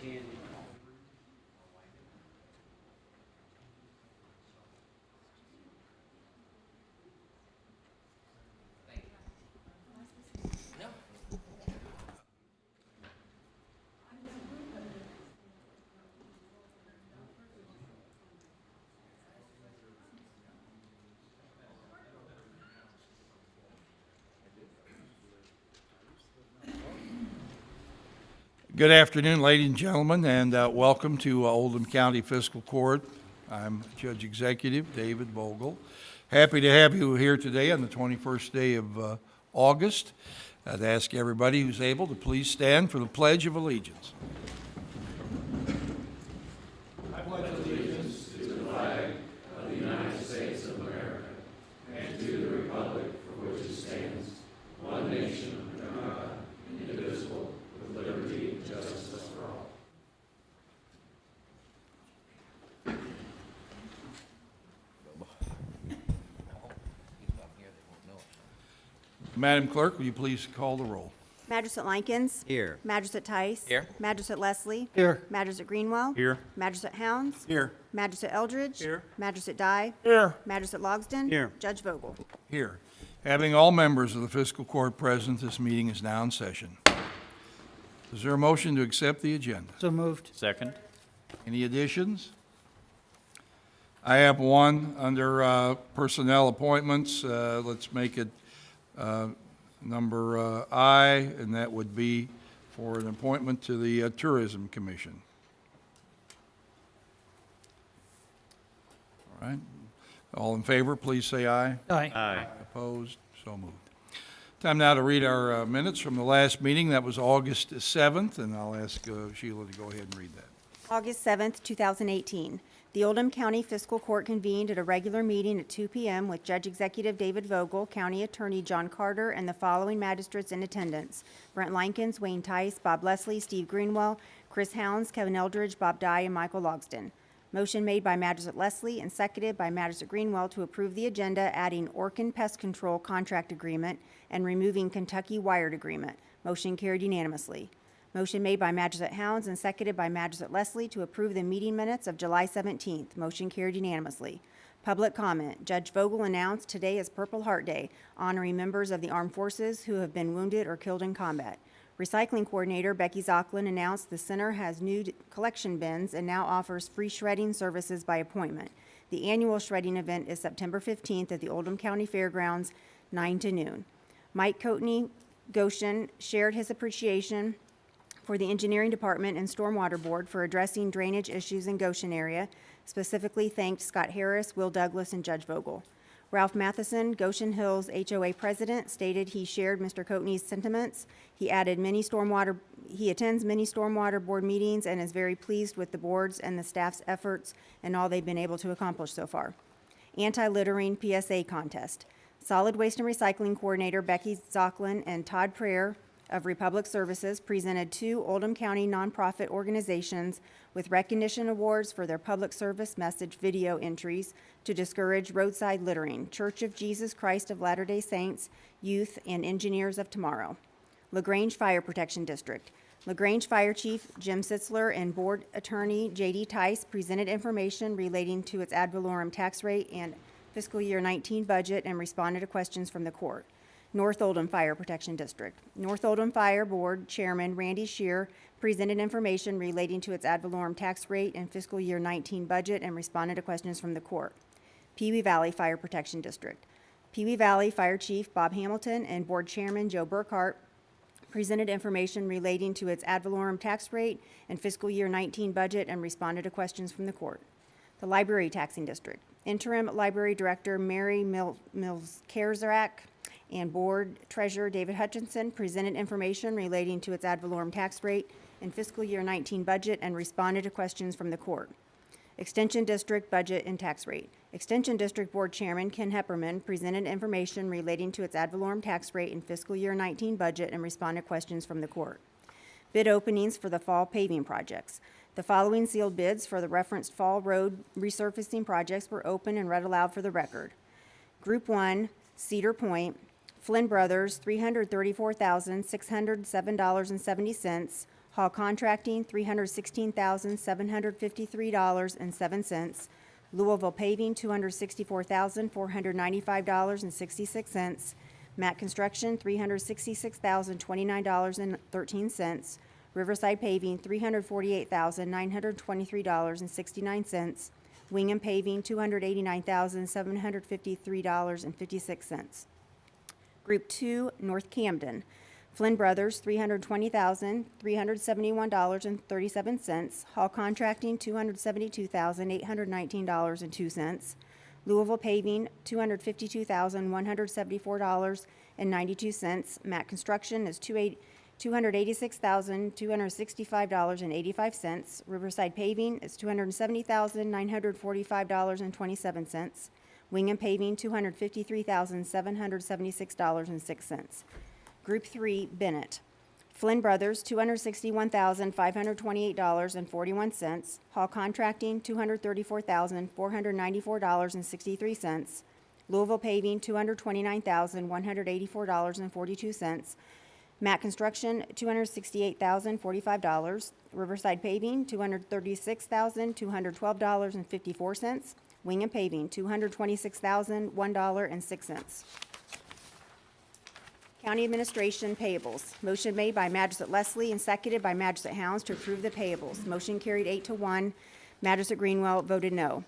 candy. Good afternoon, ladies and gentlemen, and welcome to Oldham County Fiscal Court. I'm Judge Executive David Vogel. Happy to have you here today on the 21st day of August. I'd ask everybody who's able to please stand for the Pledge of Allegiance. Madam Clerk, will you please call the roll? Magistrate Likens. Here. Magistrate Tice. Here. Magistrate Leslie. Here. Magistrate Greenwell. Here. Magistrate Hounds. Here. Magistrate Eldridge. Here. Magistrate Dye. Here. Magistrate Logsdon. Here. Judge Vogel. Here. Having all members of the Fiscal Court present, this meeting is now in session. Is there a motion to accept the agenda? So moved. Second. Any additions? I have one under personnel appointments. Let's make it number I, and that would be for an appointment to the Tourism Commission. All right. All in favor, please say aye. Aye. Aye. Opposed? So moved. Time now to read our minutes from the last meeting. That was August 7th, and I'll ask Sheila to go ahead and read that. August 7th, 2018. The Oldham County Fiscal Court convened at a regular meeting at 2 p.m. with Judge Executive David Vogel, County Attorney John Carter, and the following magistrates in attendance: Brent Likens, Wayne Tice, Bob Leslie, Steve Greenwell, Chris Hounds, Kevin Eldridge, Bob Dye, and Michael Logsdon. Motion made by Magistrate Leslie and seconded by Magistrate Greenwell to approve the agenda, adding Orkin Pest Control Contract Agreement and removing Kentucky Wired Agreement. Motion carried unanimously. Motion made by Magistrate Hounds and seconded by Magistrate Leslie to approve the meeting minutes of July 17th. Motion carried unanimously. Public comment. Judge Vogel announced today is Purple Heart Day, honoring members of the armed forces who have been wounded or killed in combat. Recycling Coordinator Becky Zocklin announced the center has new collection bins and now offers free shredding services by appointment. The annual shredding event is September 15th at the Oldham County Fairgrounds, 9 to noon. Mike Coatney Goshen shared his appreciation for the Engineering Department and Stormwater Board for addressing drainage issues in Goshen area, specifically thanked Scott Harris, Will Douglas, and Judge Vogel. Ralph Matheson, Goshen Hills HOA President, stated he shared Mr. Coatney's sentiments. He attends many Stormwater Board meetings and is very pleased with the board's and the staff's efforts and all they've been able to accomplish so far. Anti-littering PSA contest. Solid Waste and Recycling Coordinator Becky Zocklin and Todd Prayer of Republic Services presented two Oldham County nonprofit organizations with recognition awards for their public service message video entries to discourage roadside littering: Church of Jesus Christ of Latter-day Saints, Youth, and Engineers of Tomorrow. LaGrange Fire Protection District. LaGrange Fire Chief Jim Sitzler and Board Attorney J.D. Tice presented information relating to its ad valorem tax rate and fiscal year 19 budget and responded to questions from the court. North Oldham Fire Protection District. North Oldham Fire Board Chairman Randy Shear presented information relating to its ad valorem tax rate and fiscal year 19 budget and responded to questions from the court. Pee Wee Valley Fire Protection District. Pee Wee Valley Fire Chief Bob Hamilton and Board Chairman Joe Burkhart presented information relating to its ad valorem tax rate and fiscal year 19 budget and responded to questions from the court. The Library Taxing District. Interim Library Director Mary Mills-Kerzak and Board Treasurer David Hutchinson presented information relating to its ad valorem tax rate and fiscal year 19 budget and responded to questions from the court. Extension District Budget and Tax Rate. Extension District Board Chairman Ken Hepperman presented information relating to its ad valorem tax rate and fiscal year 19 budget and responded to questions from the court. Bid openings for the fall paving projects. The following sealed bids for the referenced fall road resurfacing projects were open and read aloud for the record. Group 1, Cedar Point, Flynn Brothers, $334,607.70. Hall Contracting, $316,753.07. Louisville Paving, $264,495.66. Matt Construction, $366,029.13. Riverside Paving, $348,923.69. Wingham Paving, $289,753.56. Group 2, North Camden. Flynn Brothers, $320,371.37. Hall Contracting, $272,819.02. Louisville Paving, $252,174.92. Matt Construction is $286,265.85. Riverside Paving is $270,945.27. Wingham Paving, $253,776.06. Group 3, Bennett. Flynn Brothers, $261,528.41. Hall Contracting, $234,494.63. Louisville Paving, $229,184.42. Matt Construction, $268,045. Riverside Paving, $236,212.54. Wingham Paving, $226,001.06. County Administration Payables. Motion made by Magistrate Leslie and seconded by Magistrate Hounds to approve the payables. Motion carried 8-1. Magistrate Greenwell voted no.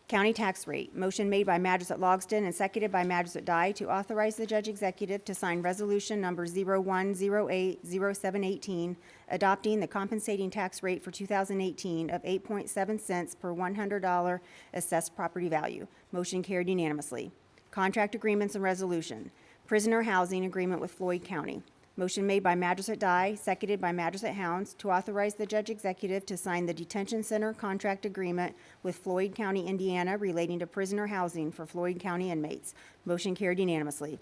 County Tax Rate. Motion made by Magistrate Logsdon and seconded by Magistrate Dye to authorize the Judge Executive to sign Resolution Number 01080718, adopting the compensating tax rate for 2018 of 8.7 cents per $100 assessed property value. Motion carried unanimously. Contract Agreements and Resolution. Prisoner Housing Agreement with Floyd County. Motion made by Magistrate Dye, seconded by Magistrate Hounds, to authorize the Judge Executive to sign the Detention Center Contract Agreement with Floyd County, Indiana, relating to prisoner housing for Floyd County inmates. Motion carried unanimously.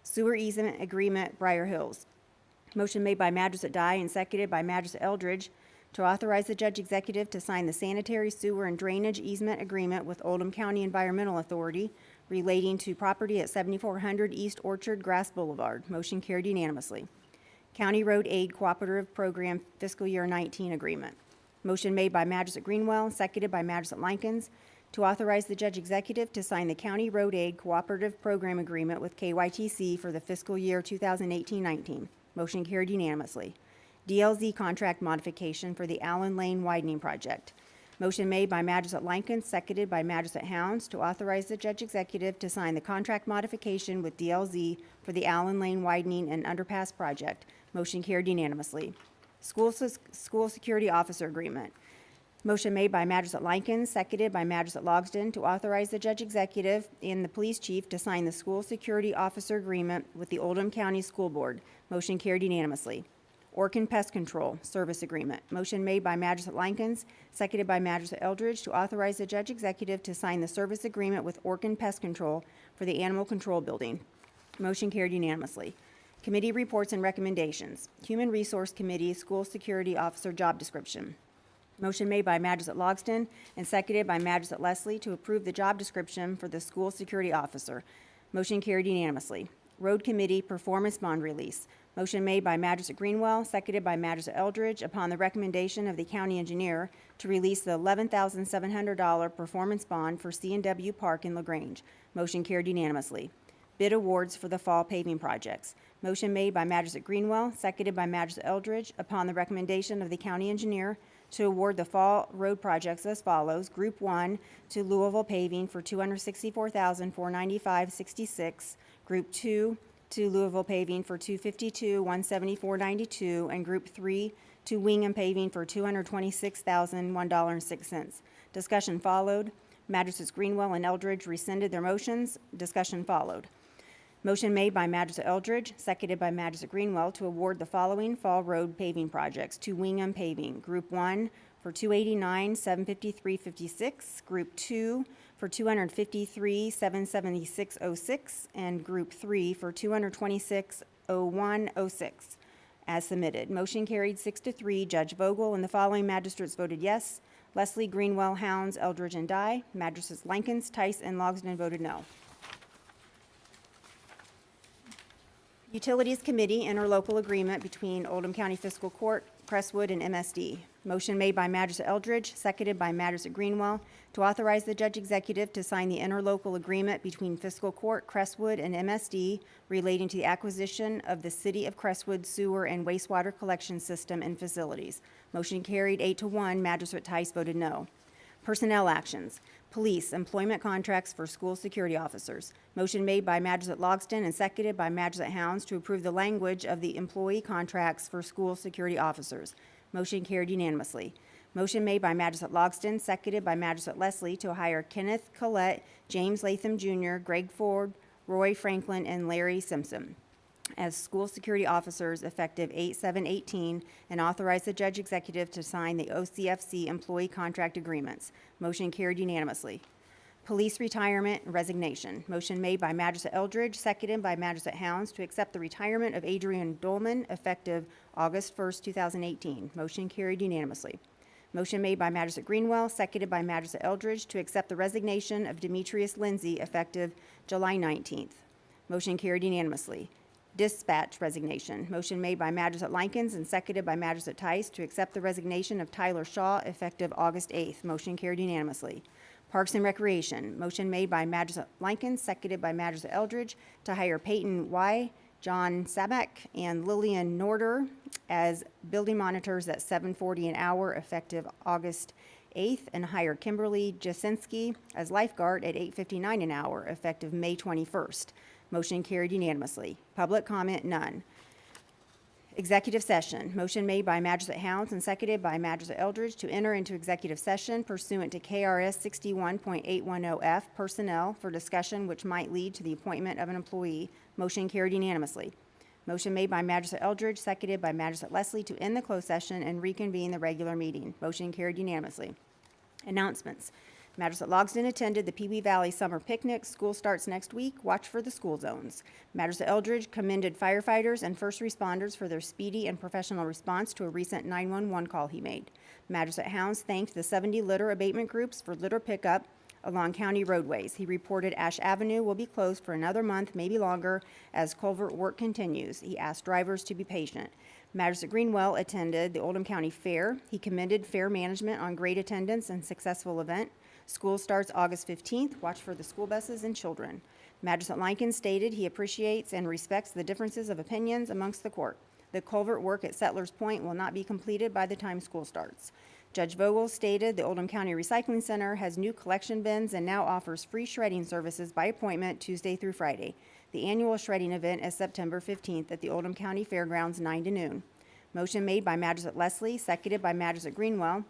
Sewer Easement Agreement, Briar Hills. Motion made by Magistrate Dye and seconded by Magistrate Eldridge to authorize the Judge Executive to sign the Sanitary Sewer and Drainage Easement Agreement with Oldham County Environmental Authority relating to property at 7400 East Orchard Grass Boulevard. Motion carried unanimously. County Road Aid Cooperative Program Fiscal Year 19 Agreement. Motion made by Magistrate Greenwell, seconded by Magistrate Likens, to authorize the Judge Executive to sign the County Road Aid Cooperative Program Agreement with KYTC for the fiscal year 2018-19. Motion carried unanimously. DLZ Contract Modification for the Allen Lane Widening Project. Motion made by Magistrate Likens, seconded by Magistrate Hounds, to authorize the Judge Executive to sign the contract modification with DLZ for the Allen Lane Widening and Underpass Project. Motion carried unanimously. School Security Officer Agreement. Motion made by Magistrate Likens, seconded by Magistrate Logsdon, to authorize the Judge Executive and the Police Chief to sign the School Security Officer Agreement with the Oldham County School Board. Motion carried unanimously. Orkin Pest Control Service Agreement. Motion made by Magistrate Likens, seconded by Magistrate Eldridge, to authorize the Judge Executive to sign the service agreement with Orkin Pest Control for the Animal Control Building. Motion carried unanimously. Committee reports and recommendations. Human Resource Committee School Security Officer Job Description. Motion made by Magistrate Logsdon and seconded by Magistrate Leslie to approve the job description for the School Security Officer. Motion carried unanimously. Road Committee Performance Bond Release. Motion made by Magistrate Greenwell, seconded by Magistrate Eldridge, upon the recommendation of the county engineer to release the $11,700 performance bond for C&W Park in LaGrange. Motion carried unanimously. Bid awards for the fall paving projects. Motion made by Magistrate Greenwell, seconded by Magistrate Eldridge, upon the recommendation of the county engineer to award the fall road projects as follows. Group 1 to Louisville Paving for $264,495.66. Group 2 to Louisville Paving for $252,174.92, and Group 3 to Wingham Paving for $226,001.06. Discussion followed. Magistrates Greenwell and Eldridge rescinded their motions. Discussion followed. Motion made by Magistrate Eldridge, seconded by Magistrate Greenwell, to award the following fall road paving projects to Wingham Paving. Group 1 for $289,753.56, Group 2 for $253,776.06, and Group 3 for $226,001.06, as submitted. Motion carried 6-3. Judge Vogel and the following magistrates voted yes: Leslie, Greenwell, Hounds, Eldridge, and Dye. Magistrates Likens, Tice, and Logsdon voted no. Utilities Committee interlocal agreement between Oldham County Fiscal Court, Crestwood, and MSD. Motion made by Magistrate Eldridge, seconded by Magistrate Greenwell, to authorize the Judge Executive to sign the interlocal agreement between Fiscal Court, Crestwood, and MSD relating to the acquisition of the City of Crestwood sewer and wastewater collection system and facilities. Motion carried 8-1. Magistrate Tice voted no. Personnel actions. Police, employment contracts for school security officers. Motion made by Magistrate Logsdon and seconded by Magistrate Hounds to approve the language of the employee contracts for school security officers. Motion carried unanimously. Motion made by Magistrate Logsdon, seconded by Magistrate Leslie to hire Kenneth Collette, James Latham Jr., Greg Ford, Roy Franklin, and Larry Simpson as school security officers effective 8/7/18, and authorize the Judge Executive to sign the OCFC employee contract agreements. Motion carried unanimously. Police retirement and resignation. Motion made by Magistrate Eldridge, seconded by Magistrate Hounds to accept the retirement of Adrian Dolman effective August 1st, 2018. Motion carried unanimously. Motion made by Magistrate Greenwell, seconded by Magistrate Eldridge to accept the resignation of Demetrius Lindsay effective July 19th. Motion carried unanimously. Dispatch resignation. Motion made by Magistrate Likens and seconded by Magistrate Tice to accept the resignation of Tyler Shaw effective August 8th. Motion carried unanimously. Parks and Recreation. Motion made by Magistrate Likens, seconded by Magistrate Eldridge to hire Peyton Y., John Sabak, and Lillian Norder as building monitors at $7.40 an hour effective August 8th, and hire Kimberly Jasinski as lifeguard at $8.59 an hour effective May 21st. Motion carried unanimously. Public comment, none. Executive session. Motion made by Magistrate Hounds and seconded by Magistrate Eldridge to enter into executive session pursuant to KRS 61.810F personnel for discussion which might lead to the appointment of an employee. Motion carried unanimously. Motion made by Magistrate Eldridge, seconded by Magistrate Leslie to end the closed session and reconvene the regular meeting. Motion carried unanimously. Announcements. Magistrate Logsdon attended the Pee Wee Valley Summer Picnic. School starts next week. Watch for the school zones. Magistrate Eldridge commended firefighters and first responders for their speedy and professional response to a recent 911 call he made. Magistrate Hounds thanked the 70 litter abatement groups for litter pickup along county roadways. He reported Ash Avenue will be closed for another month, maybe longer, as culvert work continues. He asked drivers to be patient. Magistrate Greenwell attended the Oldham County Fair. He commended fair management on great attendance and successful event. School starts August 15th. Watch for the school buses and children. Magistrate Lincoln stated he appreciates and respects the differences of opinions amongst the court. The culvert work at Settlers Point will not be completed by the time school starts. Judge Vogel stated the Oldham County Recycling Center has new collection bins and now offers free shredding services by appointment Tuesday through Friday. The annual shredding event is September 15th at the Oldham County Fairgrounds, 9 to noon. Motion made by Magistrate Leslie, seconded by Magistrate Greenwell,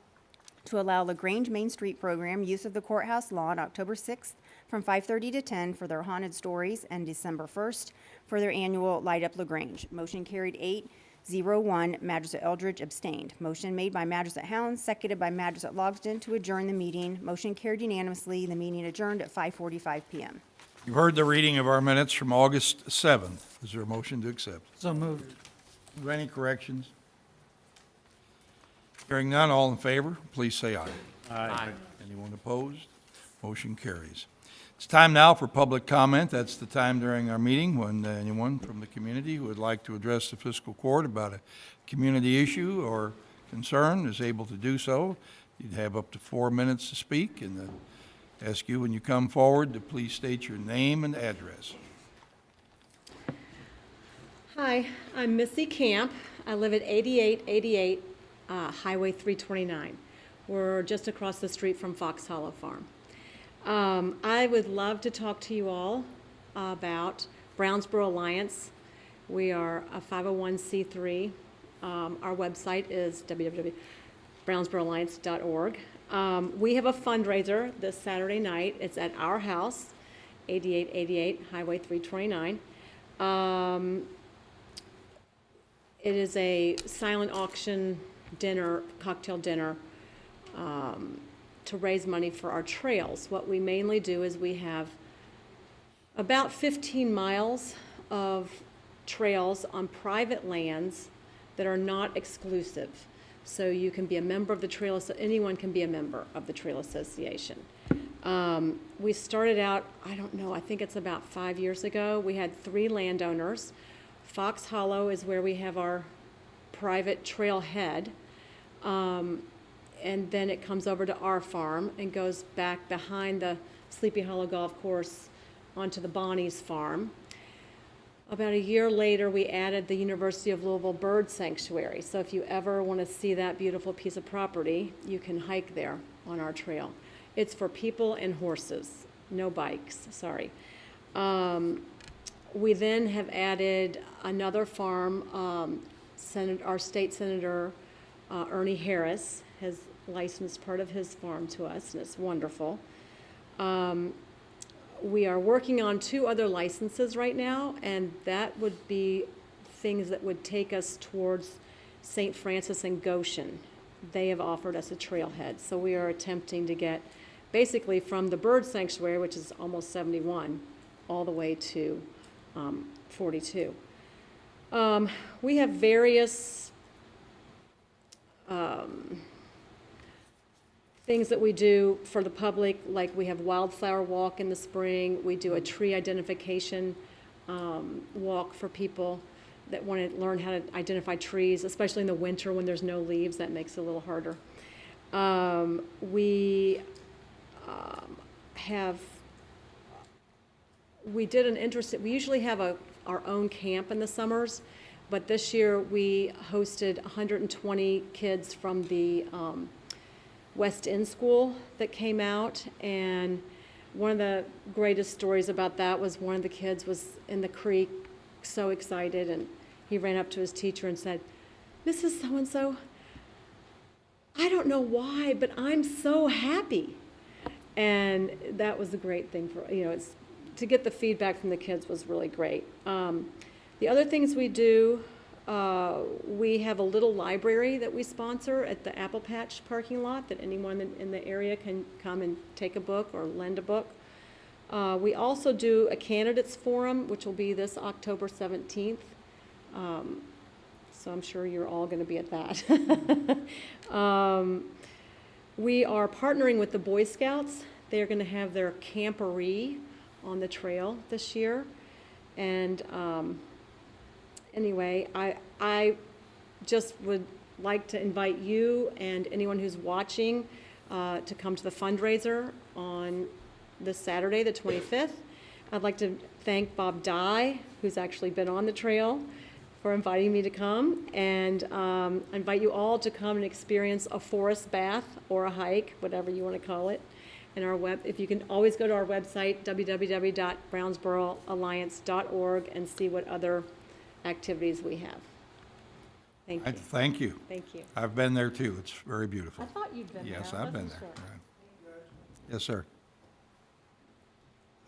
to allow LaGrange Main Street Program use of the courthouse lawn October 6th from 5:30 to 10 for their haunted stories and December 1st for their annual Light Up LaGrange. Motion carried 8-0-1. Magistrate Eldridge abstained. Motion made by Magistrate Hounds, seconded by Magistrate Logsdon to adjourn the meeting. Motion carried unanimously. The meeting adjourned at 5:45 p.m. You've heard the reading of our minutes from August 7th. Is there a motion to accept? So moved. Are there any corrections? Hearing none, all in favor, please say aye. Aye. Anyone opposed? Motion carries. It's time now for public comment. That's the time during our meeting when anyone from the community who would like to address the fiscal court about a community issue or concern is able to do so. You'd have up to 4 minutes to speak, and ask you when you come forward to please state your name and address. Hi, I'm Missy Camp. I live at 8888 Highway 329. We're just across the street from Fox Hollow Farm. I would love to talk to you all about Brownsboro Alliance. We are a 501c3. Our website is www.brownsboroalliance.org. We have a fundraiser this Saturday night. It's at our house, 8888 Highway 329. It is a silent auction dinner, cocktail dinner, to raise money for our trails. What we mainly do is we have about 15 miles of trails on private lands that are not exclusive. So you can be a member of the trail, anyone can be a member of the Trail Association. We started out, I don't know, I think it's about 5 years ago. We had 3 landowners. Fox Hollow is where we have our private trailhead. And then it comes over to our farm and goes back behind the Sleepy Hollow Golf Course onto the Bonnie's farm. About a year later, we added the University of Louisville Bird Sanctuary. So if you ever want to see that beautiful piece of property, you can hike there on our trail. It's for people and horses, no bikes, sorry. We then have added another farm. Our state senator, Ernie Harris, has licensed part of his farm to us, and it's wonderful. We are working on 2 other licenses right now, and that would be things that would take us towards St. Francis and Goshen. They have offered us a trailhead, so we are attempting to get basically from the bird sanctuary, which is almost 71, all the way to 42. We have various things that we do for the public, like we have wildflower walk in the spring. We do a tree identification walk for people that want to learn how to identify trees, especially in the winter when there's no leaves. That makes it a little harder. We usually have our own camp in the summers, but this year we hosted 120 kids from the West End School that came out, and one of the greatest stories about that was one of the kids was in the creek, so excited, and he ran up to his teacher and said, "Mrs. So-and-so, I don't know why, but I'm so happy." And that was a great thing for, it's to get the feedback from the kids was really great. The other things we do, we have a little library that we sponsor at the Apple Patch parking lot that anyone in the area can come and take a book or lend a book. We also do a candidates forum, which will be this October 17th. So I'm sure you're all going to be at that. We are partnering with the Boy Scouts. They're going to have their camporee on the trail this year. And anyway, I just would like to invite you and anyone who's watching to come to the fundraiser on this Saturday, the 25th. I'd like to thank Bob Dye, who's actually been on the trail, for inviting me to come, and invite you all to come and experience a forest bath or a hike, whatever you want to call it. And if you can always go to our website, www.brownsboroalliance.org, and see what other activities we have. Thank you. Thank you. Thank you. I've been there too. It's very beautiful. I thought you'd been there. Yes, I I've been wasn't there. sure. Right. Yes, sir.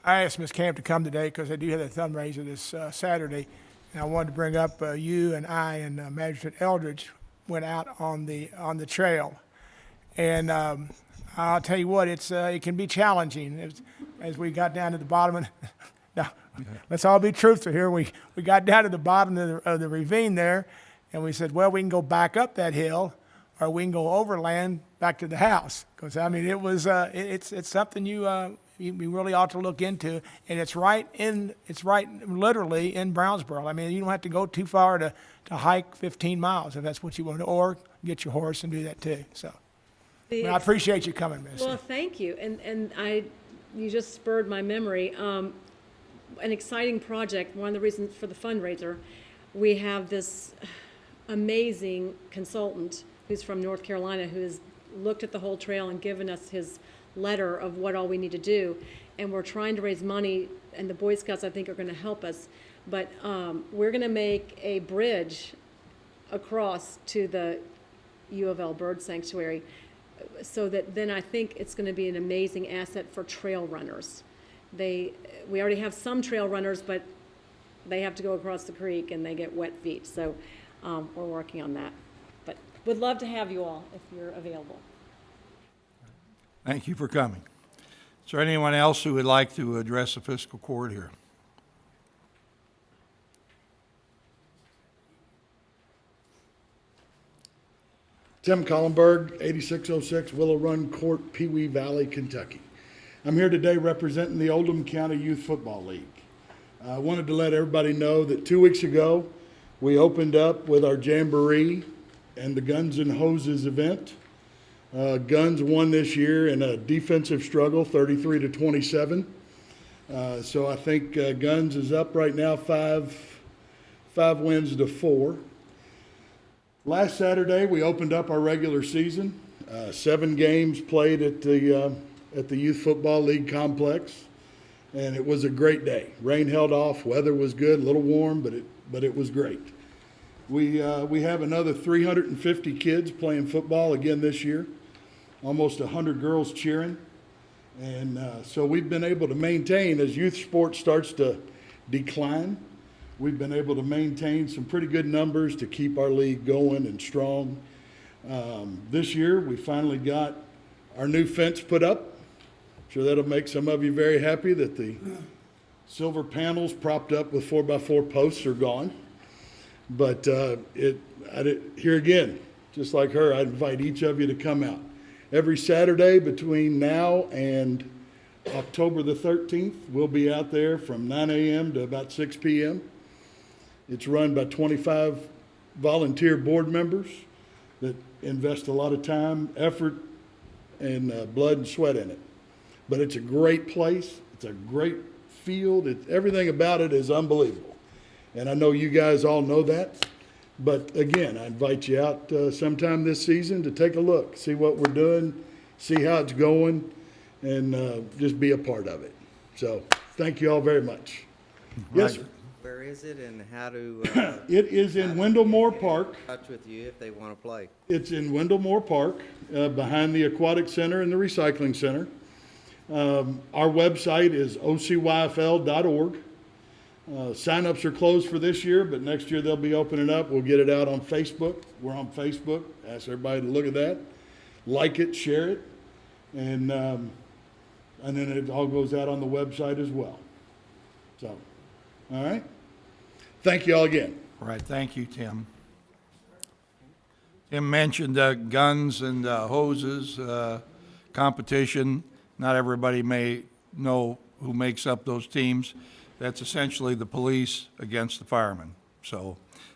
I asked Ms. Camp to come today because I do have a fundraiser this Saturday, and I wanted to bring up you and I and Magistrate Eldridge went out on the trail, and I'll tell you what, it can be challenging as we got down to the bottom. Now, let's all be truthful here. We got down to the bottom of the ravine there, and we said, well, we can go back up that hill, or we can go overland back to the house. Because I mean, it was it's something you really ought to look into, and it's right literally in Brownsboro. I mean, you don't have to go too far to hike 15 miles if that's what you want to, or get your horse and do that too. So, but I appreciate you coming, Miss. Well, thank you, and you just spurred my memory. An exciting project. One of the reasons for the fundraiser, we have this amazing consultant who's from North Carolina who has looked at the whole trail and given us his letter of what all we need to do, and we're trying to raise money, and the Boy Scouts I think are going to help us, but we're going to make a bridge across to the U of L Bird Sanctuary, so that then I think it's going to be an amazing asset for trail runners. We already have some trail runners, but they have to go across the creek and they get wet feet, so we're working on that, but would love to have you all if you're available. Thank you for coming. Is there anyone else who would like to address the fiscal court here? Tim Collenberg, 8606 Willow Run Court, Pee Wee Valley, Kentucky. I'm here today representing the Oldham County Youth Football League. I wanted to let everybody know that 2 weeks ago, We opened up with our Jamboree and the Guns and Hoses event. Guns won this year in a defensive struggle, 33-27. So I think Guns is up right now, five wins to 4. Last Saturday, we opened up our regular season. 7 games played at the Youth Football League complex, and it was a great day. Rain held off, weather was good, a little warm, but it was great. We have another 350 kids playing football again this year, almost 100 girls cheering. And so we've been able to maintain, as youth sports starts to decline, we've been able to maintain some pretty good numbers to keep our league going and strong. This year, we finally got our new fence put up. I'm sure that'll make some of you very happy that the silver panels propped up with 4x4 posts are gone. But here again, just like her, I invite each of you to come out. Every Saturday between now and October the 13th, we'll be out there from 9 a.m. to about 6 p.m. It's run by 25 volunteer board members that invest a lot of time, effort, and blood and sweat in it. But it's a great place. It's a great field. Everything about it is unbelievable. And I know you guys all know that. But again, I invite you out sometime this season to take a look, see what we're doing, see how it's going, and just be a part of it. So thank you all very much. Yes, sir. Where is it and how to? It is in Wendell Park. Touch with you if they want to play. It's in Wendell Park, behind the Aquatic Center and the Recycling Center. Our website is ocyfl.org. Sign-ups are closed for this year, but next year they'll be opening up. We'll get it out on Facebook. We're on Facebook. Ask everybody to look at that, like it, share it, and then it all goes out on the website as well. So, all right. Thank you all again. All right, thank you, Tim. Tim mentioned guns and hoses competition. Not everybody may know who makes up those teams. That's essentially the police against the firemen. So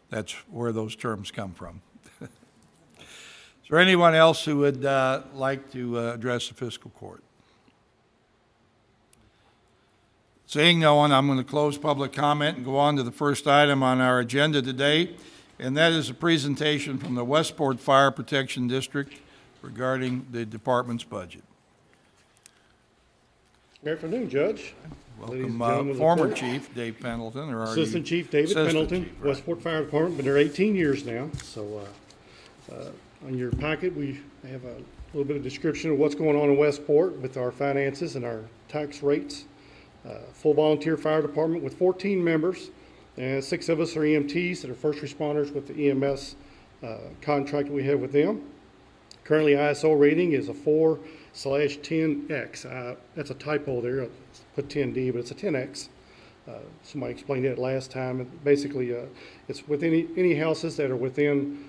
that's where those terms come from. Is there anyone else who would like to address the fiscal court? Seeing no one, I'm going to close public comment and go on to the first item on our agenda today, and that is a presentation from the Westport Fire Protection District regarding the department's budget. Good afternoon, Judge. Ladies and Welcome, gentlemen of the former court. Chief Dave Pendleton, or are you? Assistant Chief David Assistant Pendleton, Chief, right. Westport Fire Department, been there 18 years now. So on your packet, we have a little bit of description of what's going on in Westport with our finances and our tax rates. Full volunteer fire department with 14 members, and 6 of us are EMTs that are first responders with the EMS contract that we have with them. Currently, ISO rating is a 4/10X. That's a typo there. I put 10D, but it's a 10X. Somebody explained it last time. Basically, it's with any houses that are within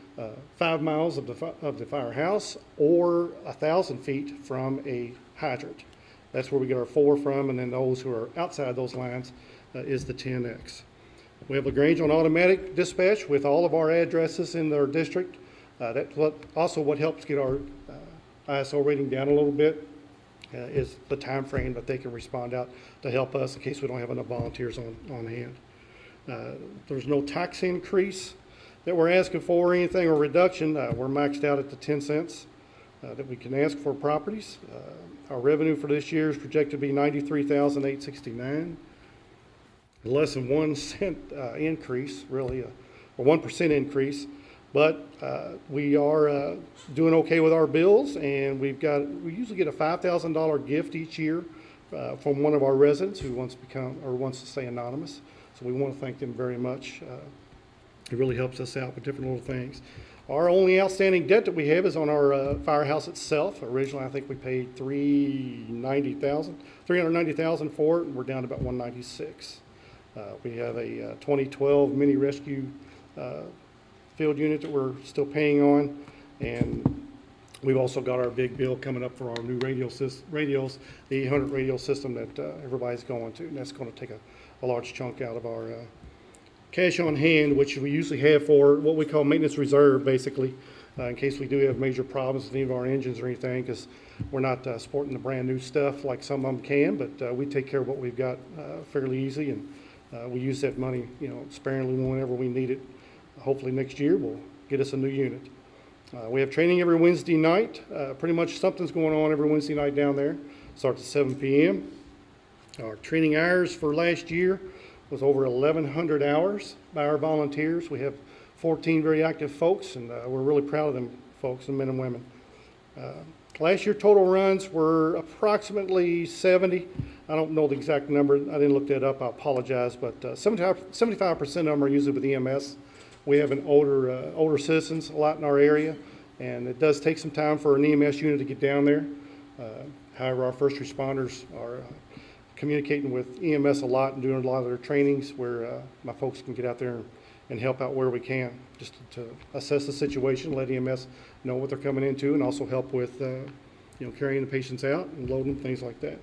5 miles of the firehouse or 1,000 feet from a hydrant. That's where we get our 4 from, and then those who are outside those lines is the 10X. We have LaGrange on automatic dispatch with all of our addresses in our district. That's also what helps get our ISO rating down a little bit is the time frame that they can respond out to help us in case we don't have enough volunteers on hand. There's no tax increase that we're asking for or anything or reduction. We're maxed out at the 10 cents that we can ask for properties. Our revenue for this year is projected to be $93,869. Less than 1 cent increase, really, or 1% increase. But we are doing okay with our bills, and we usually get a $5,000 gift each year from one of our residents who wants to stay anonymous. So we want to thank them very much. It really helps us out with different little things. Our only outstanding debt that we have is on our firehouse itself. Originally, I think we paid $390,000 for it, and we're down to about $196. We have a 2012 mini rescue field unit that we're still paying on, and we've also got our big bill coming up for our new radios, the 800 radio system that everybody's going to, and that's going to take a large chunk out of our cash on hand, which we usually have for what we call maintenance reserve, basically, in case we do have major problems with any of our engines or anything, because we're not sporting the brand new stuff like some of them can, but we take care of what we've got fairly easy, and we use that money, sparingly whenever we need it. Hopefully next year will get us a new unit. We have training every Wednesday night. Pretty much something's going on every Wednesday night down there. Starts at 7 p.m. Our training hours for last year was over 1,100 hours by our volunteers. We have 14 very active folks, and we're really proud of them folks, the men and women. Last year, total runs were approximately 70. I don't know the exact number. I didn't look that up. I apologize, but 75% of them are usually with EMS. We have an older citizens a lot in our area, and it does take some time for an EMS unit to get down there. However, our first responders are communicating with EMS a lot and doing a lot of their trainings where my folks can get out there and help out where we can, just to assess the situation, let EMS know what they're coming into, and also help with carrying the patients out and loading them, things like that.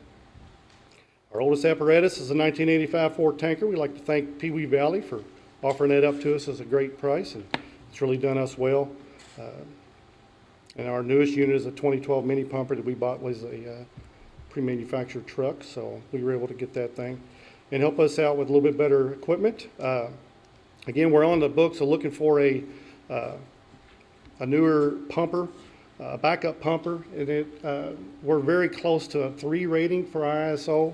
Our oldest apparatus is a 1985 Ford tanker. We'd like to thank Pee Wee Valley for offering that up to us as a great price, and it's really done us well. And our newest unit is a 2012 mini pumper that we bought, was a pre-manufactured truck, so we were able to get that thing and help us out with a little bit better equipment. Again, we're on the books of looking for a newer pumper, backup pumper, and we're very close to a 3 rating for our ISO,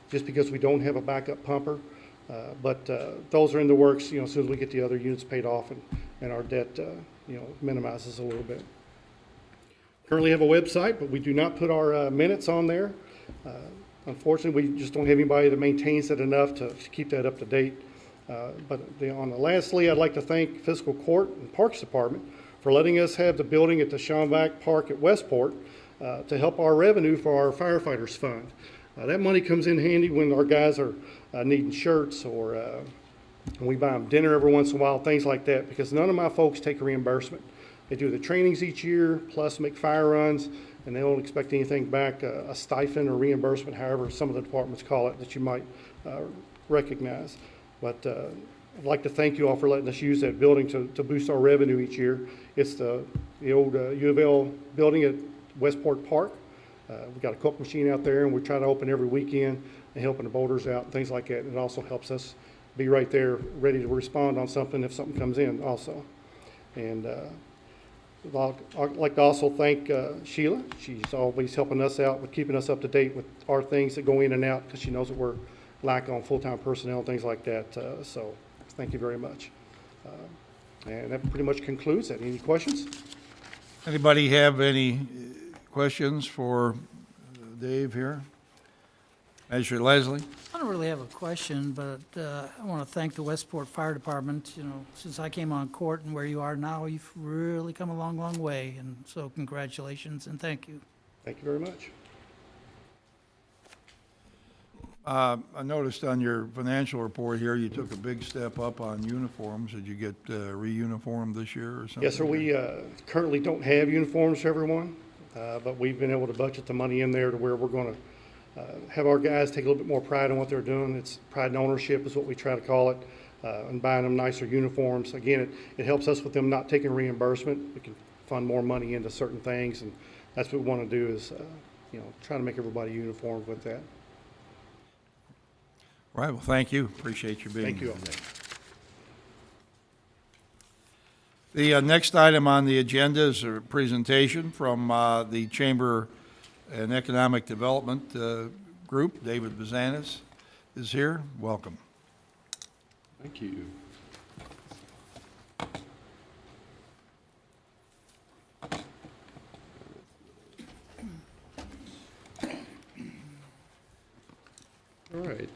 just because we don't have a backup pumper. But those are in the works, as soon as we get the other units paid off and our debt, minimizes a little bit. Currently have a website, but we do not put our minutes on there. Unfortunately, we just don't have anybody that maintains it enough to keep that up to date. Lastly, I'd like to thank Fiscal Court and Parks Department for letting us have the building at the Schomback Park at Westport to help our revenue for our firefighters fund. That money comes in handy when our guys are needing shirts, or we buy them dinner every once in a while, things like that, because none of my folks take a reimbursement. They do the trainings each year, plus make fire runs, and they don't expect anything back, a stipend or reimbursement, however some of the departments call it, that you might recognize. But I'd like to thank you all for letting us use that building to boost our revenue each year. It's the old U of L building at Westport Park. We've got a Coke machine out there, and we try to open every weekend and helping the boulders out and things like that. And it also helps us be right there ready to respond on something if something comes in also. And I'd like to also thank Sheila. She's always helping us out with keeping us up to date with our things that go in and out, because she knows that we're lack on full-time personnel, things like that. So thank you very much. And that pretty much concludes that. Any questions? Anybody have any questions for Dave here? Measure Leslie? I don't really have a question, but I want to thank the Westport Fire Department. Since I came on court and where you are now, you've really come a long, long way. And so congratulations and thank you. Thank you very much. I noticed on your financial report here, you took a big step up on uniforms. Did you get re-uniformed this year or something? Yes, sir. We currently don't have uniforms for everyone, but we've been able to budget the money in there to where we're going to have our guys take a little bit more pride in what they're doing. It's pride and ownership is what we try to call it, and buying them nicer uniforms. Again, it helps us with them not taking reimbursement. We can fund more money into certain things, and that's what we want to do is, try to make everybody uniformed with that. All right, well, thank you. Appreciate you being Thank you here all. today. The next item on the agenda is a presentation from the Chamber and Economic Development Group. David Bazanis is here. Welcome. Thank you. All right.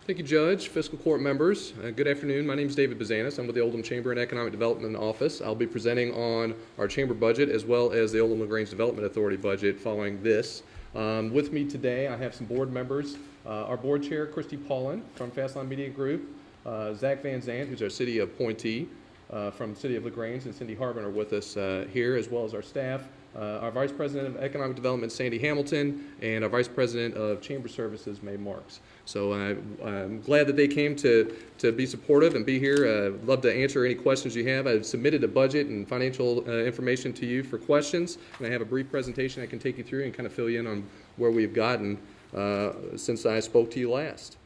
Thank you, Judge, Fiscal Court members. Good afternoon. My name is David Bazanis. I'm with the Oldham Chamber and Economic Development Office. I'll be presenting on our chamber budget as well as the Oldham LaGrange Development Authority budget following this. With me today, I have some board members. Our board chair, Christy Paulin from Fastline Media Group, Zach Van Zandt, who's our city appointee, from the City of LaGrange and Cindy Harbin are with us here, as well as our staff. Our Vice President of Economic Development, Sandy Hamilton, and our Vice President of Chamber Services, Mae Marks. So I'm glad that they came to be supportive and be here. I'd love to answer any questions you have. I've submitted a budget and financial information to you for questions, and I have a brief presentation I can take you through and kind of fill you in on where we've gotten since I spoke to you last.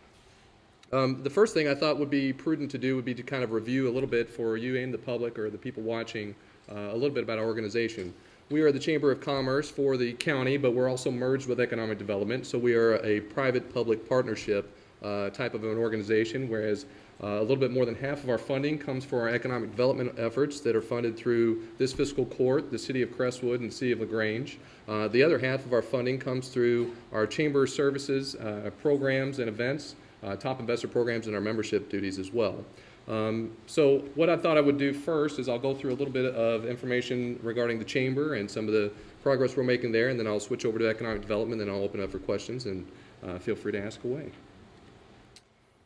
The first thing I thought would be prudent to do would be to kind of review a little bit for you and the public or the people watching a little bit about our organization. We are the Chamber of Commerce for the county, but we're also merged with Economic Development, so we are a private-public partnership type of an organization, whereas a little bit more than half of our funding comes for our economic development efforts that are funded through this fiscal court, the City of Crestwood, and the City of LaGrange. The other half of our funding comes through our chamber services, programs and events, top investor programs, and our membership duties as well. So what I thought I would do first is I'll go through a little bit of information regarding the chamber and some of the progress we're making there, and then I'll switch over to economic development, and I'll open up for questions, and feel free to ask away.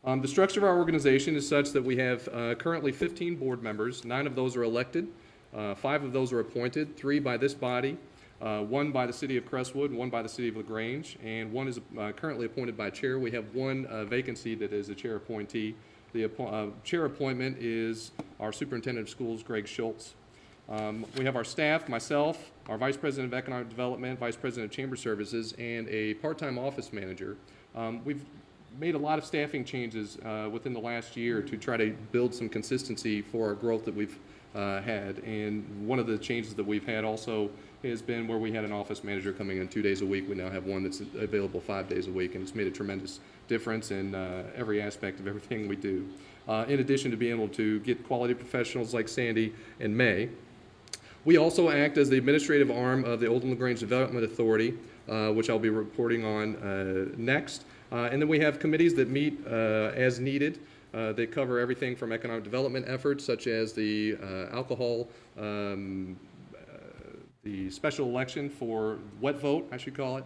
The structure of our organization is such that we have currently 15 board members. 9 of those are elected, 5 of those are appointed, 3 by this body, 1 by the City of Crestwood, 1 by the City of LaGrange, and 1 is currently appointed by chair. We have 1 vacancy that is a chair appointee. The chair appointment is our superintendent of schools, Greg Schultz. We have our staff, myself, our vice president of economic development, vice president of chamber services, and a part-time office manager. We've made a lot of staffing changes within the last year to try to build some consistency for our growth that we've had. And one of the changes that we've had also has been where we had an office manager coming in 2 days a week. We now have one that's available 5 days a week, and it's made a tremendous difference in every aspect of everything we do. In addition to being able to get quality professionals like Sandy and May, we also act as the administrative arm of the Oldham LaGrange Development Authority, which I'll be reporting on next. And then we have committees that meet as needed. They cover everything from economic development efforts, such as the alcohol, the special election for wet vote, I should call it,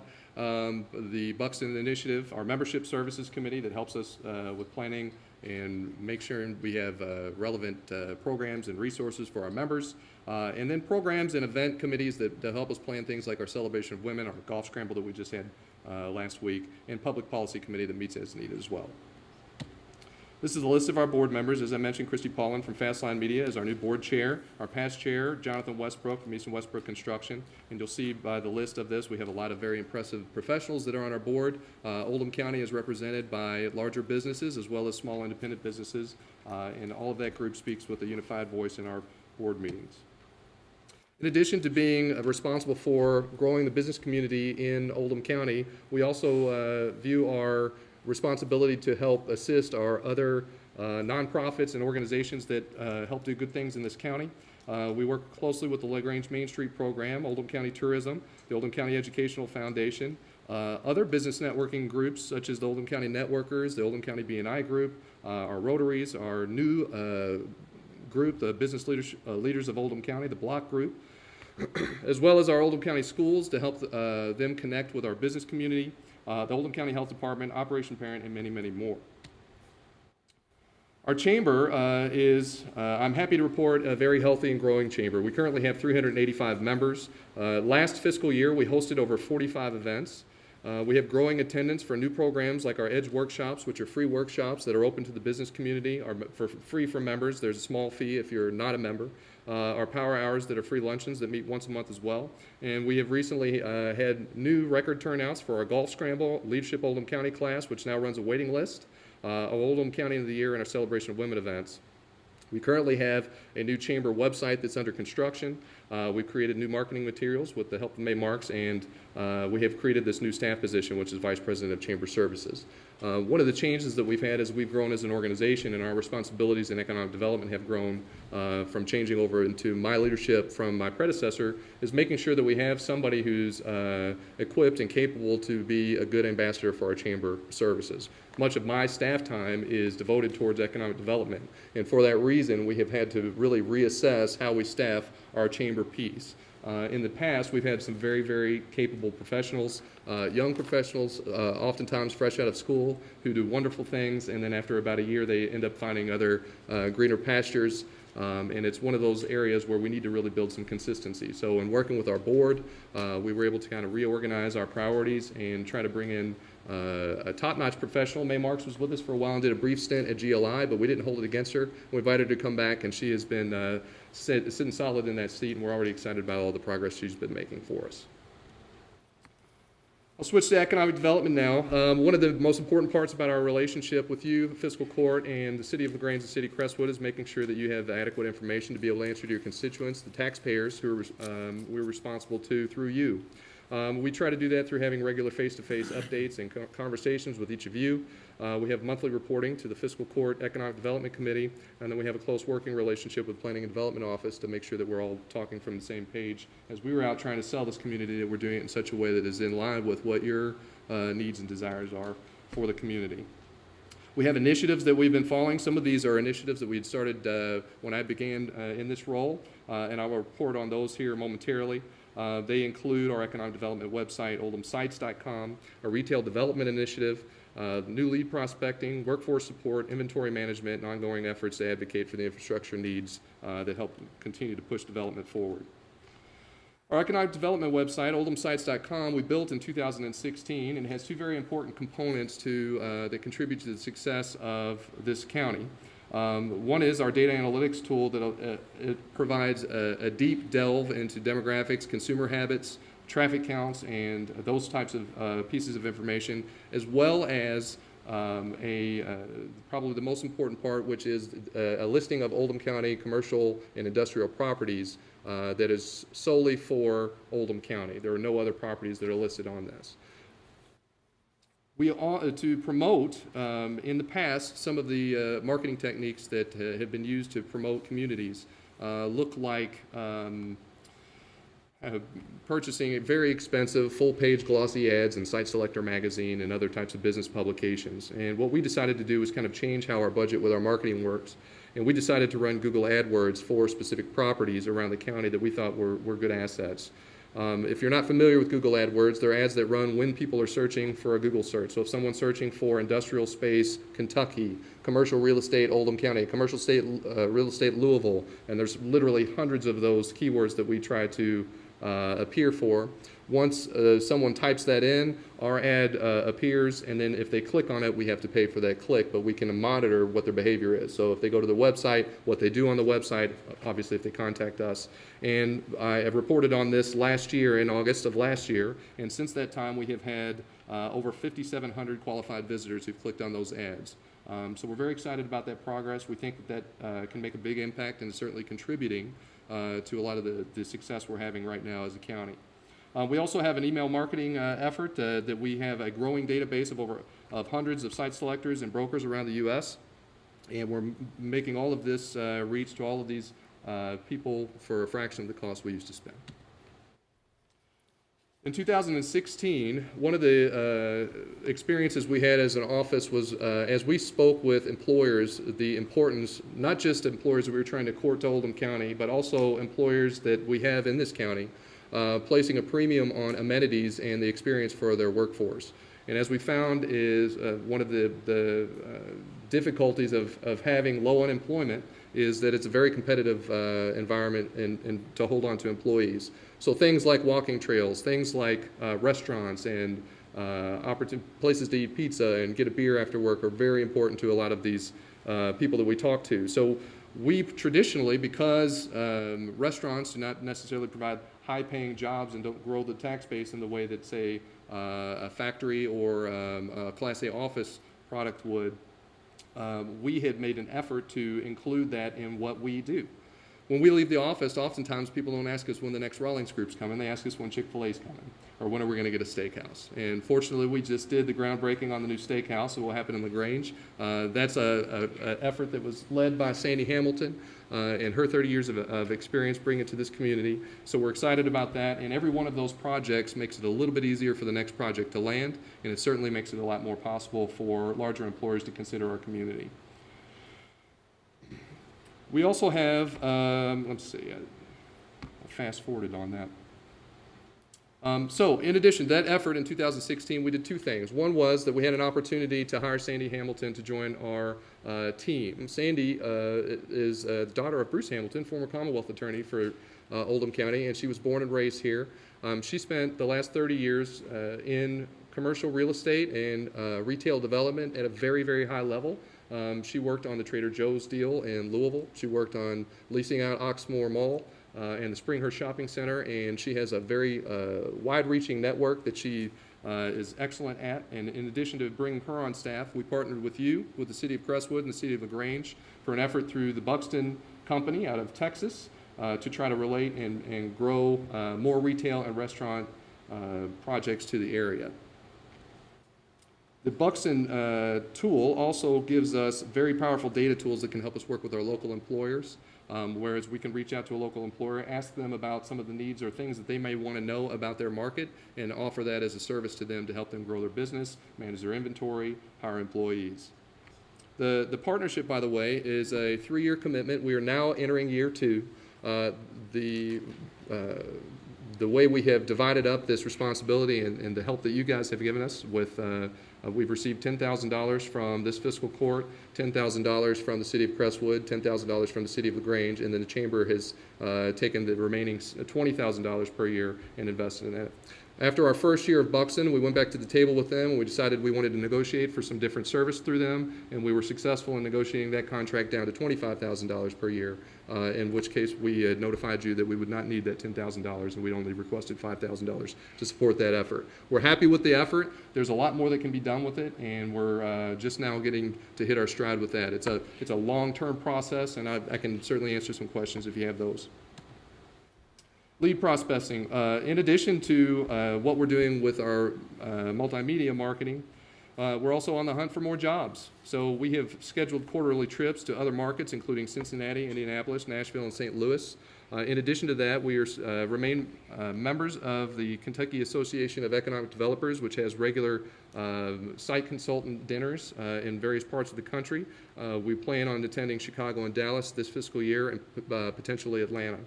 the Buxton Initiative, our membership services committee that helps us with planning and make sure we have relevant programs and resources for our members, and then programs and event committees that help us plan things like our Celebration of Women, our golf scramble that we just had last week, and public policy committee that meets as needed as well. This is a list of our board members. As I mentioned, Christy Paulin from Fastline Media is our new board chair. Our past chair, Jonathan Westbrook from Easton Westbrook Construction. And you'll see by the list of this, we have a lot of very impressive professionals that are on our board. Oldham County is represented by larger businesses as well as small independent businesses. And all of that group speaks with a unified voice in our board meetings. In addition to being responsible for growing the business community in Oldham County, we also view our responsibility to help assist our other nonprofits and organizations that help do good things in this county. We work closely with the LaGrange Main Street Program, Oldham County Tourism, the Oldham County Educational Foundation, other business networking groups such as the Oldham County Networkers, the Oldham County B&I Group, our Rotaries, our new group, the Business Leaders of Oldham County, the Block Group, as well as our Oldham County Schools to help them connect with our business community, the Oldham County Health Department, Operation Parent, and many, many more. Our chamber I'm happy to report, a very healthy and growing chamber. We currently have 385 members. Last fiscal year, we hosted over 45 events. We have growing attendance for new programs like our EDGE workshops, which are free workshops that are open to the business community, are free for members. There's a small fee if you're not a member. Our power hours that are free luncheons that meet once a month as well. And we have recently had new record turnouts for our golf scramble, Leadership Oldham County class, which now runs a waiting list, our Oldham County of the Year, and our Celebration of Women events. We currently have a new chamber website that's under construction. We've created new marketing materials with the help of Mae Marks, and we have created this new staff position, which is Vice President of Chamber Services. One of the changes that we've had as we've grown as an organization, and our responsibilities in economic development have grown from changing over into my leadership from my predecessor, is making sure that we have somebody who's equipped and capable to be a good ambassador for our chamber services. Much of my staff time is devoted towards economic development, and for that reason, we have had to really reassess how we staff our chamber piece. In the past, we've had some very, very capable professionals, young professionals, oftentimes fresh out of school, who do wonderful things, and then after about a year, they end up finding other greener pastures. And it's one of those areas where we need to really build some consistency. So in working with our board, we were able to kind of reorganize our priorities and try to bring in a top-notch professional. Mae Marks was with us for a while and did a brief stint at GLI, but we didn't hold it against her. We invited her to come back, and she has been sitting solid in that seat, and we're already excited about all the progress she's been making for us. I'll switch to economic development now. One of the most important parts about our relationship with you, Fiscal Court, and the City of LaGrange and City Crestwood is making sure that you have adequate information to be able to answer to your constituents, the taxpayers who we're responsible to through you. We try to do that through having regular face-to-face updates and conversations with each of you. We have monthly reporting to the Fiscal Court Economic Development Committee, and then we have a close working relationship with Planning and Development Office to make sure that we're all talking from the same page as we were out trying to sell this community, that we're doing it in such a way that is in line with what your needs and desires are for the community. We have initiatives that we've been following. Some of these are initiatives that we had started when I began in this role, and I will report on those here momentarily. They include our economic development website, oldhamsites.com, a retail development initiative, new lead prospecting, workforce support, inventory management, and ongoing efforts to advocate for the infrastructure needs that help continue to push development forward. Our economic development website, oldhamsites.com, we built in 2016 and has two very important components that contribute to the success of this county. One is our data analytics tool that it provides a deep delve into demographics, consumer habits, traffic counts, and those types of pieces of information, as well as probably the most important part, which is a listing of Oldham County commercial and industrial properties that is solely for Oldham County. There are no other properties that are listed on this. We ought to promote, in the past, some of the marketing techniques that have been used to promote communities look like purchasing very expensive full-page glossy ads in Site Selector magazine and other types of business publications. And what we decided to do was kind of change how our budget with our marketing works. And we decided to run Google AdWords for specific properties around the county that we thought were good assets. If you're not familiar with Google AdWords, they're ads that run when people are searching for a Google search. So if someone's searching for industrial space, Kentucky, commercial real estate, Oldham County, commercial real estate, Louisville, and there's literally hundreds of those keywords that we try to appear for. Once someone types that in, our ad appears, and then if they click on it, we have to pay for that click, but we can monitor what their behavior is. So if they go to the website, what they do on the website, obviously if they contact us. And I have reported on this last year, in August of last year, and since that time we have had over 5,700 qualified visitors who've clicked on those ads. So we're very excited about that progress. We think that can make a big impact and is certainly contributing to a lot of the success we're having right now as a county. We also have an email marketing effort that we have a growing database of hundreds of site selectors and brokers around the U.S. And we're making all of this reach to all of these people for a fraction of the cost we used to spend. In 2016, one of the experiences we had as an office was as we spoke with employers, the importance, not just employers that we were trying to court to Oldham County, but also employers that we have in this county, placing a premium on amenities and the experience for their workforce. And as we found is one of the difficulties of having low unemployment is that it's a very competitive environment and to hold on to employees. So things like walking trails, things like restaurants and places to eat pizza and get a beer after work are very important to a lot of these people that we talk to. So we traditionally, because restaurants do not necessarily provide high-paying jobs and don't grow the tax base in the way that, say, a factory or a Class A office product would, we had made an effort to include that in what we do. When we leave the office, oftentimes people don't ask us when the next Rawlings group's coming. They ask us when Chick-fil-A's coming or when are we going to get a steakhouse. And fortunately, we just did the groundbreaking on the new steakhouse. It will happen in LaGrange. That's an effort that was led by Sandy Hamilton and her 30 years of experience bringing it to this community. So we're excited about that. And every one of those projects makes it a little bit easier for the next project to land. And it certainly makes it a lot more possible for larger employers to consider our community. We also have, let's see, I'll fast-forwarded on that. So in addition to that effort in 2016, we did two things. One was that we had an opportunity to hire Sandy Hamilton to join our team. Sandy is the daughter of Bruce Hamilton, former Commonwealth attorney for Oldham County, and she was born and raised here. She spent the last 30 years in commercial real estate and retail development at a very, very high level. She worked on the Trader Joe's deal in Louisville. She worked on leasing out Oxmoor Mall and the Springhurst Shopping Center, and she has a very wide-reaching network that she is excellent at. And in addition to bringing her on staff, we partnered with you, with the City of Crestwood and the City of LaGrange, for an effort through the Buxton Company out of Texas to try to relate and grow more retail and restaurant projects to the area. The Buxton tool also gives us very powerful data tools that can help us work with our local employers, whereas we can reach out to a local employer, ask them about some of the needs or things that they may want to know about their market, and offer that as a service to them to help them grow their business, manage their inventory, hire employees. The partnership, by the way, is a 3-year commitment. We are now entering year 2. The way we have divided up this responsibility and the help that you guys have given us with, we've received $10,000 from this fiscal court, $10,000 from the City of Crestwood, $10,000 from the City of LaGrange, and then the Chamber has taken the remaining $20,000 per year and invested in that. After our first year of Buxton, we went back to the table with them, and we decided we wanted to negotiate for some different service through them, and we were successful in negotiating that contract down to $25,000 per year, in which case we had notified you that we would not need that $10,000, and we'd only requested $5,000 to support that effort. We're happy with the effort. There's a lot more that can be done with it, and we're just now getting to hit our stride with that. It's a long-term process, and I can certainly answer some questions if you have those. Lead prospecting. In addition to what we're doing with our multimedia marketing, we're also on the hunt for more jobs. So we have scheduled quarterly trips to other markets, including Cincinnati, Indianapolis, Nashville, and St. Louis. In addition to that, we remain members of the Kentucky Association of Economic Developers, which has regular site consultant dinners in various parts of the country. We plan on attending Chicago and Dallas this fiscal year, and potentially Atlanta.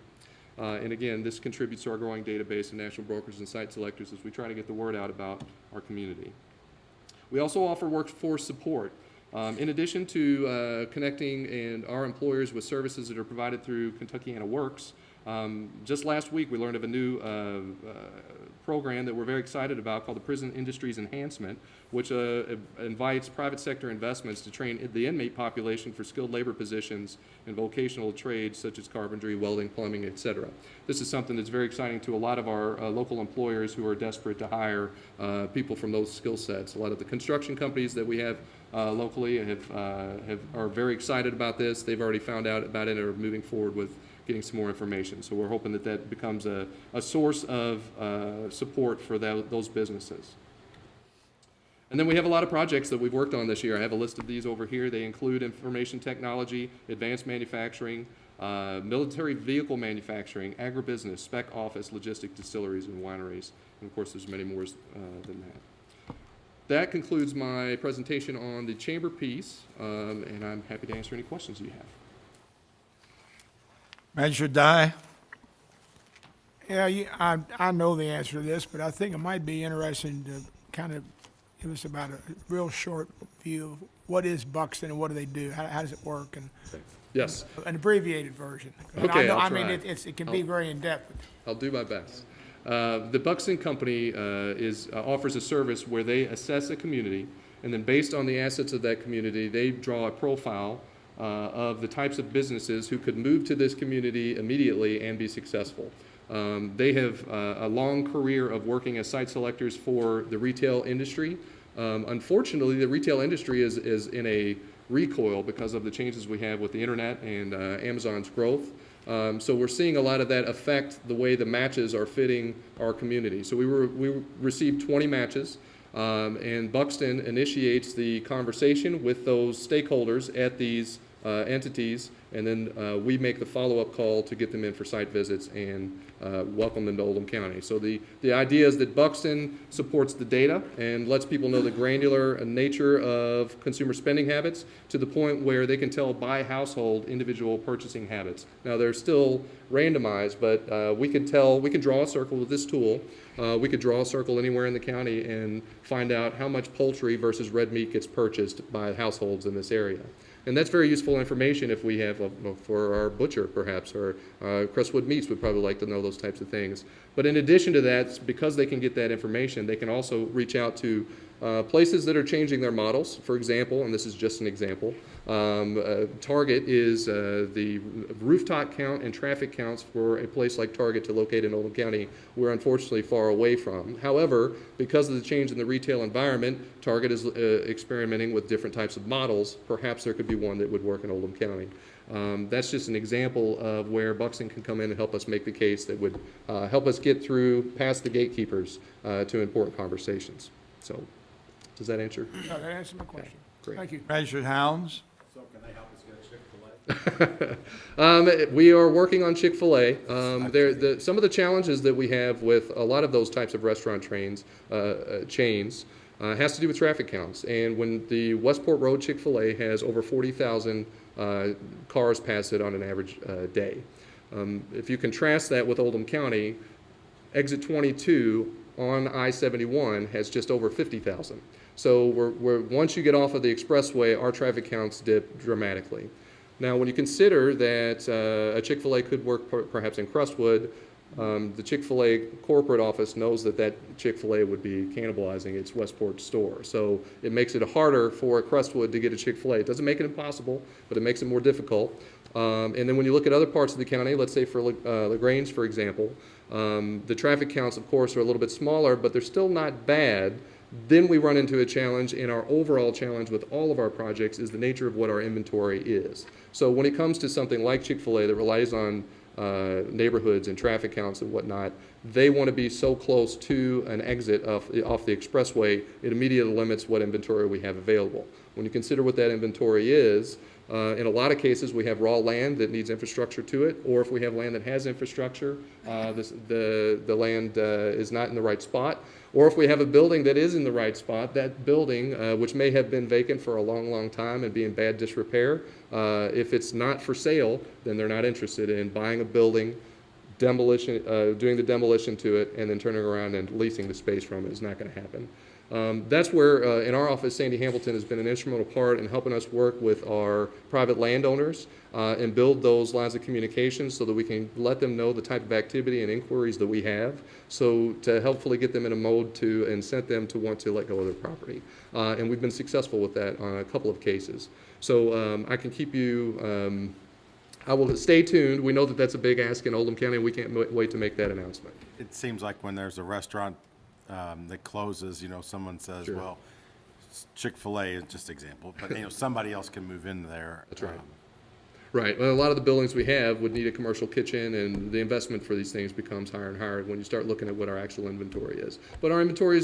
And again, this contributes to our growing database of national brokers and site selectors as we try to get the word out about our community. We also offer workforce support. In addition to connecting and our employers with services that are provided through Kentuckiana Works, just last week we learned of a new program that we're very excited about called the Prison Industries Enhancement, which invites private sector investments to train the inmate population for skilled labor positions in vocational trades such as carpentry, welding, plumbing, etc. This is something that's very exciting to a lot of our local employers who are desperate to hire people from those skill sets. A lot of the construction companies that we have locally are very excited about this. They've already found out about it and are moving forward with getting some more information. So we're hoping that that becomes a source of support for those businesses. And then we have a lot of projects that we've worked on this year. I have a list of these over here. They include information technology, advanced manufacturing, military vehicle manufacturing, agribusiness, spec office, logistic distilleries, and wineries. And of course, there's many more than that. That concludes my presentation on the chamber piece, and I'm happy to answer any questions you have. Magistrate Dye? Yeah, I know the answer to this, but I think it might be interesting to kind of give us about a real short view of what is Buxton and what do they do? How does it work? And Yes, an abbreviated version. Okay, I'll I mean, try. it can be very in-depth. I'll do my best. The Buxton Company offers a service where they assess a community, and then based on the assets of that community, they draw a profile of the types of businesses who could move to this community immediately and be successful. They have a long career of working as site selectors for the retail industry. Unfortunately, the retail industry is in a recoil because of the changes we have with the internet and Amazon's growth. So we're seeing a lot of that affect the way the matches are fitting our community. So we received 20 matches, and Buxton initiates the conversation with those stakeholders at these entities, and then we make the follow-up call to get them in for site visits and welcome them to Oldham County. So the idea is that Buxton supports the data and lets people know the granular nature of consumer spending habits to the point where they can tell by household individual purchasing habits. Now, they're still randomized, but we can draw a circle with this tool. We could draw a circle anywhere in the county and find out how much poultry versus red meat gets purchased by households in this area. And that's very useful information if we have, for our butcher perhaps, or Crestwood Meats would probably like to know those types of things. But in addition to that, because they can get that information, they can also reach out to places that are changing their models. For example, and this is just an example, Target is the rooftop count and traffic counts for a place like Target to locate in Oldham County we're unfortunately far away from. However, because of the change in the retail environment, Target is experimenting with different types of models. Perhaps there could be one that would work in Oldham County. That's just an example of where Buxton can come in and help us make the case that would help us get through past the gatekeepers to important conversations. So, does that answer? No, that answered my question. Great. Thank you. Magistrate Hounds? We are working on Chick-fil-A. Some of the challenges that we have with a lot of those types of restaurant chains has to do with traffic counts. And when the Westport Road Chick-fil-A has over 40,000 cars pass it on an average day. If you contrast that with Oldham County, exit 22 on I-71 has just over 50,000. So once you get off of the expressway, our traffic counts dip dramatically. Now, when you consider that a Chick-fil-A could work perhaps in Crestwood, the Chick-fil-A corporate office knows that Chick-fil-A would be cannibalizing its Westport store. So it makes it harder for Crestwood to get a Chick-fil-A. It doesn't make it impossible, but it makes it more difficult. And then when you look at other parts of the county, let's say for LaGrange, for example, the traffic counts, of course, are a little bit smaller, but they're still not bad. Then we run into a challenge, and our overall challenge with all of our projects is the nature of what our inventory is. So when it comes to something like Chick-fil-A that relies on neighborhoods and traffic counts and whatnot, they want to be so close to an exit off the expressway, it immediately limits what inventory we have available. When you consider what that inventory is, in a lot of cases, we have raw land that needs infrastructure to it, or if we have land that has infrastructure, the land is not in the right spot. Or if we have a building that is in the right spot, that building, which may have been vacant for a long, long time and be in bad disrepair, if it's not for sale, then they're not interested in buying a building, doing the demolition to it, and then turning around and leasing the space from it. Is not going to happen. That's where, in our office, Sandy Hamilton has been an instrumental part in helping us work with our private landowners and build those lines of communication so that we can let them know the type of activity and inquiries that we have, so to helpfully get them in a mode to incent them to want to let go of their property. And we've been successful with that on a couple of cases. So I can keep you, I will stay tuned. We know that that's a big ask in Oldham County, and we can't wait to make that announcement. It seems like when there's a restaurant that closes, someone says, Sure. well, Chick-fil-A is just an example, but somebody else can move in there. That's right. Right. Well, a lot of the buildings we have would need a commercial kitchen, and the investment for these things becomes higher and higher when you start looking at what our actual inventory is. But our inventory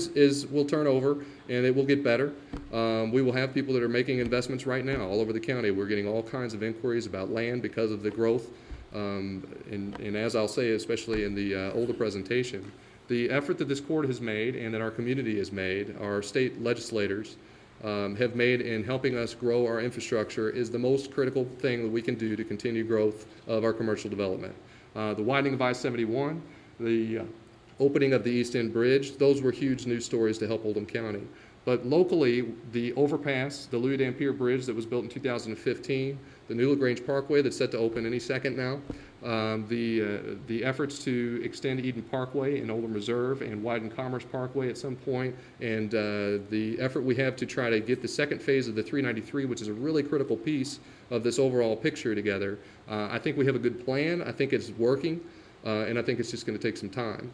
will turn over, and it will get better. We will have people that are making investments right now all over the county. We're getting all kinds of inquiries about land because of the growth. And as I'll say, especially in the older presentation, the effort that this court has made and that our community has made, our state legislators have made in helping us grow our infrastructure is the most critical thing that we can do to continue growth of our commercial development. The widening of I-71, the opening of the East End Bridge, those were huge news stories to help Oldham County. But locally, the overpass, the Louis Dampier Bridge that was built in 2015, the new LaGrange Parkway that's set to open any second now, the efforts to extend Eden Parkway in Oldham Reserve and widen Commerce Parkway at some point, and the effort we have to try to get the second phase of the 393, which is a really critical piece of this overall picture together. I think we have a good plan. I think it's working, and I think it's just going to take some time.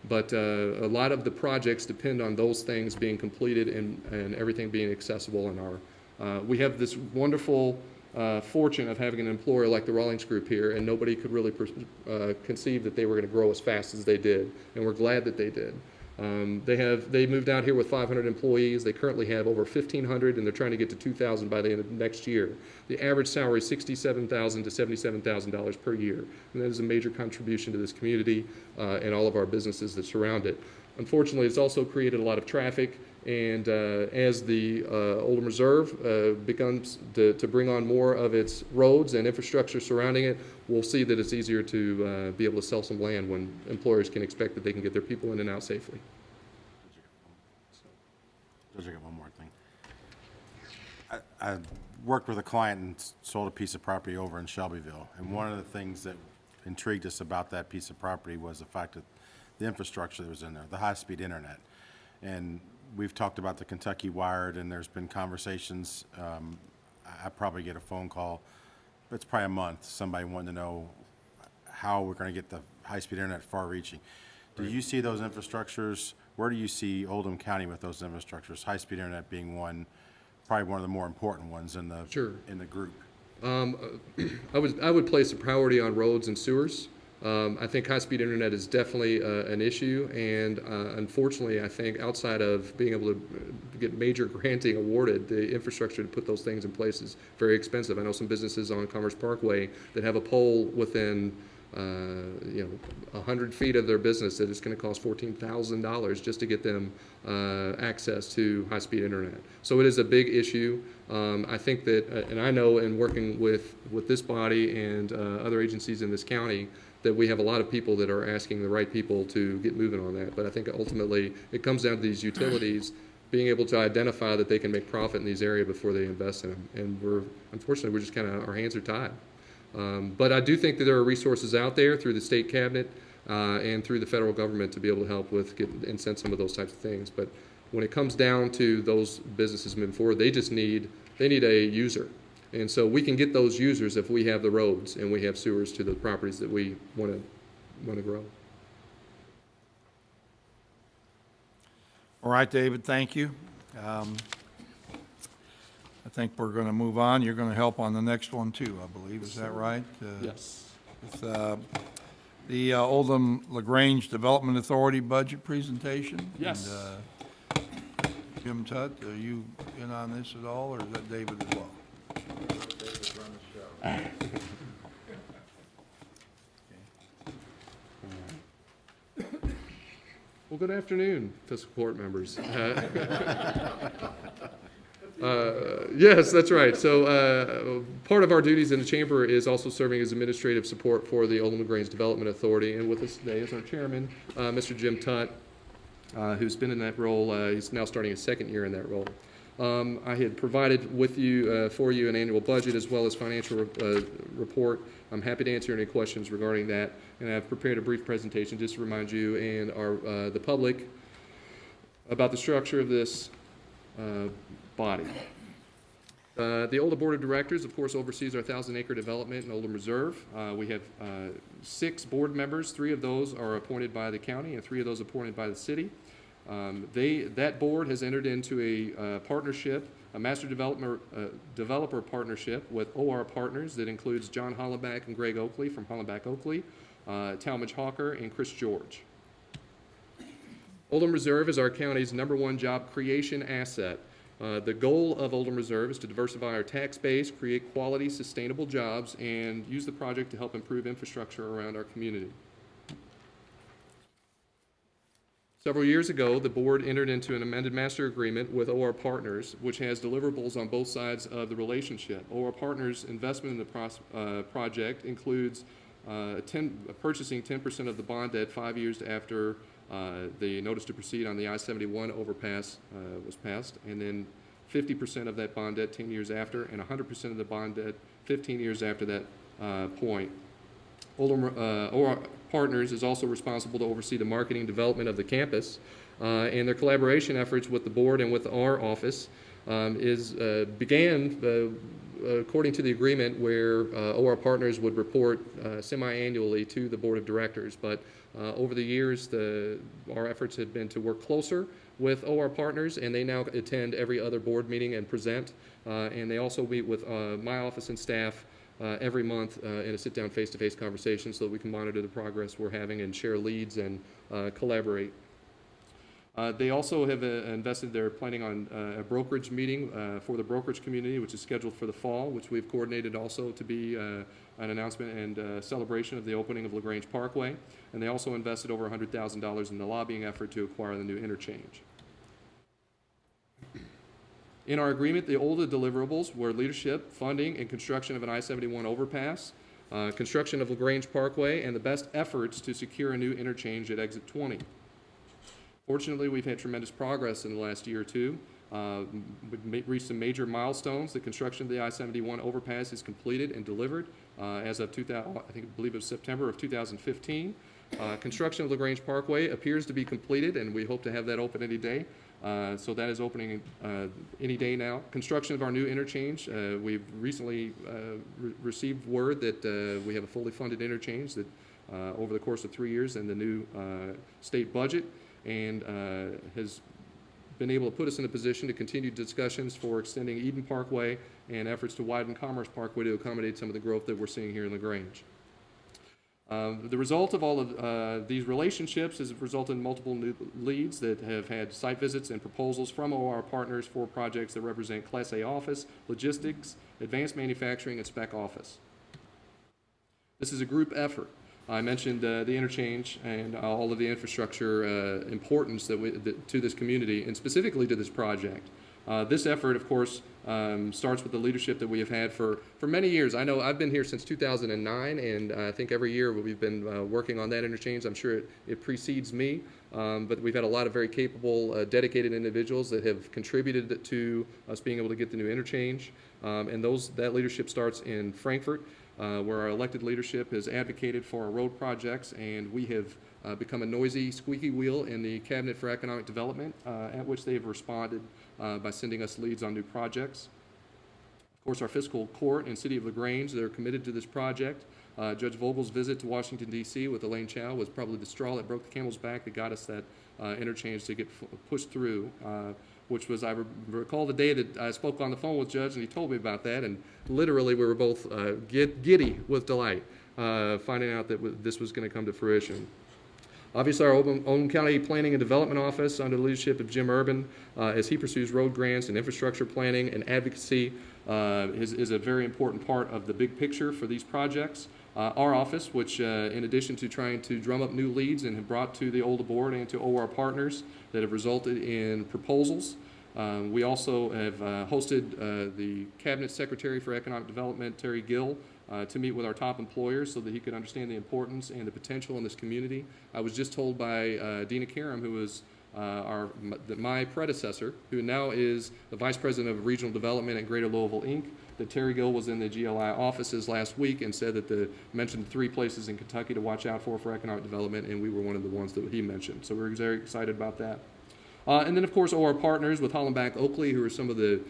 But a lot of the projects depend on those things being completed and everything being accessible. And we have this wonderful fortune of having an employer like the Rawlings Group here, and nobody could really conceive that they were going to grow as fast as they did, and we're glad that they did. They moved out here with 500 employees. They currently have over 1,500, and they're trying to get to 2,000 by the end of next year. The average salary is $67,000 to $77,000 per year, and that is a major contribution to this community and all of our businesses that surround it. Unfortunately, it's also created a lot of traffic, and as the Oldham Reserve becomes to bring on more of its roads and infrastructure surrounding it, we'll see that it's easier to be able to sell some land when employers can expect that they can get their people in and out safely. Judge, I got one more thing. I worked with a client and sold a piece of property over in Shelbyville, and one of the things that intrigued us about that piece of property was the fact that the infrastructure that was in there, the high-speed internet. And we've talked about the Kentucky Wired, and there's been conversations. I probably get a phone call, but it's probably a month, somebody wanting to know how we're going to get the high-speed internet far-reaching. Do you see those infrastructures? Where do you see Oldham County with those infrastructures? High-speed internet being one, probably one of the more important ones in the in the group. I would place a priority on roads and sewers. I think high-speed internet is definitely an issue, and unfortunately, I think outside of being able to get major granting awarded, the infrastructure to put those things in place is very expensive. I know some businesses on Commerce Parkway that have a pole within 100 feet of their business that it's going to cost $14,000 just to get them access to high-speed internet. So it is a big issue. I think that, and I know in working with this body and other agencies in this county, that we have a lot of people that are asking the right people to get moving on that. But I think ultimately it comes down to these utilities being able to identify that they can make profit in these areas before they invest in them. And unfortunately, we're just kind of, our hands are tied. But I do think that there are resources out there through the state cabinet and through the federal government to be able to help with incent some of those types of things. But when it comes down to those businesses moving forward, they need a user. And so we can get those users if we have the roads and we have sewers to the properties that we want to grow. All right, David, thank you. I think we're going to move on. You're going to help on the next one too, I believe. Is that right? Yes. With the Oldham LaGrange Development Authority budget presentation. Yes. And, Jim Tutt, are you in on this at all, or is that David as well? Well, good afternoon, fiscal court members. Yes, that's right. So part of our duties in the chamber is also serving as administrative support for the Oldham LaGrange Development Authority. And with us today is our chairman, Mr. Jim Tutt, who's been in that role. He's now starting his second year in that role. I had provided with you, for you, an annual budget as well as financial report. I'm happy to answer any questions regarding that. And I've prepared a brief presentation just to remind you and the public about the structure of this body. The Oldham Board of Directors, of course, oversees our 1,000-acre development in Oldham Reserve. We have 6 board members. 3 of those are appointed by the county and 3 of those appointed by the city. That board has entered into a partnership, a master developer partnership with OR Partners that includes John Hollenbach and Greg Oakley from Hollenbach Oakley, Talmadge Hawker, and Chris George. Oldham Reserve is our county's #1 job creation asset. The goal of Oldham Reserve is to diversify our tax base, create quality, sustainable jobs, and use the project to help improve infrastructure around our community. Several years ago, the board entered into an amended master agreement with OR Partners, which has deliverables on both sides of the relationship. OR Partners' investment in the project includes purchasing 10% of the bond debt 5 years after the notice to proceed on the I-71 overpass was passed, and then 50% of that bond debt 10 years after, and 100% of the bond debt 15 years after that point. OR Partners is also responsible to oversee the marketing and development of the campus, and their collaboration efforts with the board and with our office began according to the agreement where OR Partners would report semi-annually to the board of directors. But over the years, our efforts have been to work closer with OR Partners, and they now attend every other board meeting and present. And they also meet with my office and staff every month in a sit-down face-to-face conversation so that we can monitor the progress we're having and share leads and collaborate. They also have invested, they're planning on a brokerage meeting for the brokerage community, which is scheduled for the fall, which we've coordinated also to be an announcement and celebration of the opening of LaGrange Parkway. And they also invested over $100,000 in the lobbying effort to acquire the new interchange. In our agreement, the OLDA deliverables were leadership, funding, and construction of an I-71 overpass, construction of LaGrange Parkway, and the best efforts to secure a new interchange at exit 20. Fortunately, we've had tremendous progress in the last year or two. We've reached some major milestones. The construction of the I-71 overpass is completed and delivered as of I believe it was September of 2015. Construction of LaGrange Parkway appears to be completed, and we hope to have that open any day. So that is opening any day now. Construction of our new interchange. We've recently received word that we have a fully funded interchange that over the course of 3 years in the new state budget, and has been able to put us in a position to continue discussions for extending Eden Parkway and efforts to widen Commerce Parkway to accommodate some of the growth that we're seeing here in LaGrange. The result of all of these relationships has resulted in multiple new leads that have had site visits and proposals from OR partners for projects that represent Class A office, logistics, advanced manufacturing, and spec office. This is a group effort. I mentioned the interchange and all of the infrastructure importance to this community, and specifically to this project. This effort, of course, starts with the leadership that we have had for many years. I know I've been here since 2009, and I think every year we've been working on that interchange. I'm sure it precedes me, but we've had a lot of very capable, dedicated individuals that have contributed to us being able to get the new interchange. And that leadership starts in Frankfort, where our elected leadership has advocated for our road projects, and we have become a noisy, squeaky wheel in the Cabinet for Economic Development, at which they have responded by sending us leads on new projects. Of course, our fiscal court and City of LaGrange, they're committed to this project. Judge Vogel's visit to Washington, D.C. with Elaine Chao was probably the straw that broke the camel's back that got us that interchange to get pushed through, which was, I recall the day that I spoke on the phone with Judge and he told me about that, and literally we were both giddy with delight finding out that this was going to come to fruition. Obviously, our Oldham County Planning and Development Office, under the leadership of Jim Urban, as he pursues road grants and infrastructure planning and advocacy, is a very important part of the big picture for these projects. Our office, which in addition to trying to drum up new leads and have brought to the OLDA board and to OR partners that have resulted in proposals, we also have hosted the Cabinet Secretary for Economic Development, Terry Gill, to meet with our top employers so that he could understand the importance and the potential in this community. I was just told by Dina Karam, who was my predecessor, who now is the Vice President of Regional Development at Greater Louisville, Inc., that Terry Gill was in the GLI offices last week and said that mentioned 3 places in Kentucky to watch out for economic development, and we were one of the ones that he mentioned. So we're very excited about that. And then, of course, OR partners with Hollenbach Oakley, who are some of the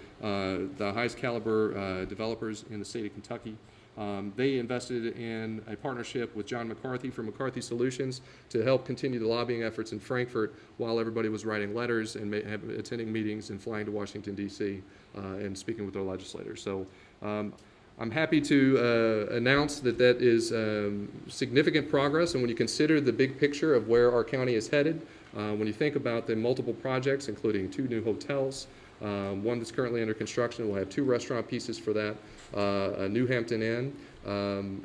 highest caliber developers in the state of Kentucky. They invested in a partnership with John McCarthy from McCarthy Solutions to help continue the lobbying efforts in Frankfort while everybody was writing letters and attending meetings and flying to Washington, D.C. And speaking with their legislators. So I'm happy to announce that is significant progress, and when you consider the big picture of where our county is headed, when you think about the multiple projects, including 2 new hotels, one that's currently under construction, we'll have 2 restaurant pieces for that, a New Hampton Inn,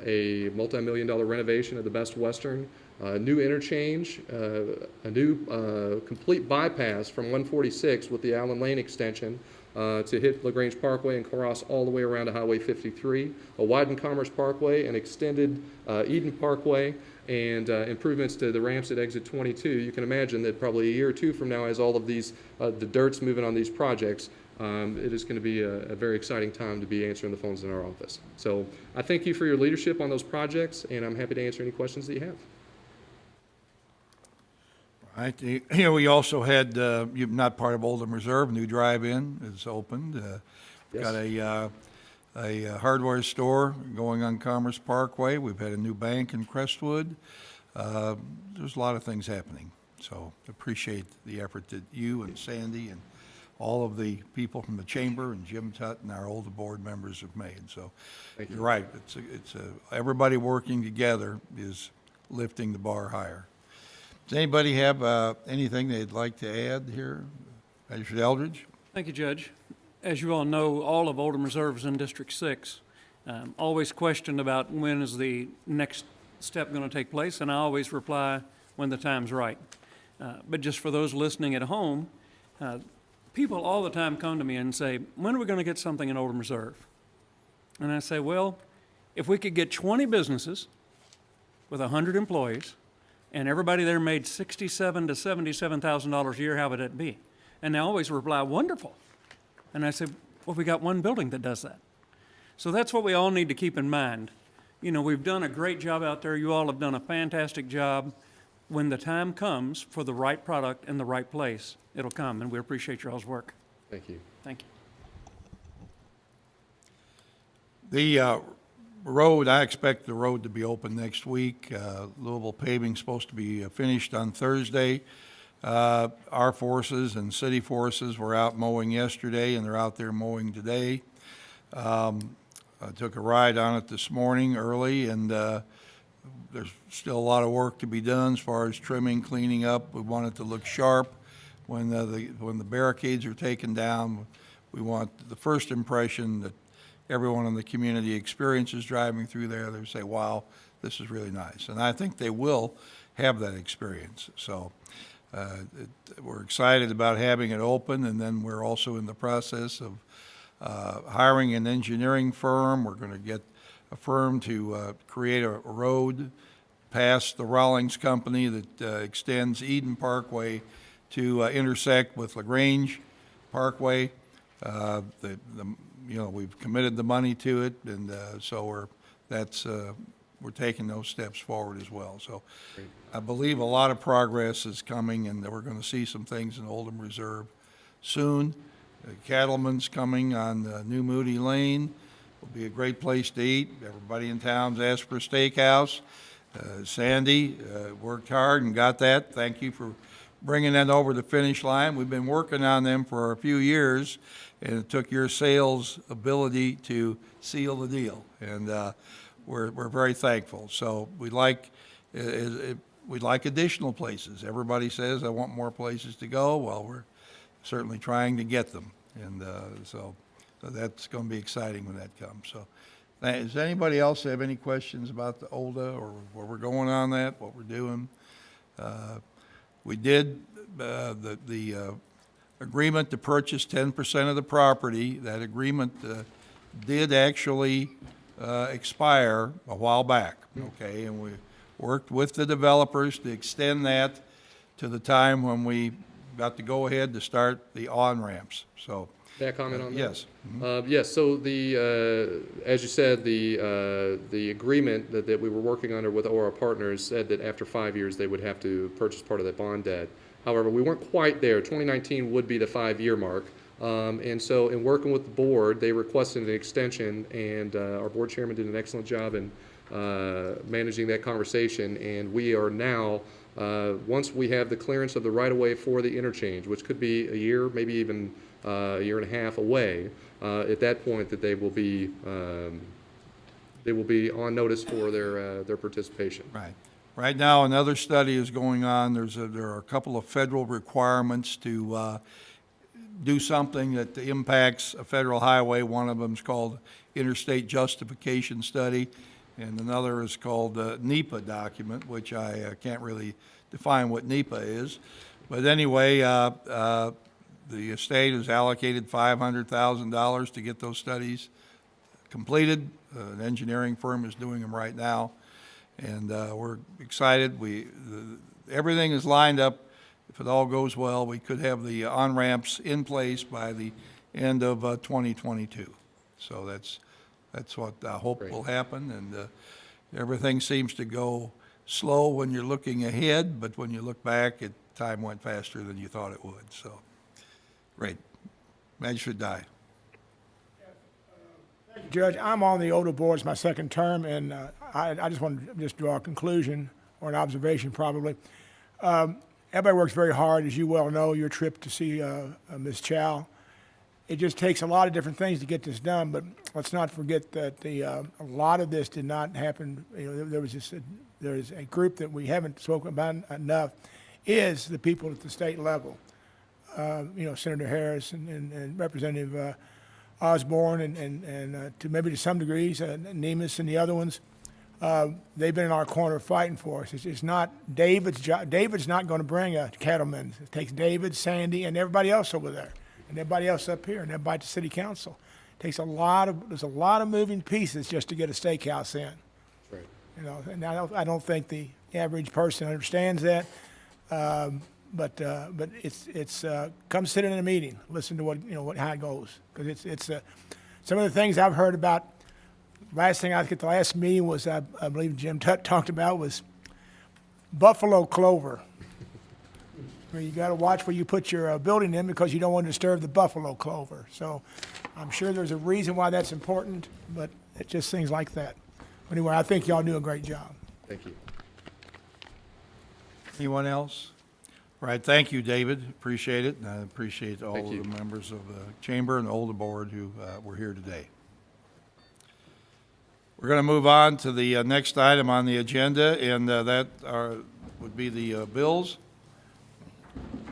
a multi-million-dollar renovation of the Best Western, a new interchange, a new complete bypass from 146 with the Allen Lane extension to hit LaGrange Parkway and cross all the way around to Highway 53, a widened Commerce Parkway, an extended Eden Parkway, and improvements to the ramps at exit 22. You can imagine that probably a year or 2 from now, as all of these, the dirt's moving on these projects, it is going to be a very exciting time to be answering the phones in our office. So I thank you for your leadership on those projects, and I'm happy to answer any questions that you have. Right. We also had, you're not part of Oldham Reserve, new drive-in is opened. Yes. Got a hardware store going on Commerce Parkway. We've had a new bank in Crestwood. There's a lot of things happening. So appreciate the effort that you and Sandy and all of the people from the chamber and Jim Tutt and our older board members have made. So you're right. Everybody working together is lifting the bar higher. Does anybody have anything they'd like to add here? Magistrate Eldridge? Thank you, Judge. As you all know, all of Oldham Reserve is in District 6. Always questioned about when is the next step going to take place, and I always reply when the time's right. But just for those listening at home, people all the time come to me and say, when are we going to get something in Oldham Reserve? And I say, well, if we could get 20 businesses with 100 employees, and everybody there made $67,000 to $77,000 a year, how would that be? And they always reply, wonderful. And I say, well, we got one building that does that. So that's what we all need to keep in mind. You know, we've done a great job out there. You all have done a fantastic job. When the time comes for the right product in the right place, it'll come, and we appreciate your all's work. Thank you. Thank you. The road, I expect the road to be open next week. Louisville paving's supposed to be finished on Thursday. Our forces and city forces were out mowing yesterday, and they're out there mowing today. I took a ride on it this morning early, and there's still a lot of work to be done as far as trimming, cleaning up. We want it to look sharp. When the barricades are taken down, we want the first impression that everyone in the community experiences driving through there. They say, wow, this is really nice. And I think they will have that experience. So we're excited about having it open, and then we're also in the process of hiring an engineering firm. We're going to get a firm to create a road past the Rawlings Company that extends Eden Parkway to intersect with LaGrange Parkway. We've committed the money to it, and so we're taking those steps forward as well. So I believe a lot of progress is coming, and we're going to see some things in Oldham Reserve soon. Cattleman's coming on New Moody Lane. Will be a great place to eat. Everybody in town's asked for a steakhouse. Sandy worked hard and got that. Thank you for bringing that over the finish line. We've been working on them for a few years, and it took your sales ability to seal the deal. And we're very thankful. So we'd like additional places. Everybody says, I want more places to go. Well, we're certainly trying to get them. And so that's going to be exciting when that comes. So does anybody else have any questions about the OLDA or where we're going on that, what we're doing? We did the agreement to purchase 10% of the property. That agreement did actually expire a while back, okay? And we worked with the developers to extend that to the time when we got to go ahead to start the on-ramps, so. May I comment on that? Yes. Yes, so as you said, the agreement that we were working under with OR Partners said that after 5 years, they would have to purchase part of that bond debt. However, we weren't quite there. 2019 would be the 5-year mark. And so in working with the board, they requested an extension, and our board chairman did an excellent job in managing that conversation. And we are now, once we have the clearance of the right-of-way for the interchange, which could be a year, maybe even a year and a half away, at that point that they will be on notice for their participation. Right. Right now, another study is going on. There are a couple of federal requirements to do something that impacts a federal highway. One of them is called Interstate Justification Study, and another is called NEPA document, which I can't really define what NEPA is. But anyway, the state has allocated $500,000 to get those studies completed. An engineering firm is doing them right now, and we're excited. Everything is lined up. If it all goes well, we could have the on-ramps in place by the end of 2022. So that's what I hope will happen, and everything seems to go slow when you're looking ahead, but when you look back, time went faster than you thought it would. So, great. Magistrate Dye. Judge, I'm on the OLDA board. It's my second term, and I just want to draw a conclusion or an observation probably. Everybody works very hard, as you well know, your trip to see Ms. Chow. It just takes a lot of different things to get this done, but let's not forget that a lot of this did not happen. There is a group that we haven't spoken about enough, is the people at the state level. Senator Harris and Representative Osborne and to maybe to some degrees, Nemus and the other ones. They've been in our corner fighting for us. It's not David's job. David's not going to bring a cattleman. It takes David, Sandy, and everybody else over there, and everybody else up here, and everybody at the city council. There's a lot of moving pieces just to get a steakhouse in. Right. And I don't think the average person understands that. But it's come sit in a meeting, listen to how it goes, because it's some of the things I've heard about. Last thing I think at the last meeting was I believe Jim Tutt talked about was buffalo clover. You got to watch where you put your building in because you don't want to disturb the buffalo clover. So I'm sure there's a reason why that's important, but it's just things like that. Anyway, I think y'all do a great job. Thank you. Anyone else? All right, thank you, David. Appreciate it. And I appreciate all Thank of you. the members of the chamber and the Oldham board who were here today. We're going to move on to the next item on the agenda, and that would be the bills.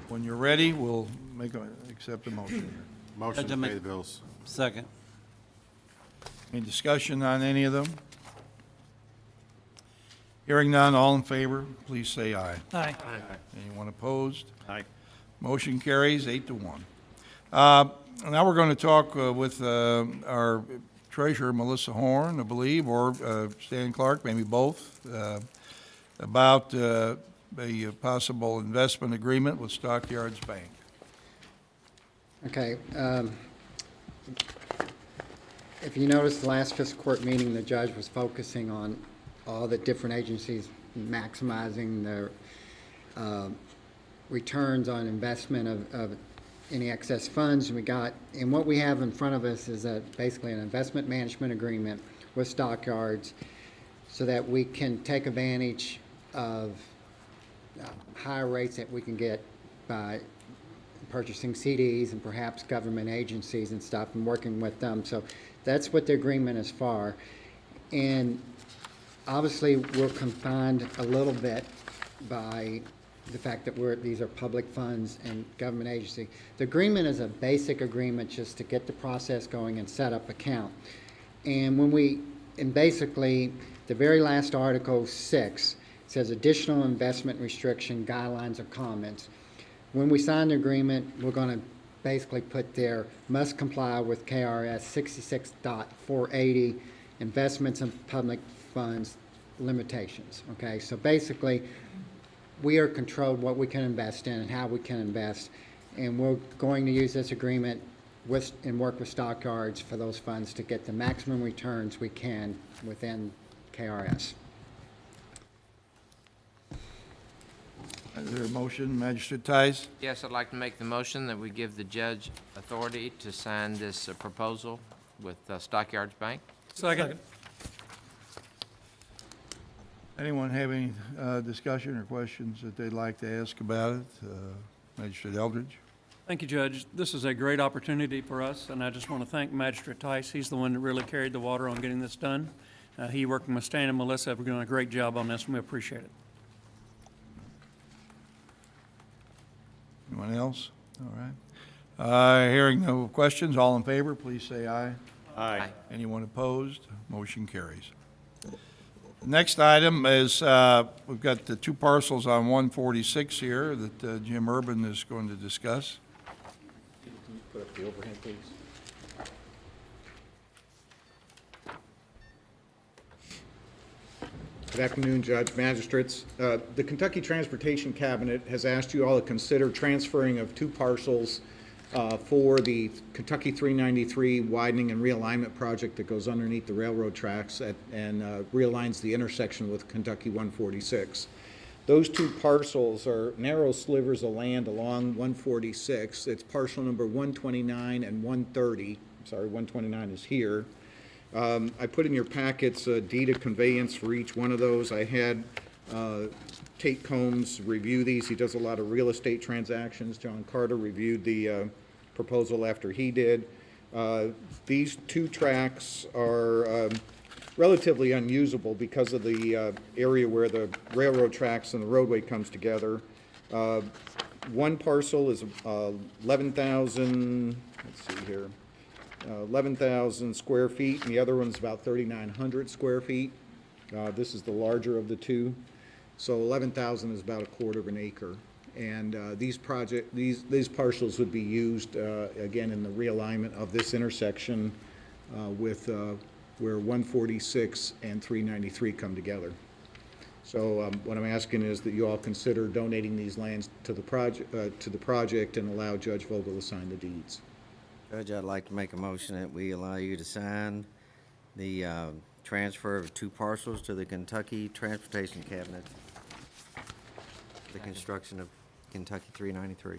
When you're ready, we'll accept a motion here. Motion to pay the bills. Second. Any discussion on any of them? Hearing none, all in favor, please say aye. Aye. Anyone opposed? Aye. Motion carries 8-1. Now we're going to talk with our treasurer, Melissa Horn, I believe, or Stan Clark, maybe both, about a possible investment agreement with Stockyards Bank. Okay. If you noticed, the last fiscal court meeting, the judge was focusing on all the different agencies maximizing their returns on investment of any excess funds we got. And what we have in front of us is basically an investment management agreement with Stockyards so that we can take advantage of higher rates that we can get by purchasing CDs and perhaps government agencies and stuff and working with them. So that's what the agreement is for. And obviously, we're confined a little bit by the fact that these are public funds and government agency. The agreement is a basic agreement just to get the process going and set up account. And basically, the very last Article 6 says additional investment restriction guidelines or comments. When we sign the agreement, we're going to basically put there must comply with KRS 66.480 investments in public funds limitations. Okay, so basically we are controlled what we can invest in and how we can invest, and we're going to use this agreement and work with Stockyards for those funds to get the maximum returns we can within KRS. Is there a motion, Magistrate Tice? Yes, I'd like to make the motion that we give the judge authority to sign this proposal with Stockyards Bank. Second. Anyone have any discussion or questions that they'd like to ask about it? Magistrate Eldridge? Thank you, Judge. This is a great opportunity for us, and I just want to thank Magistrate Tice. He's the one that really carried the water on getting this done. He, working with Stan and Melissa, have done a great job on this, and we appreciate it. Anyone else? All right. Hearing no questions, all in favor, please say aye. Aye. Anyone opposed? Motion carries. The next item is, we've got the two parcels on 146 here that Jim Urban is going to discuss. Can you put up the overhead, please? Good afternoon, Judge, Magistrates. The Kentucky Transportation Cabinet has asked you all to consider transferring of two parcels for the Kentucky 393 widening and realignment project that goes underneath the railroad tracks and realigns the intersection with Kentucky 146. Those two parcels are narrow slivers of land along 146. It's parcel number 129 and 130. Sorry, 129 is here. I put in your packets a deed of conveyance for each one of those. I had Tate Combs review these. He does a lot of real estate transactions. John Carter reviewed the proposal after he did. These two tracks are relatively unusable because of the area where the railroad tracks and the roadway comes together. One parcel is 11,000, let's see here, 11,000 square feet, and the other one's about 3,900 square feet. This is the larger of the two. So 11,000 is about a quarter of an acre. And these parcels would be used, again, in the realignment of this intersection with where 146 and 393 come together. So what I'm asking is that you all consider donating these lands to the project and allow Judge Vogel to sign the deeds. Judge, I'd like to make a motion that we allow you to sign the transfer of 2 parcels to the Kentucky Transportation Cabinet, the construction of Kentucky 393.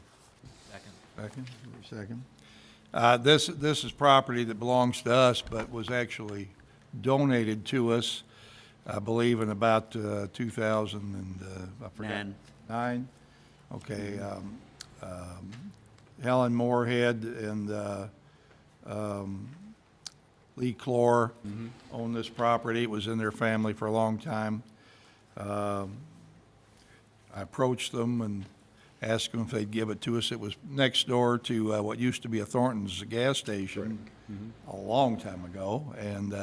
Second. This is property that belongs to us, but was actually donated to us, I believe, in about 2000 and, I forgot. 9? Okay. Helen Moorhead and Lee Clore owned this property. It was in their family for a long time. I approached them and asked them if they'd give it to us. It was next door to what used to be a Thornton's gas station a long time ago, and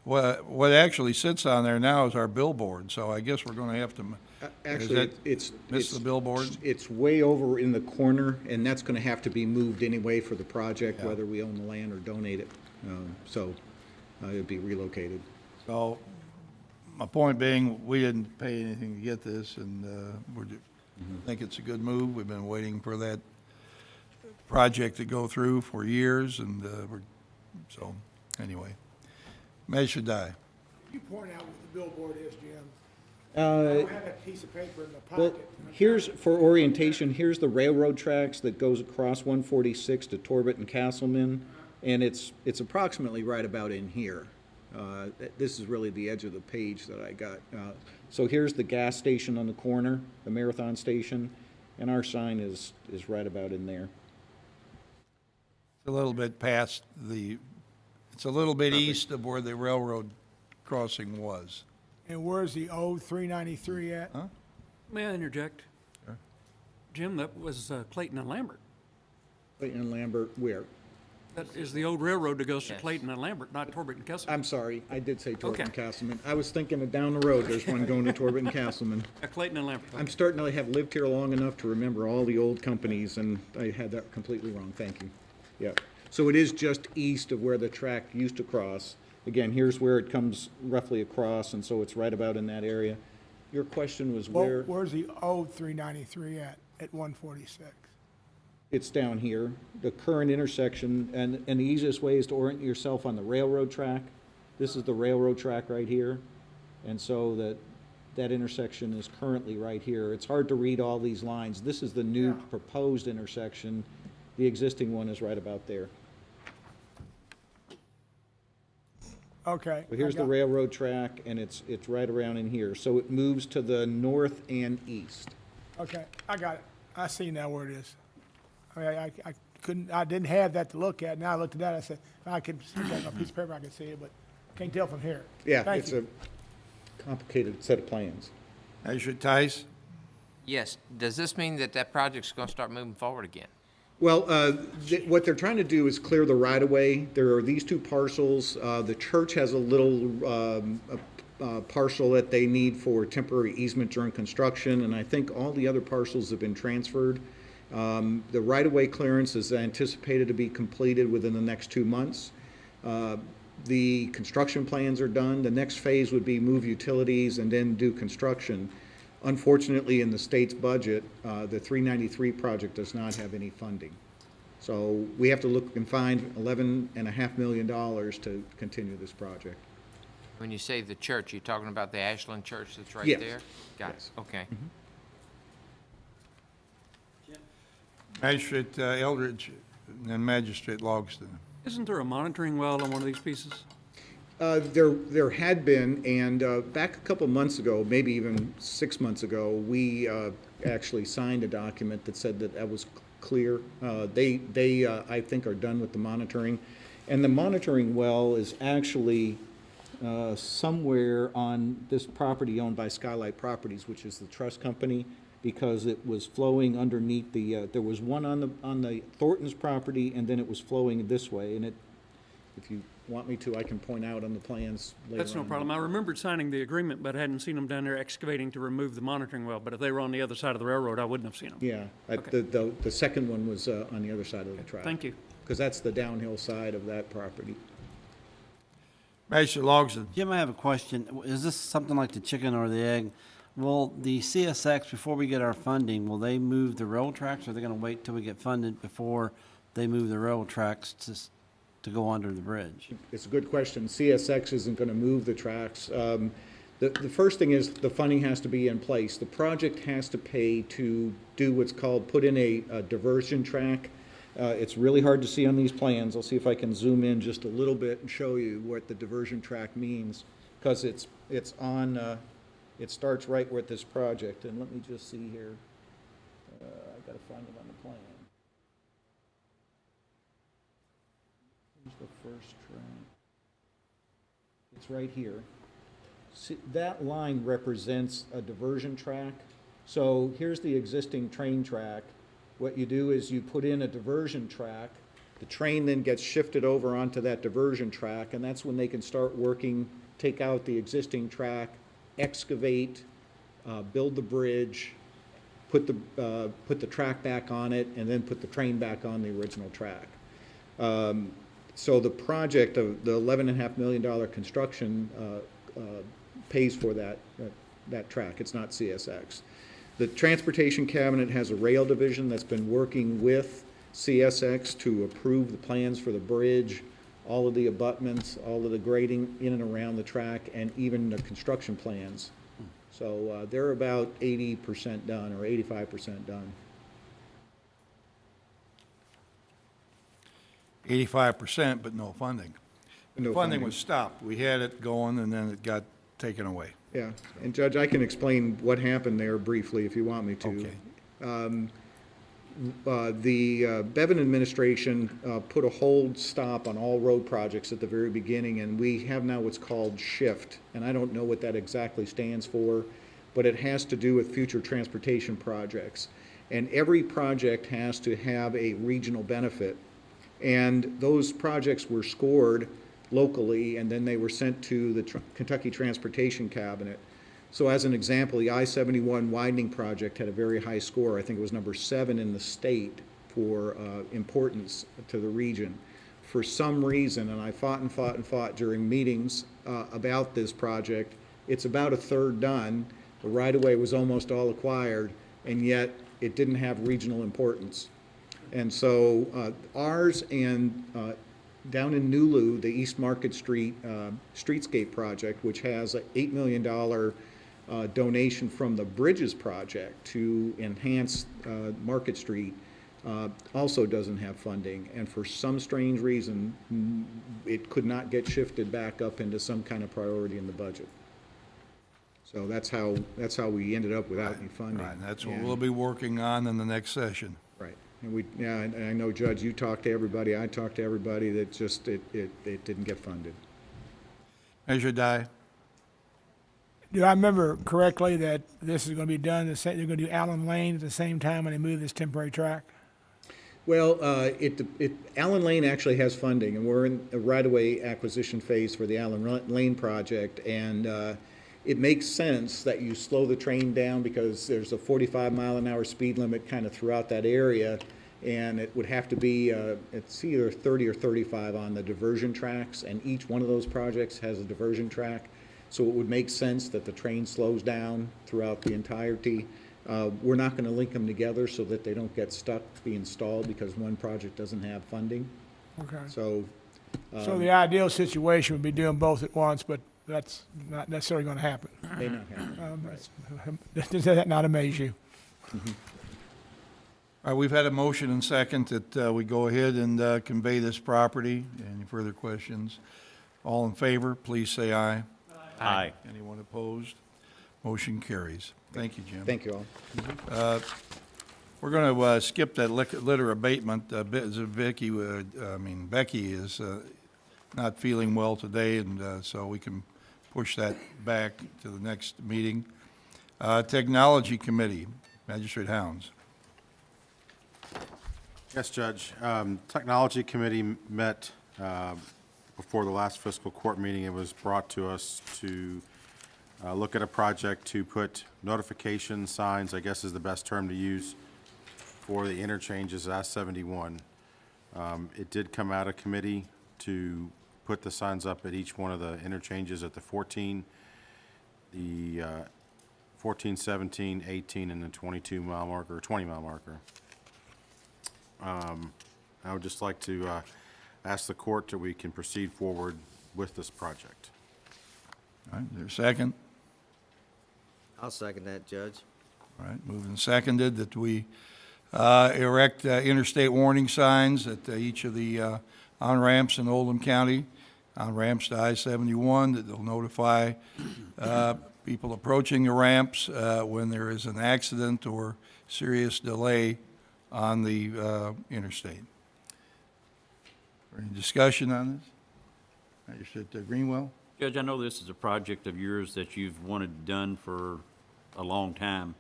what actually sits on there now is our billboard. So I guess we're going to have to. Actually, it's the billboard. It's way over in the corner, and that's going to have to be moved anyway for the project, whether we own the land or donate it. So it'd be relocated. So my point being, we didn't pay anything to get this, and think it's a good move. We've been waiting for that project to go through for years, and so anyway, May should die. You point out what the billboard is, Jim. I Uh, don't have that piece of paper in the Well, pocket. here's, for orientation, here's the railroad tracks that goes across 146 to Torbit and Castleman, and it's approximately right about in here. This is really the edge of the page that I got. So here's the gas station on the corner, the Marathon Station, and our sign is right about in there. It's a little bit past it's a little bit east of where the railroad crossing was. And where's the old 393 at? Huh? May I interject? Jim, that was Clayton and Lambert. Clayton and Lambert, where? That is the old railroad that goes to Yes. Clayton and Lambert, not Torbit and Castleman. I'm sorry, I did say Torbit and Okay. Castleman. I was thinking of down the road, there's one going to Torbit and Castleman. Clayton and Lambert. I'm starting to have lived here long enough to remember all the old companies, and I had that completely wrong. Thank you. Yeah. So it is just east of where the track used to cross. Again, here's where it comes roughly across, and so it's right about in that area. Your question was Well, where? where's the old 393 at 146? It's down here, the current intersection, and the easiest way is to orient yourself on the railroad track. This is the railroad track right here, and so that intersection is currently right here. It's hard to read all these lines. This is the new proposed intersection. The existing one is right about there. Okay. But here's the railroad track, and it's right around in here. So it moves to the north and east. Okay, I got it. I see now where it is. I didn't have that to look at. Now I looked at that, I said, if I could see that on a piece of paper, I could see it, but can't tell from here. Yeah, Thank it's you. a complicated set of plans. Measure Tice? Yes, does this mean that that project's going to start moving forward again? Well, what they're trying to do is clear the right-of-way. There are these 2 parcels. The church has a little parcel that they need for temporary easement during construction, and I think all the other parcels have been transferred. The right-of-way clearance is anticipated to be completed within the next 2 months. The construction plans are done. The next phase would be move utilities and then do construction. Unfortunately, in the state's budget, the 393 project does not have any funding. So we have to look and find $11.5 million to continue this project. When you say the church, you're talking about the Ashland Church that's right Yes. there? Got it, Yes. okay. Magistrate Eldridge and Magistrate Logston. Isn't there a monitoring well on one of these pieces? There had been, and back a couple months ago, maybe even 6 months ago, we actually signed a document that said that was clear. They I think, are done with the monitoring. And the monitoring well is actually somewhere on this property owned by Skylight Properties, which is the trust company, because it was flowing underneath the, there was one on the Thornton's property, and then it was flowing this way, and it, if you want me to, I can point out on the plans later That's no on. problem. I remembered signing the agreement, but hadn't seen them down there excavating to remove the monitoring well. But if they were on the other side of the railroad, I wouldn't have seen them. Yeah, Okay. the second one was on the other side of the track. Thank you. Because that's the downhill side of that property. Magistrate Logsdon. Jim, I have a question. Is this something like the chicken or the egg? Will the CSX, before we get our funding, will they move the rail tracks, or are they going to wait till we get funded before they move the rail tracks to go under the bridge? It's a good question. CSX isn't going to move the tracks. The first thing is the funding has to be in place. The project has to pay to do what's called, put in a diversion track. It's really hard to see on these plans. I'll see if I can zoom in just a little bit and show you what the diversion track means, because it's on, it starts right with this project. And let me just see here. I've got to find it on the plan. Here's the first track. It's right here. See, that line represents a diversion track. So here's the existing train track. What you do is you put in a diversion track. The train then gets shifted over onto that diversion track, and that's when they can start working, take out the existing track, excavate, build the bridge, put the track back on it, and then put the train back on the original track. So the project of the $11.5 million construction pays for that track. It's not CSX. The Transportation Cabinet has a rail division that's been working with CSX to approve the plans for the bridge, all of the abutments, all of the grading in and around the track, and even the construction plans. So they're about 80% done or 85% done. 85%, but no funding. No Funding was stopped. We had it going, and then it got taken away. Yeah, and Judge, I can explain what happened there briefly if you want me to. Okay. The Bevan administration put a hold stop on all road projects at the very beginning, and we have now what's called SHIFT, and I don't know what that exactly stands for, but it has to do with future transportation projects. And every project has to have a regional benefit, and those projects were scored locally, and then they were sent to the Kentucky Transportation Cabinet. So as an example, the I-71 widening project had a very high score. I think it was number 7 in the state for importance to the region. For some reason, and I fought and fought and fought during meetings about this project, it's about a third done. The right-of-way was almost all acquired, and yet it didn't have regional importance. And so ours and down in Nulu, the East Market Street Streetscape project, which has an $8 million donation from the Bridges project to enhance Market Street, also doesn't have funding. And for some strange reason, it could not get shifted back up into some kind of priority in the budget. So that's how we ended up without any funding. Right, and that's what we'll be working on in the next session. Right. And and I know, Judge, you talked to everybody, I talked to everybody, that just, it didn't get funded. Measure die. Do I remember correctly that this is going to be done, they're going to do Allen Lane at the same time when they move this temporary track? Well, Allen Lane actually has funding, and we're in a right-of-way acquisition phase for the Allen Lane project, and it makes sense that you slow the train down because there's a 45-mile-an-hour speed limit kind of throughout that area, and it would have to be, it's either 30 or 35 on the diversion tracks, and each one of those projects has a diversion track, so it would make sense that the train slows down throughout the entirety. We're not going to link them together so that they don't get stuck being stalled because one project doesn't have funding. Okay. So So the ideal situation would be doing both at once, but that's not necessarily going to happen. may not happen. Does that not amaze you? All right, we've had a motion and second that we go ahead and convey this property. Any further questions? All in favor, please say aye. Aye. Anyone opposed? Motion carries. Thank you, Jim. Thank you all. We're going to skip that litter abatement. Becky is not feeling well today, and so we can push that back to the next meeting. Technology Committee, Magistrate Hounds. Yes, Judge. Technology Committee met before the last fiscal court meeting. It was brought to us to look at a project to put notification signs, I guess is the best term to use, for the interchanges I-71. It did come out of committee to put the signs up at each one of the interchanges at the 14, the 14, 17, 18, and the 22-mile marker, or 20-mile marker. I would just like to ask the court that we can proceed forward with this project. All right, is there a second? I'll second that, Judge. All right, moved and seconded that we erect interstate warning signs at each of the on-ramps in Oldham County, on-ramps to I-71, that will notify people approaching the ramps when there is an accident or serious delay on the interstate. Any discussion on this? Magistrate Greenwell? Judge, I know this is a project of yours that you've wanted done for a long time.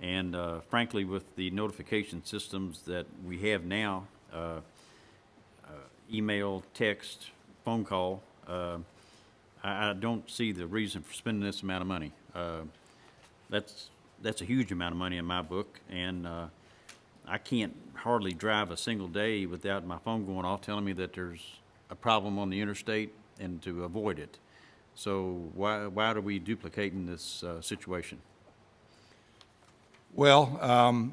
And frankly, with the notification systems that we have now, email, text, phone call, I don't see the reason for spending this amount of money. That's a huge amount of money in my book, and I can't hardly drive a single day without my phone going off telling me that there's a problem on the interstate and to avoid it. So why are we duplicating this situation? Well,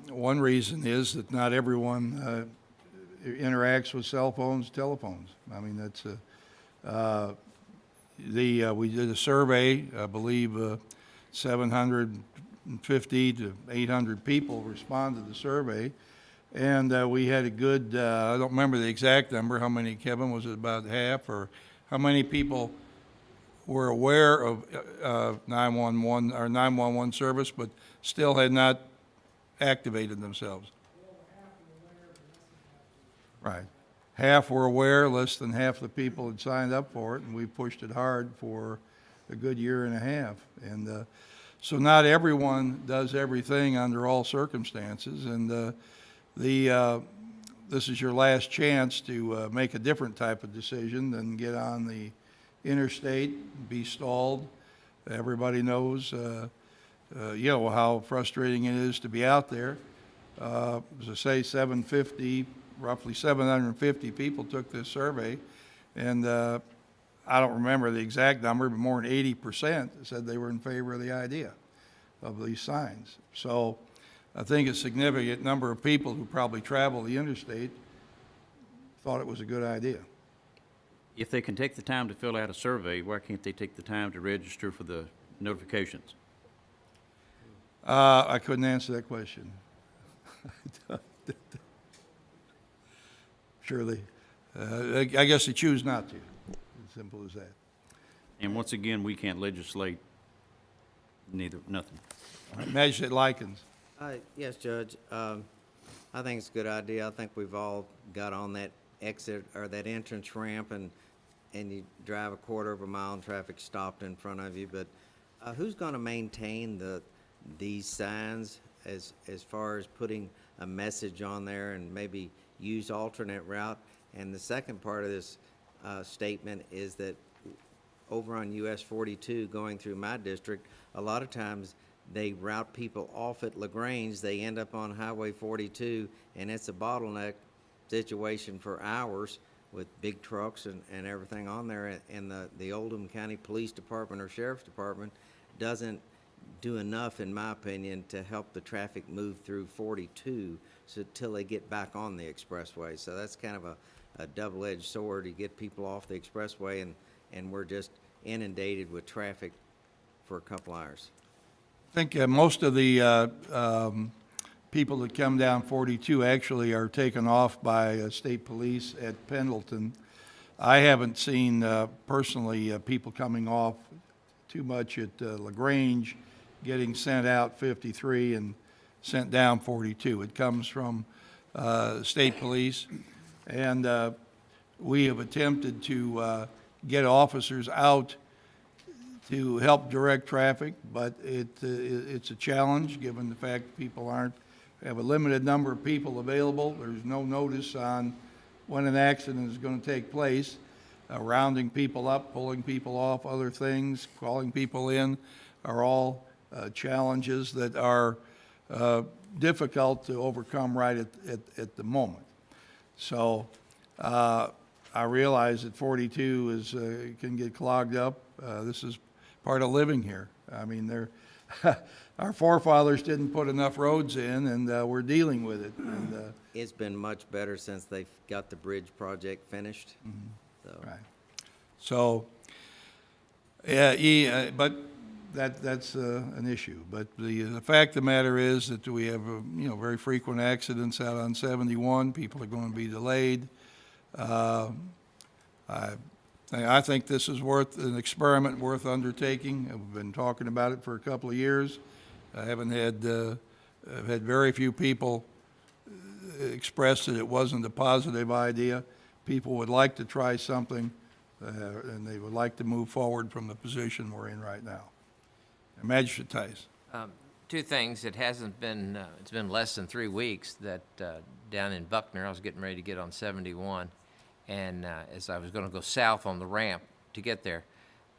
one reason is that not everyone interacts with cell phones, telephones. I mean, that's we did a survey, I believe 750 to 800 people responded to the survey, and we had a good, I don't remember the exact number, how many, Kevin, was it about half, or how many people were aware of 911 or 911 service, but still had not activated themselves. Right. Half were aware, less than half the people had signed up for it, and we pushed it hard for a good year and a half. And so not everyone does everything under all circumstances, and this is your last chance to make a different type of decision than get on the interstate, be stalled. Everybody knows, you know, how frustrating it is to be out there. As I say, roughly 750 people took this survey, and I don't remember the exact number, but more than 80% said they were in favor of the idea of these signs. So I think a significant number of people who probably travel the interstate thought it was a good idea. If they can take the time to fill out a survey, why can't they take the time to register for the notifications? I couldn't answer that question. Surely, I guess they choose not to. As simple as that. And once again, we can't legislate nothing. All right, Magistrate Likens. Yes, Judge. I think it's a good idea. I think we've all got on that exit or that entrance ramp, and you drive a quarter of a mile and traffic stopped in front of you. But who's going to maintain these signs as far as putting a message on there and maybe use alternate route? And the second part of this statement is that over on US 42 going through my district, a lot of times they route people off at LaGrange. They end up on Highway 42, and it's a bottleneck situation for hours with big trucks and everything on there. And the Oldham County Police Department or Sheriff's Department doesn't do enough, in my opinion, to help the traffic move through 42 till they get back on the expressway. So that's kind of a double-edged sword. You get people off the expressway, and we're just inundated with traffic for a couple hours. I think most of the people that come down 42 actually are taken off by state police at Pendleton. I haven't seen personally people coming off too much at LaGrange, getting sent out 53 and sent down 42. It comes from state police, and we have attempted to get officers out to help direct traffic, but it's a challenge, given the fact that people have a limited number of people available. There's no notice on when an accident is going to take place. Rounding people up, pulling people off, other things, calling people in are all challenges that are difficult to overcome right at the moment. So I realize that 42 can get clogged up. This is part of living here. I mean, our forefathers didn't put enough roads in, and we're dealing with it. And, It's been much better since they've got the bridge project finished. So. right. So, yeah, but that's an issue. But the fact of the matter is that we have very frequent accidents out on 71. People are going to be delayed. I think this is an experiment worth undertaking. We've been talking about it for a couple of years. I've had very few people express that it wasn't a positive idea. People would like to try something, and they would like to move forward from the position we're in right now. Magistrate Tice. Two things. It hasn't been, it's been less than 3 weeks that down in Buckner, I was getting ready to get on 71. And as I was going to go south on the ramp to get there,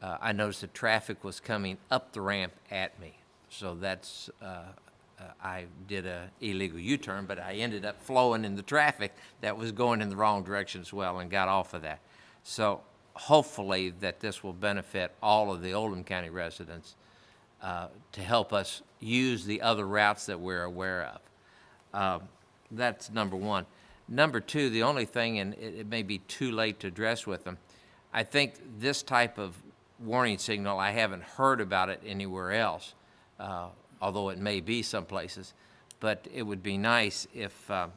I noticed that traffic was coming up the ramp at me. So that's, I did a illegal U-turn, but I ended up flowing in the traffic that was going in the wrong direction as well and got off of that. So hopefully that this will benefit all of the Oldham County residents to help us use the other routes that we're aware of. That's number one. Number two, the only thing, and it may be too late to address with them, I think this type of warning signal, I haven't heard about it anywhere else, although it may be some places, but it would be nice if, that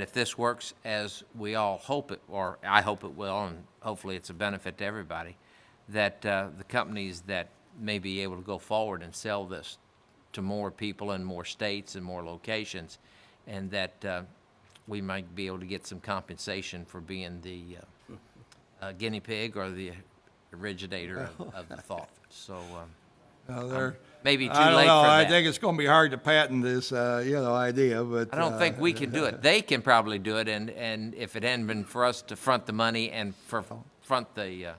if this works as we all hope it, or I hope it will, and hopefully it's a benefit to everybody, that the companies that may be able to go forward and sell this to more people in more states and more locations, and that we might be able to get some compensation for being the guinea pig or the originator of the thought. So maybe too I don't late know. for I that. think it's going to be hard to patent this, idea, but. I don't think we can do it. They can probably do it, and if it hadn't been for us to front the money and front the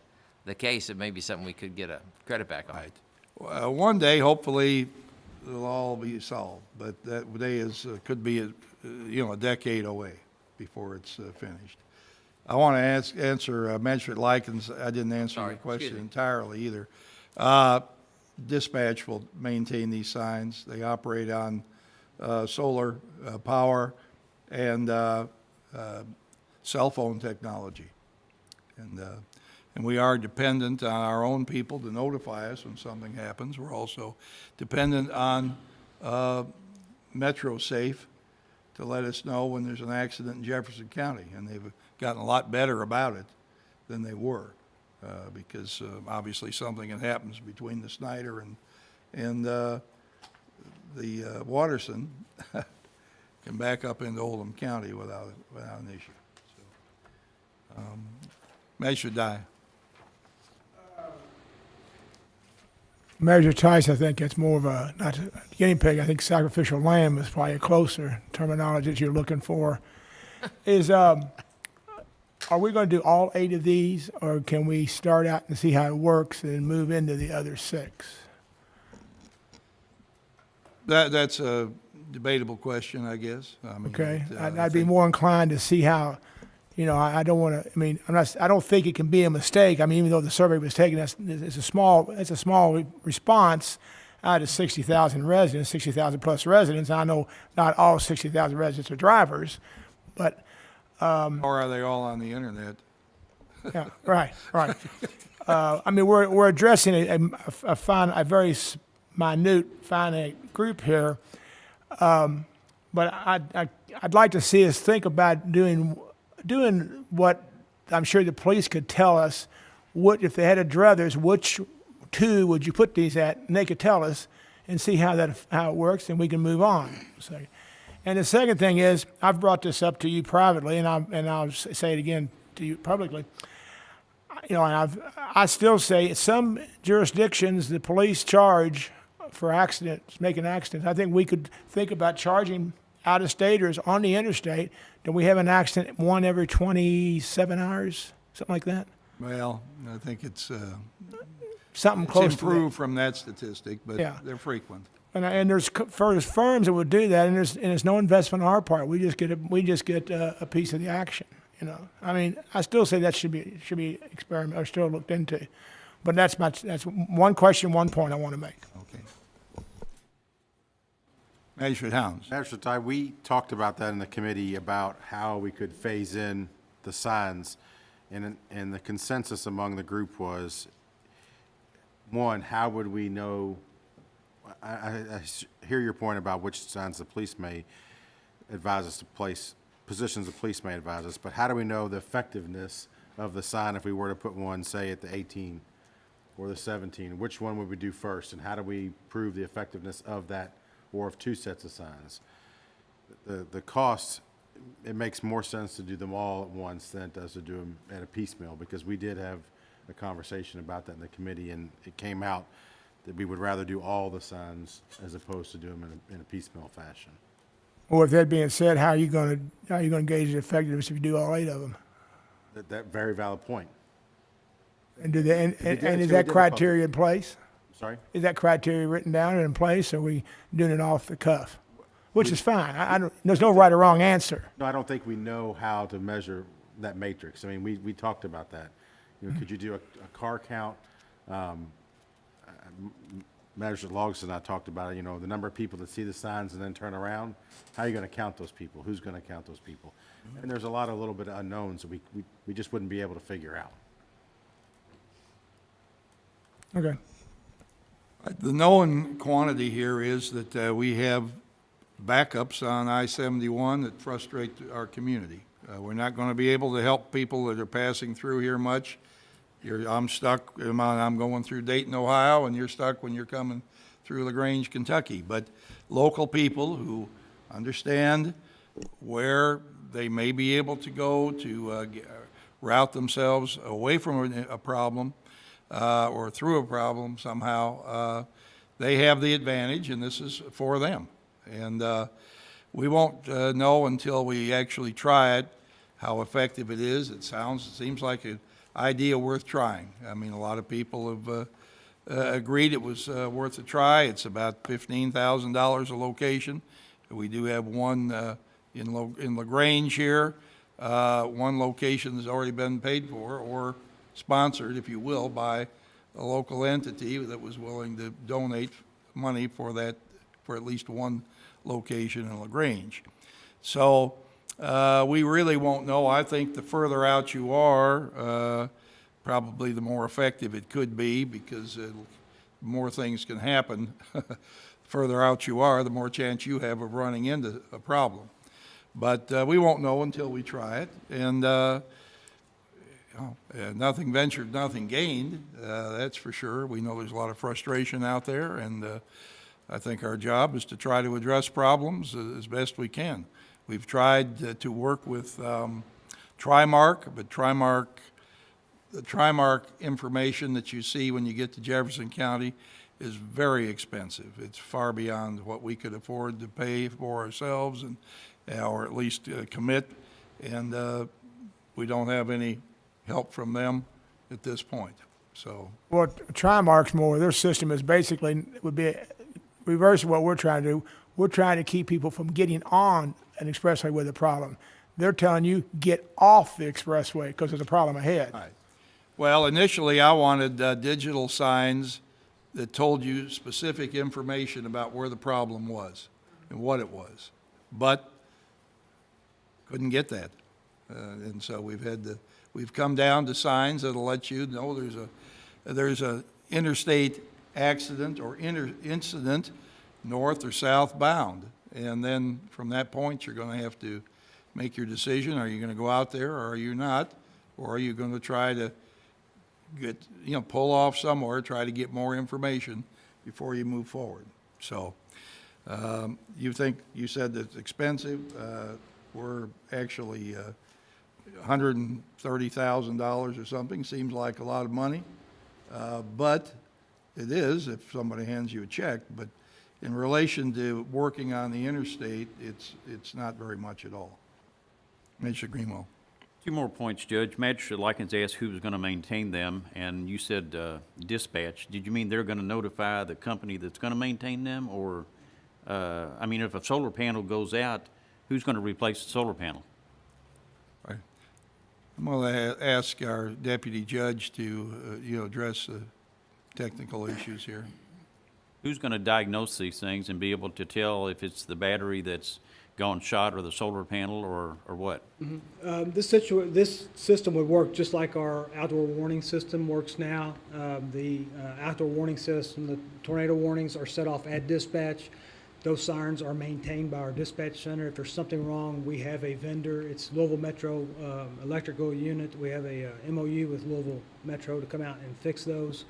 case, it may be something we could get a credit back on. Right. One day, hopefully, it'll all be solved, but that day could be a decade away before it's finished. I want to answer Magistrate Likens. I didn't answer Sorry, your question excuse me. entirely either. Dispatch will maintain these signs. They operate on solar power and cell phone technology, and we are dependent on our own people to notify us when something happens. We're also dependent on MetroSafe to let us know when there's an accident in Jefferson County, and they've gotten a lot better about it than they were, because obviously something that happens between the Snyder and the Watterson can back up into Oldham County without an issue. So, Magistrate Dye. Measure Tice, I think it's more of a, not a guinea pig, I think sacrificial lamb is probably a closer terminology that you're looking for. Are we going to do all 8 of these, or can we start out and see how it works and move into the other 6? That's a debatable question, I guess. I mean, Okay, I I'd be think- more inclined to see how, I don't want to, I don't think it can be a mistake. I mean, even though the survey was taken, it's a small response out of 60,000 residents, 60,000 plus residents. I know not all 60,000 residents are drivers, but Or are they all on the internet? yeah, right. We're addressing a very minute, finite group here, but I'd like to see us think about doing what I'm sure the police could tell us. What if they had a druthers, which 2 would you put these at? And they could tell us, and see how it works, and we can move on. So. And the second thing is, I've brought this up to you privately, and I'll say it again to you publicly. you know, and I still say some jurisdictions, the police charge for accidents, making accidents. I think we could think about charging out-of-staters on the interstate. Do we have an accident one every 27 hours, something like that? Well, I think it's Something it's close to that. improved from that statistic, but Yeah. they're frequent. And there's firms that would do that, and there's no investment on our part. We just get a piece of the action. You know, I mean, I still say that should be experiment or still looked into, but that's one question, one point I want to make. Okay. Magistrate Hounds. Magistrate Ty, we talked about that in the committee about how we could phase in the signs, and the consensus among the group was, one, how would we know? I hear your point about which signs the police may advise us to place, positions the police may advise us, but how do we know the effectiveness of the sign if we were to put one, say, at the 18 or the 17? Which one would we do first, and how do we prove the effectiveness of that, or of two sets of signs? The cost, it makes more sense to do them all at once than it does to do them at a piecemeal, because we did have a conversation about that in the committee, and it came out that we would rather do all the signs as opposed to do them in a piecemeal fashion. Or with that being said, how are you going to gauge the effectiveness if you do all 8 of them? That very valid point. And do they, and we did is it that public. criteria in place? Sorry? Is that criteria written down and in place, or are we doing it off the cuff? Which is fine. I don't, there's no right or wrong answer. No, I don't think we know how to measure that matrix. I mean, we talked about that. You know, could you do a car count? Magistrate Logs and I talked about it, you know, the number of people that see the signs and then turn around. How are you going to count those people? Who's going to count those people? And there's a lot of little bit of unknowns that we just wouldn't be able to figure out. Okay. The known quantity here is that we have backups on I-71 that frustrate our community. We're not going to be able to help people that are passing through here much. I'm stuck, I'm going through Dayton, Ohio, and you're stuck when you're coming through LaGrange, Kentucky. But local people who understand where they may be able to go to route themselves away from a problem or through a problem somehow, they have the advantage, and this is for them. And we won't know until we actually try it how effective it is. It seems like an idea worth trying. I mean, a lot of people have agreed it was worth a try. It's about $15,000 a location. We do have one in LaGrange here. One location has already been paid for or sponsored, if you will, by a local entity that was willing to donate money for that, for at least one location in LaGrange. So we really won't know. I think the further out you are, probably the more effective it could be, because more things can happen. Further out you are, the more chance you have of running into a problem. But we won't know until we try it. And nothing ventured, nothing gained, that's for sure. We know there's a lot of frustration out there, and I think our job is to try to address problems as best we can. We've tried to work with Trimark, but the Trimark information that you see when you get to Jefferson County is very expensive. It's far beyond what we could afford to pay for ourselves, and or at least commit, and we don't have any help from them at this point. So, Well, Trimark's more, their system is basically, would be reverse of what we're trying to do. We're trying to keep people from getting on an expressway with a problem. They're telling you, get off the expressway because there's a problem ahead. right. Well, initially I wanted digital signs that told you specific information about where the problem was and what it was, but couldn't get that. And so we've come down to signs that'll let you know there's a interstate accident or incident north or southbound. And then from that point, you're going to have to make your decision. Are you going to go out there, or are you not? Or are you going to try to pull off somewhere, try to get more information before you move forward? So you said that it's expensive. We're actually $130,000 or something seems like a lot of money, but it is if somebody hands you a check. But in relation to working on the interstate, it's not very much at all. Mr. Greenwell. 2 more points, Judge. Magistrate Likens asked who was going to maintain them, and you said dispatch. Did you mean they're going to notify the company that's going to maintain them? Or, I mean, if a solar panel goes out, who's going to replace the solar panel? Right. I'm going to ask our deputy judge to, address the technical issues here. Who's going to diagnose these things and be able to tell if it's the battery that's gone shot or the solar panel or what? This system would work just like our outdoor warning system works now. The outdoor warning system, the tornado warnings are set off at dispatch. Those sirens are maintained by our dispatch center. If there's something wrong, we have a vendor. It's Louisville Metro electrical unit. We have a MOU with Louisville Metro to come out and fix those.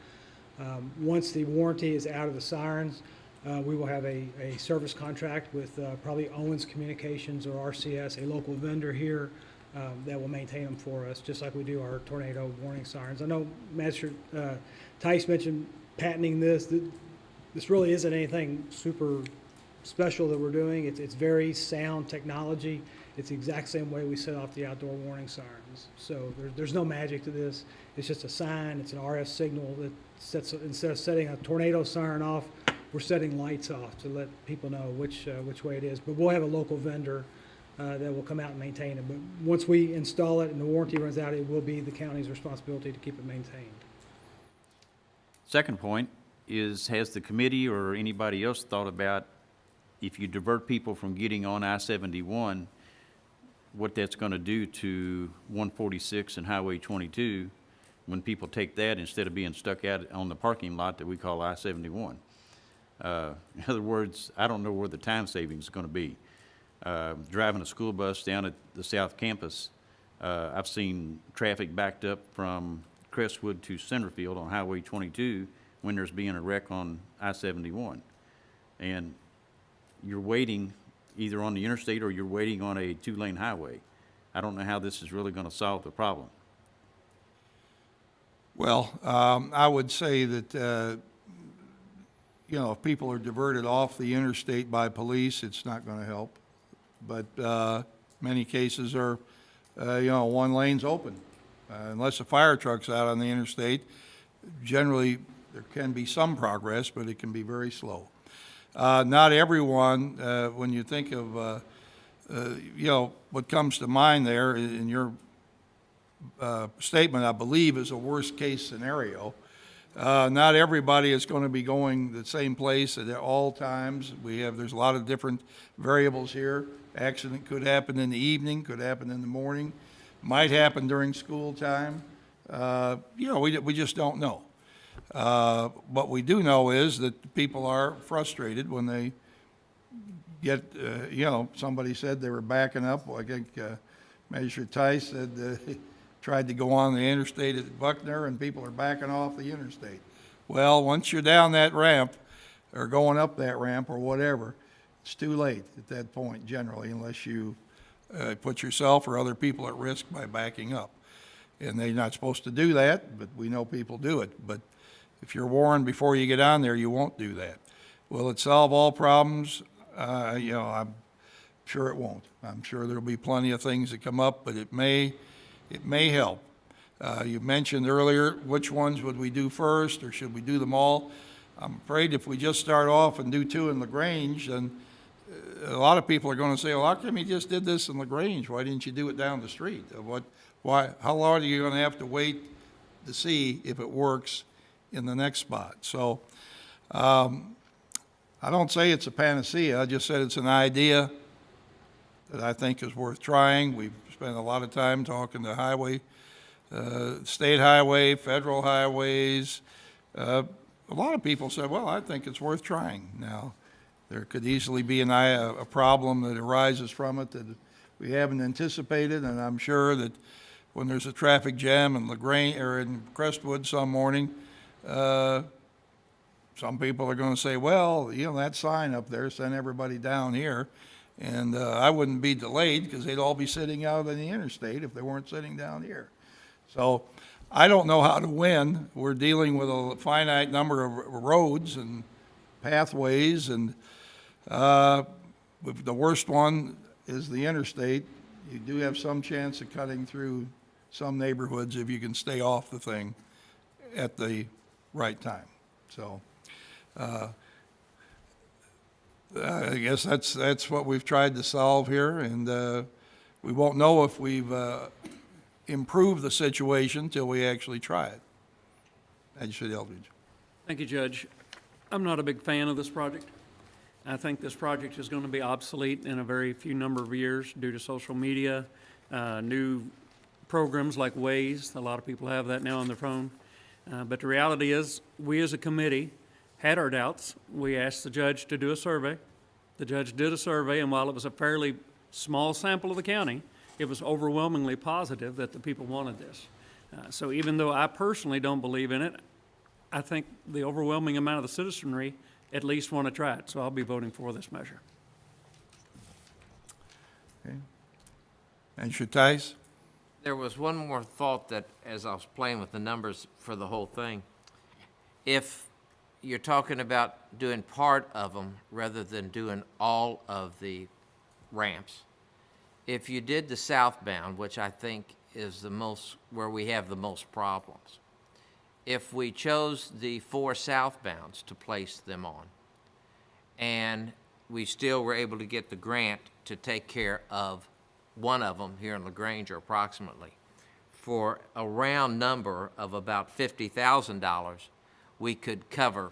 Once the warranty is out of the sirens, we will have a service contract with probably Owens Communications or RCS, a local vendor here that will maintain them for us, just like we do our tornado warning sirens. I know Magistrate Tice mentioned patenting this. This really isn't anything super special that we're doing. It's very sound technology. It's the exact same way we set off the outdoor warning sirens. So there's no magic to this. It's just a sign. It's an RF signal that sets, instead of setting a tornado siren off, we're setting lights off to let people know which way it is. But we'll have a local vendor that will come out and maintain it. But once we install it and the warranty runs out, it will be the county's responsibility to keep it maintained. Second point is, has the committee or anybody else thought about if you divert people from getting on I-71, what that's going to do to 146 and Highway 22 when people take that instead of being stuck out on the parking lot that we call I-71? In other words, I don't know where the time savings is going to be. Driving a school bus down at the South Campus, I've seen traffic backed up from Crestwood to Centerfield on Highway 22 when there's being a wreck on I-71. And you're waiting either on the interstate or you're waiting on a 2-lane highway. I don't know how this is really going to solve the problem. Well, I would say that, if people are diverted off the interstate by police, it's not going to help. But many cases are, one lane's open. Unless a fire truck's out on the interstate, generally there can be some progress, but it can be very slow. Not everyone, when you think of, what comes to mind there in your statement, I believe, is a worst-case scenario. Not everybody is going to be going the same place at all times. There's a lot of different variables here. Accident could happen in the evening, could happen in the morning, might happen during school time. We just don't know. What we do know is that people are frustrated when they get, somebody said they were backing up. Well, I think Magistrate Tice said he tried to go on the interstate at Buckner and people are backing off the interstate. Well, once you're down that ramp or going up that ramp or whatever, it's too late at that point generally, unless you put yourself or other people at risk by backing up. And they're not supposed to do that, but we know people do it. But if you're warned before you get on there, you won't do that. Will it solve all problems? I'm sure it won't. I'm sure there'll be plenty of things that come up, but it may help. You mentioned earlier, which ones would we do first, or should we do them all? I'm afraid if we just start off and do 2 in LaGrange, then a lot of people are going to say, well, how come you just did this in LaGrange? Why didn't you do it down the street? How long are you going to have to wait to see if it works in the next spot? So I don't say it's a panacea. I just said it's an idea that I think is worth trying. We've spent a lot of time talking to highway, state highway, federal highways. A lot of people said, well, I think it's worth trying. Now, there could easily be a problem that arises from it that we haven't anticipated, and I'm sure that when there's a traffic jam in LaGrange or in Crestwood some morning, some people are going to say, well, that sign up there, send everybody down here. And I wouldn't be delayed because they'd all be sitting out on the interstate if they weren't sitting down here. So I don't know how to win. We're dealing with a finite number of roads and pathways, and the worst one is the interstate. You do have some chance of cutting through some neighborhoods if you can stay off the thing at the right time. So I guess that's what we've tried to solve here, and we won't know if we've improved the situation till we actually try it. Magistrate Eldridge. Thank you, Judge. I'm not a big fan of this project. I think this project is going to be obsolete in a very few number of years due to social media, new programs like Waze. A lot of people have that now on their phone. But the reality is, we as a committee had our doubts. We asked the judge to do a survey. The judge did a survey, and while it was a fairly small sample of the county, it was overwhelmingly positive that the people wanted this. So even though I personally don't believe in it, I think the overwhelming amount of the citizenry at least want to try it. So I'll be voting for this measure. Okay. And Tice? There was one more thought that, as I was playing with the numbers for the whole thing, if you're talking about doing part of them rather than doing all of the ramps, if you did the southbound, which I think is the most, where we have the most problems, if we chose the 4 southbounds to place them on, and we still were able to get the grant to take care of one of them here in LaGrange, or approximately, for a round number of about $50,000, we could cover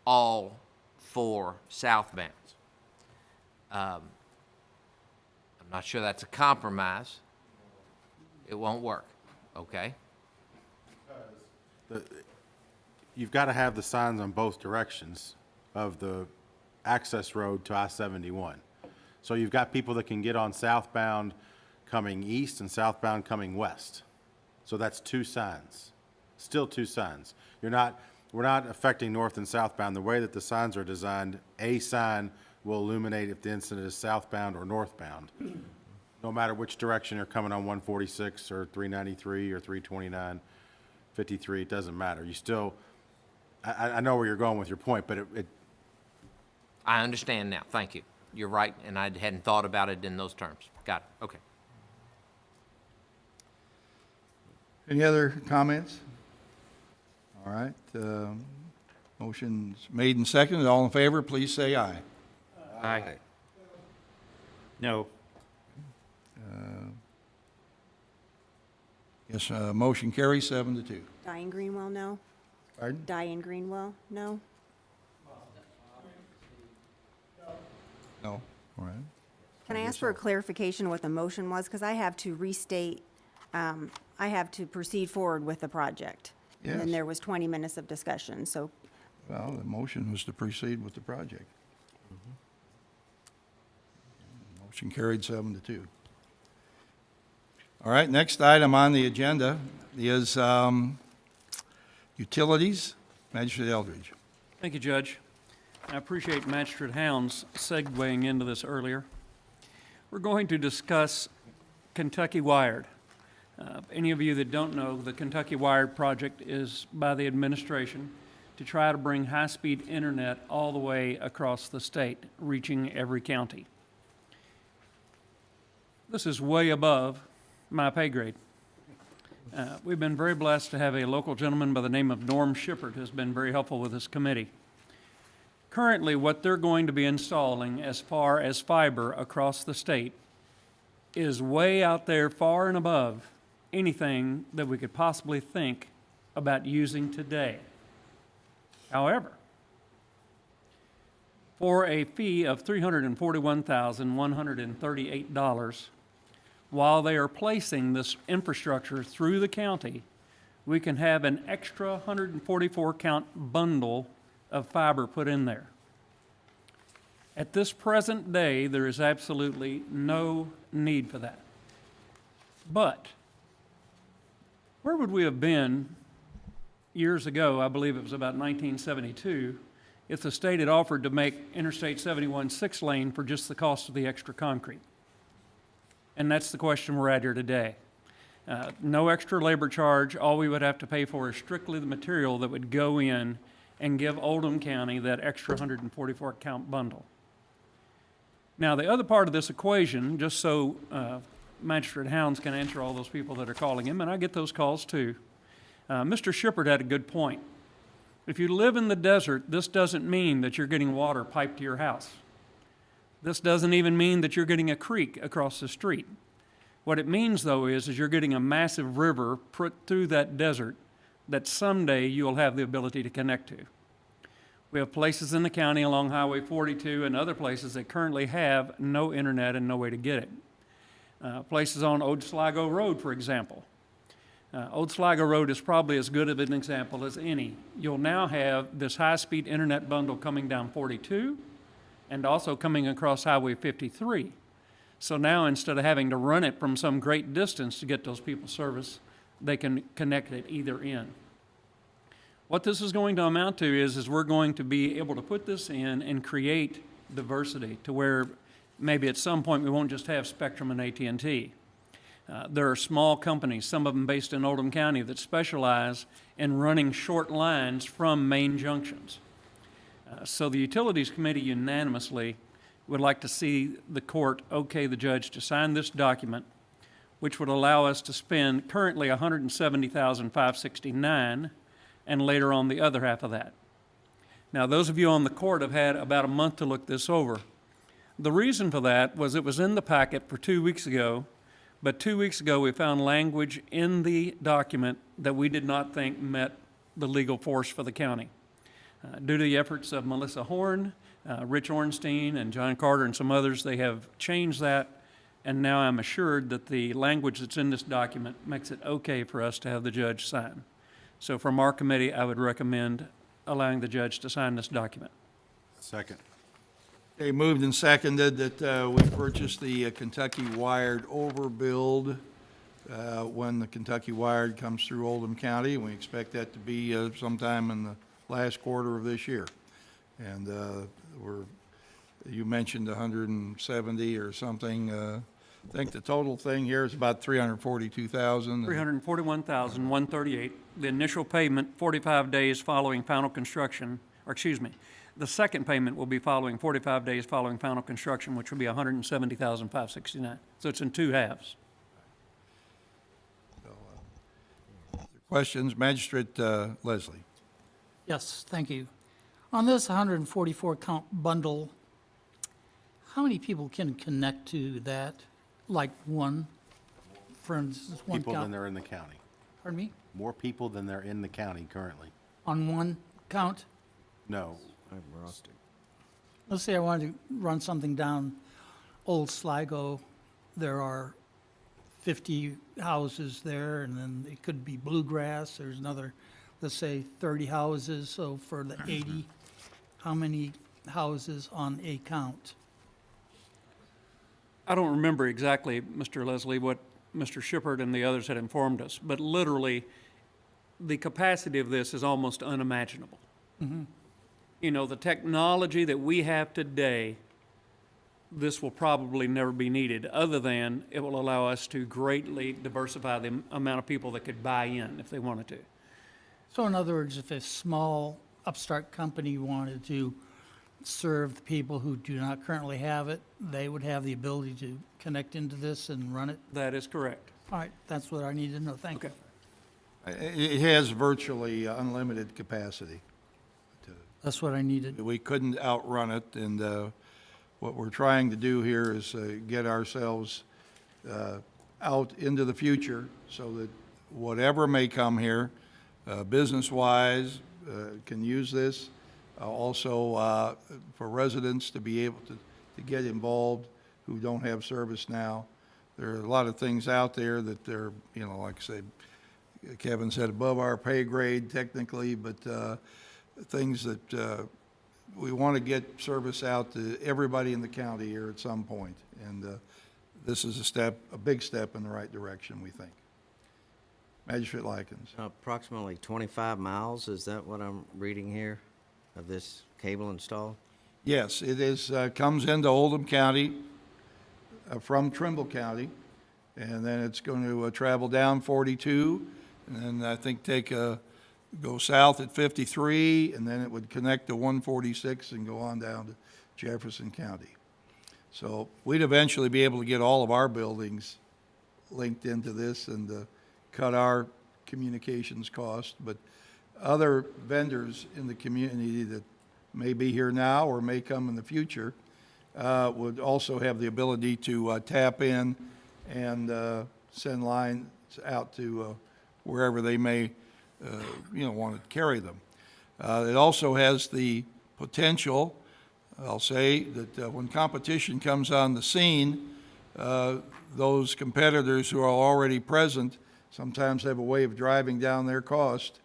all 4 southbounds. I'm not sure that's a compromise. It won't work, okay? You've got to have the signs on both directions of the access road to I-71. So you've got people that can get on southbound coming east and southbound coming west. So that's 2 signs, still 2 signs. We're not affecting north and southbound. The way that the signs are designed, a sign will illuminate if the incident is southbound or northbound. No matter which direction you're coming on 146 or 393 or 329, 53, it doesn't matter. You still, I know where you're going with your point, but I understand now. Thank you. You're right, and I hadn't thought about it in those terms. Got it. Okay. Any other comments? All right. Motion's made and seconded. All in favor, please say aye. Aye. No. Yes, motion carries 7-2. Diane Greenwell, no. Pardon? Diane Greenwell, no. No. All right. Can I ask for a clarification what the motion was? Because I have to restate, I have to proceed forward with the project. And then Yes. there was 20 minutes of discussion, so Well, the motion was to proceed with the project. Motion carried 7-2. All right, next item on the agenda is utilities. Magistrate Eldridge. Thank you, Judge. I appreciate Magistrate Hound's segueing into this earlier. We're going to discuss Kentucky Wired. Any of you that don't know, the Kentucky Wired project is by the administration to try to bring high-speed internet all the way across the state, reaching every county. This is way above my pay grade. We've been very blessed to have a local gentleman by the name of Norm Shippert who's been very helpful with this committee. Currently, what they're going to be installing as far as fiber across the state is way out there, far and above anything that we could possibly think about using today. However, for a fee of $341,138, while they are placing this infrastructure through the county, we can have an extra 144-count bundle of fiber put in there. At this present day, there is absolutely no need for that. But where would we have been years ago? I believe it was about 1972, if the state had offered to make Interstate 71 6-lane for just the cost of the extra concrete? And that's the question we're at here today. No extra labor charge. All we would have to pay for is strictly the material that would go in and give Oldham County that extra 144 count bundle. Now, the other part of this equation, just so Magistrate Hounds can answer all those people that are calling him, and I get those calls too. Mr. Shippard had a good point. If you live in the desert, this doesn't mean that you're getting water piped to your house. This doesn't even mean that you're getting a creek across the street. What it means, though, is you're getting a massive river put through that desert that someday you'll have the ability to connect to. We have places in the county along Highway 42 and other places that currently have no internet and no way to get it. Places on Old Sligo Road, for example. Old Sligo Road is probably as good of an example as any. You'll now have this high-speed internet bundle coming down 42 and also coming across Highway 53. So now, instead of having to run it from some great distance to get those people service, they can connect at either end. What this is going to amount to is we're going to be able to put this in and create diversity to where maybe at some point we won't just have Spectrum and AT&T. There are small companies, some of them based in Oldham County, that specialize in running short lines from main junctions. So the Utilities Committee unanimously would like to see the court okay the judge to sign this document, which would allow us to spend currently $170,569 and later on the other half of that. Now, those of you on the court have had about a month to look this over. The reason for that was it was in the packet for 2 weeks ago, but 2 weeks ago we found language in the document that we did not think met the legal force for the county. Due to the efforts of Melissa Horn, Rich Ornstein, and John Carter and some others, they have changed that, and now I'm assured that the language that's in this document makes it okay for us to have the judge sign. So from our committee, I would recommend allowing the judge to sign this document. Second. Okay, moved and seconded that we purchase the Kentucky Wired overbuild when the Kentucky Wired comes through Oldham County. We expect that to be sometime in the last quarter of this year. And you mentioned 170 or something. I think the total thing here is about 342,000. 341,138. The initial payment, 45 days following final construction, or excuse me, the second payment will be following 45 days following final construction, which will be 170,569. So it's in two halves. Questions? Magistrate Leslie. Yes, thank you. On this 144 count bundle, how many people can connect to that? Like one, for instance, one People than count? there in the county. Pardon me? More people than there in the county currently. On one count? No. Let's say I wanted to run something down Old Sligo. There are 50 houses there, and then it could be Bluegrass. There's another, let's say, 30 houses. So for the 80, how many houses on a count? I don't remember exactly, Mr. Leslie, what Mr. Shippard and the others had informed us, but literally, the capacity of this is almost unimaginable. You know, the technology that we have today, this will probably never be needed, other than it will allow us to greatly diversify the amount of people that could buy in if they wanted to. So in other words, if a small upstart company wanted to serve the people who do not currently have it, they would have the ability to connect into this and run it? That is correct. All right, that's what I need to know. Thank you. It has virtually unlimited capacity. That's what I needed. We couldn't outrun it, and what we're trying to do here is get ourselves out into the future so that whatever may come here, business-wise, can use this. Also, for residents to be able to get involved who don't have service now. There are a lot of things out there that they're, you know, like I said, Kevin said, above our pay grade technically, but things that we want to get service out to everybody in the county here at some point. And this is a big step in the right direction, we think. Magistrate Likens. Approximately 25 miles, is that what I'm reading here? of this cable installed? Yes, it is, comes into Oldham County from Trimble County, and then it's going to travel down 42, and then I think go south at 53, and then it would connect to 146 and go on down to Jefferson County. So we'd eventually be able to get all of our buildings linked into this and cut our communications cost, but other vendors in the community that may be here now or may come in the future would also have the ability to tap in and send lines out to wherever they may want to carry them. It also has the potential, I'll say, that when competition comes on the scene, those competitors who are already present sometimes have a way of driving down their cost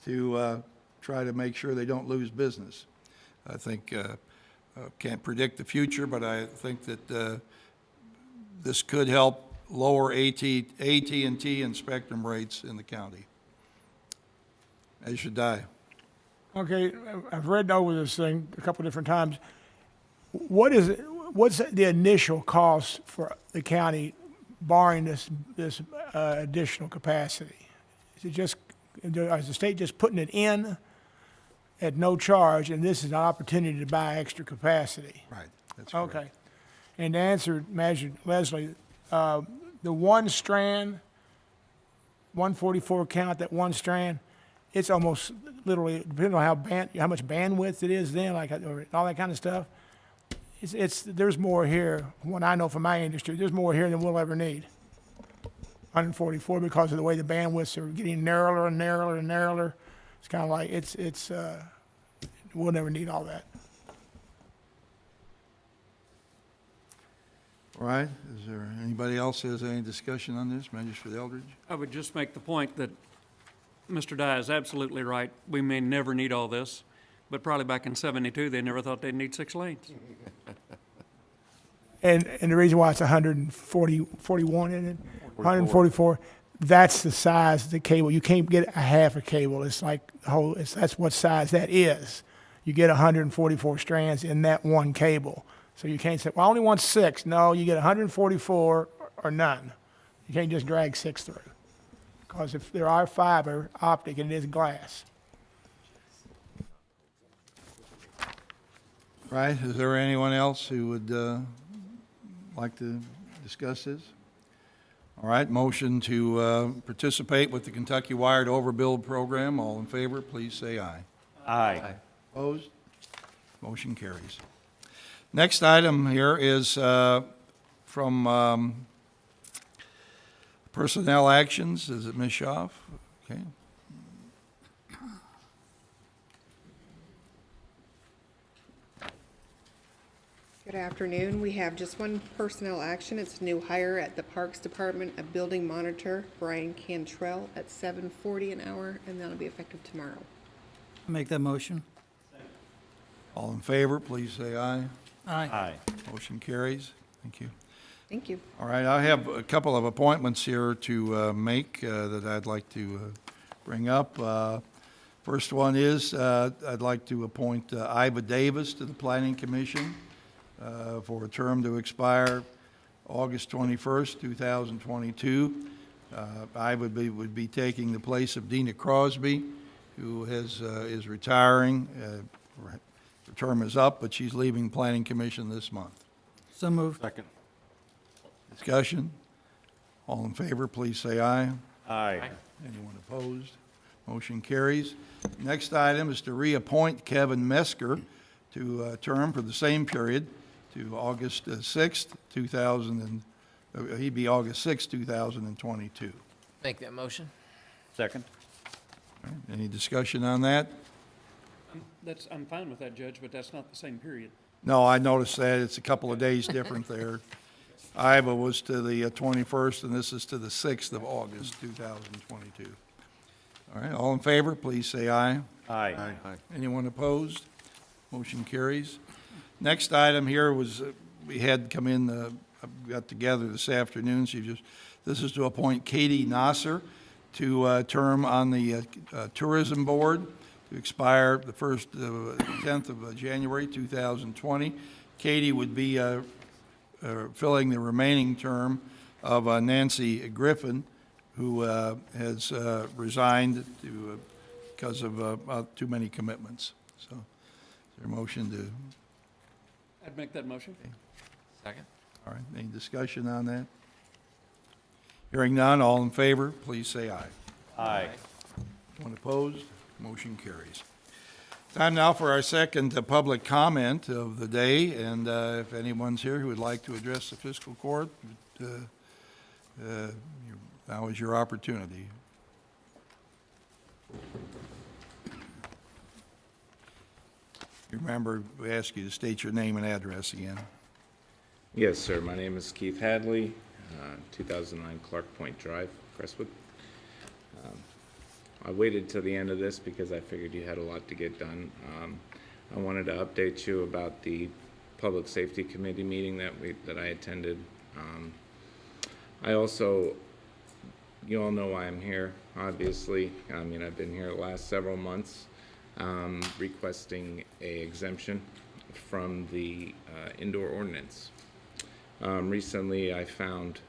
to try to make sure they don't lose business. I think, can't predict the future, but I think that this could help lower AT&T and Spectrum rates in the county. As should I. Okay, I've read over this thing a couple different times. What's the initial cost for the county barring this additional capacity? Is it just, is the state just putting it in at no charge, and this is an opportunity to buy extra capacity? Right, that's correct. Okay. And to answer, Manager Leslie, the one strand, 144 count, that one strand, it's almost literally, depending on how much bandwidth it is then, like, or all that kind of stuff, there's more here, what I know from my industry, there's more here than we'll ever need. 144, because of the way the bandwidths are getting narrower and narrower and narrower. It's kind of like, we'll never need all that. All right, is there anybody else has any discussion on this? Magistrate Eldridge? I would just make the point that Mr. Dye is absolutely right. We may never need all this, but probably back in '72, they never thought they'd need 6 lanes. And the reason why it's 41 in it, 144, that's the size of the cable. You can't get a half a cable. It's like that's what size that is. You get 144 strands in that one cable. So you can't say, well, I only want 6. No, you get 144 or none. You can't just drag 6 through. Because if there are fiber optic and it is glass. Right, is there anyone else who would like to discuss this? All right, motion to participate with the Kentucky Wired Overbuild Program. All in favor, please say aye. Aye. Opposed? Motion carries. Next item here is from Personnel Actions. Is it Ms. Schaaf? Okay. Good afternoon. We have just one personnel action. It's a new hire at the Parks Department, a building monitor, Brian Cantrell, at $7.40 an hour, and that'll be effective tomorrow. Make that motion. All in favor, please say aye. Aye. Aye. Motion carries. Thank you. Thank you. All right, I have a couple of appointments here to make that I'd like to bring up. First one is I'd like to appoint Iva Davis to the Planning Commission for a term to expire August 21st, 2022. I would be taking the place of Dina Crosby, who is retiring. Her term is up, but she's leaving Planning Commission this month. So moved. Second. Discussion? All in favor, please say aye. Aye. Anyone opposed? Motion carries. Next item is to reappoint Kevin Mesker to a term for the same period to August 6th, he'd be August 6th, 2022. Make that motion. Second. All right, any discussion on that? I'm fine with that, Judge, but that's not the same period. No, I noticed that. It's a couple of days different there. Iowa was to the 21st, and this is to the 6th of August, 2022. All right, all in favor, please say aye. Aye. Anyone opposed? Motion carries. Next item here was, we had come in, got together this afternoon. This is to appoint Katie Nasser to a term on the Tourism Board to expire the 10th of January 2020. Katie would be filling the remaining term of Nancy Griffin, who has resigned because of too many commitments. So, is there a motion to? I'd make that motion. Second? All right, any discussion on that? Hearing none, all in favor, please say aye. Aye. One opposed, motion carries. Time now for our second public comment of the day, and if anyone's here who would like to address the fiscal court, now is your opportunity. Remember, we ask you to state your name and address again. Yes, sir. My name is Keith Hadley, 2009 Clark Point Drive, Crestwood. I waited till the end of this because I figured you had a lot to get done. I wanted to update you about the Public Safety Committee meeting that I attended. I also, you all know why I'm here, obviously. I mean, I've been here the last several months requesting a exemption from the indoor ordinance. Recently, I found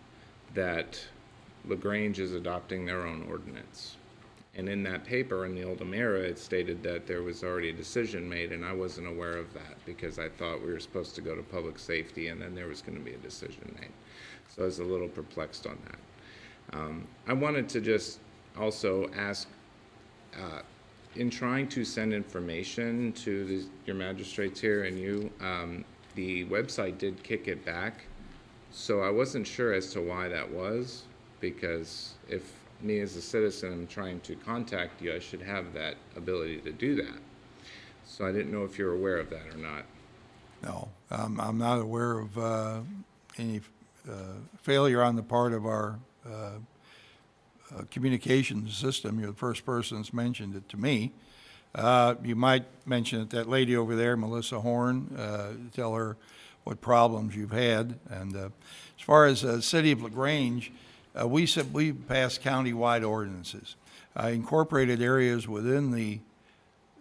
that LaGrange is adopting their own ordinance. And in that paper, in the Oldham era, it stated that there was already a decision made, and I wasn't aware of that because I thought we were supposed to go to public safety and then there was going to be a decision made. So I was a little perplexed on that. I wanted to just also ask, in trying to send information to your magistrates here and you, the website did kick it back. So I wasn't sure as to why that was, because if me as a citizen am trying to contact you, I should have that ability to do that. So I didn't know if you're aware of that or not. No, I'm not aware of any failure on the part of our communications system. You're the first person that's mentioned it to me. You might mention it, that lady over there, Melissa Horn, tell her what problems you've had. And as far as the city of LaGrange, we passed county-wide ordinances. Incorporated areas within the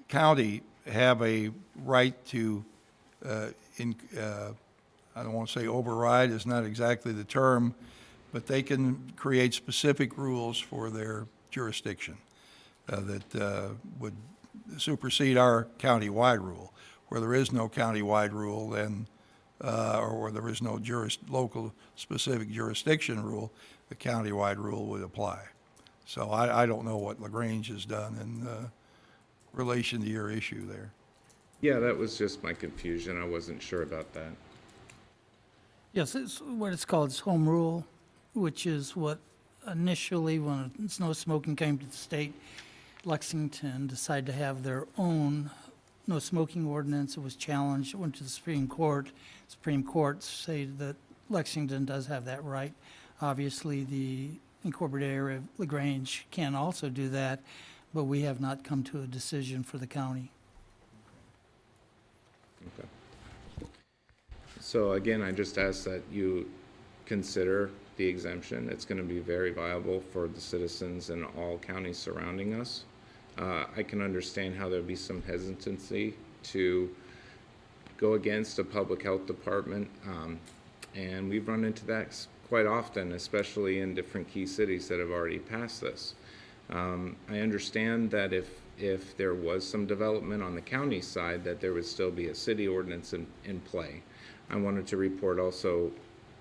county have a right to, I don't want to say override, is not exactly the term, but they can create specific rules for their jurisdiction that would supersede our county-wide rule. Where there is no county-wide rule, then, or where there is no local specific jurisdiction rule, the county-wide rule would apply. So I don't know what LaGrange has done in relation to your issue there. Yeah, that was just my confusion. I wasn't sure about that. Yes, it's what it's called, it's home rule, which is what initially, when no smoking came to the state, Lexington decided to have their own no smoking ordinance. It was challenged, it went to the Supreme Court. Supreme Court said that Lexington does have that right. Obviously, the incorporated area of LaGrange can also do that, but we have not come to a decision for the county. Okay. So again, I just ask that you consider the exemption. It's going to be very viable for the citizens in all counties surrounding us. I can understand how there'd be some hesitancy to go against a public health department, and we've run into that quite often, especially in different key cities that have already passed this. I understand that if there was some development on the county side, that there would still be a city ordinance in play. I wanted to report also,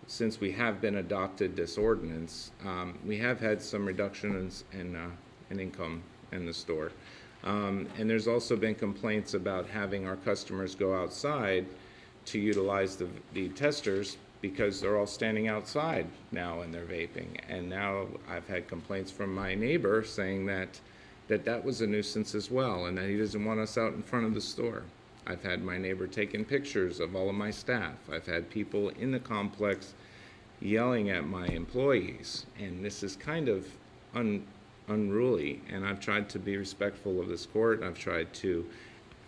since we have been adopted this ordinance, we have had some reductions in income in the store. And there's also been complaints about having our customers go outside to utilize the testers because they're all standing outside now and they're vaping. And now I've had complaints from my neighbor saying that was a nuisance as well, and that he doesn't want us out in front of the store. I've had my neighbor taking pictures of all of my staff. I've had people in the complex yelling at my employees, and this is kind of unruly. And I've tried to be respectful of this court. I've tried to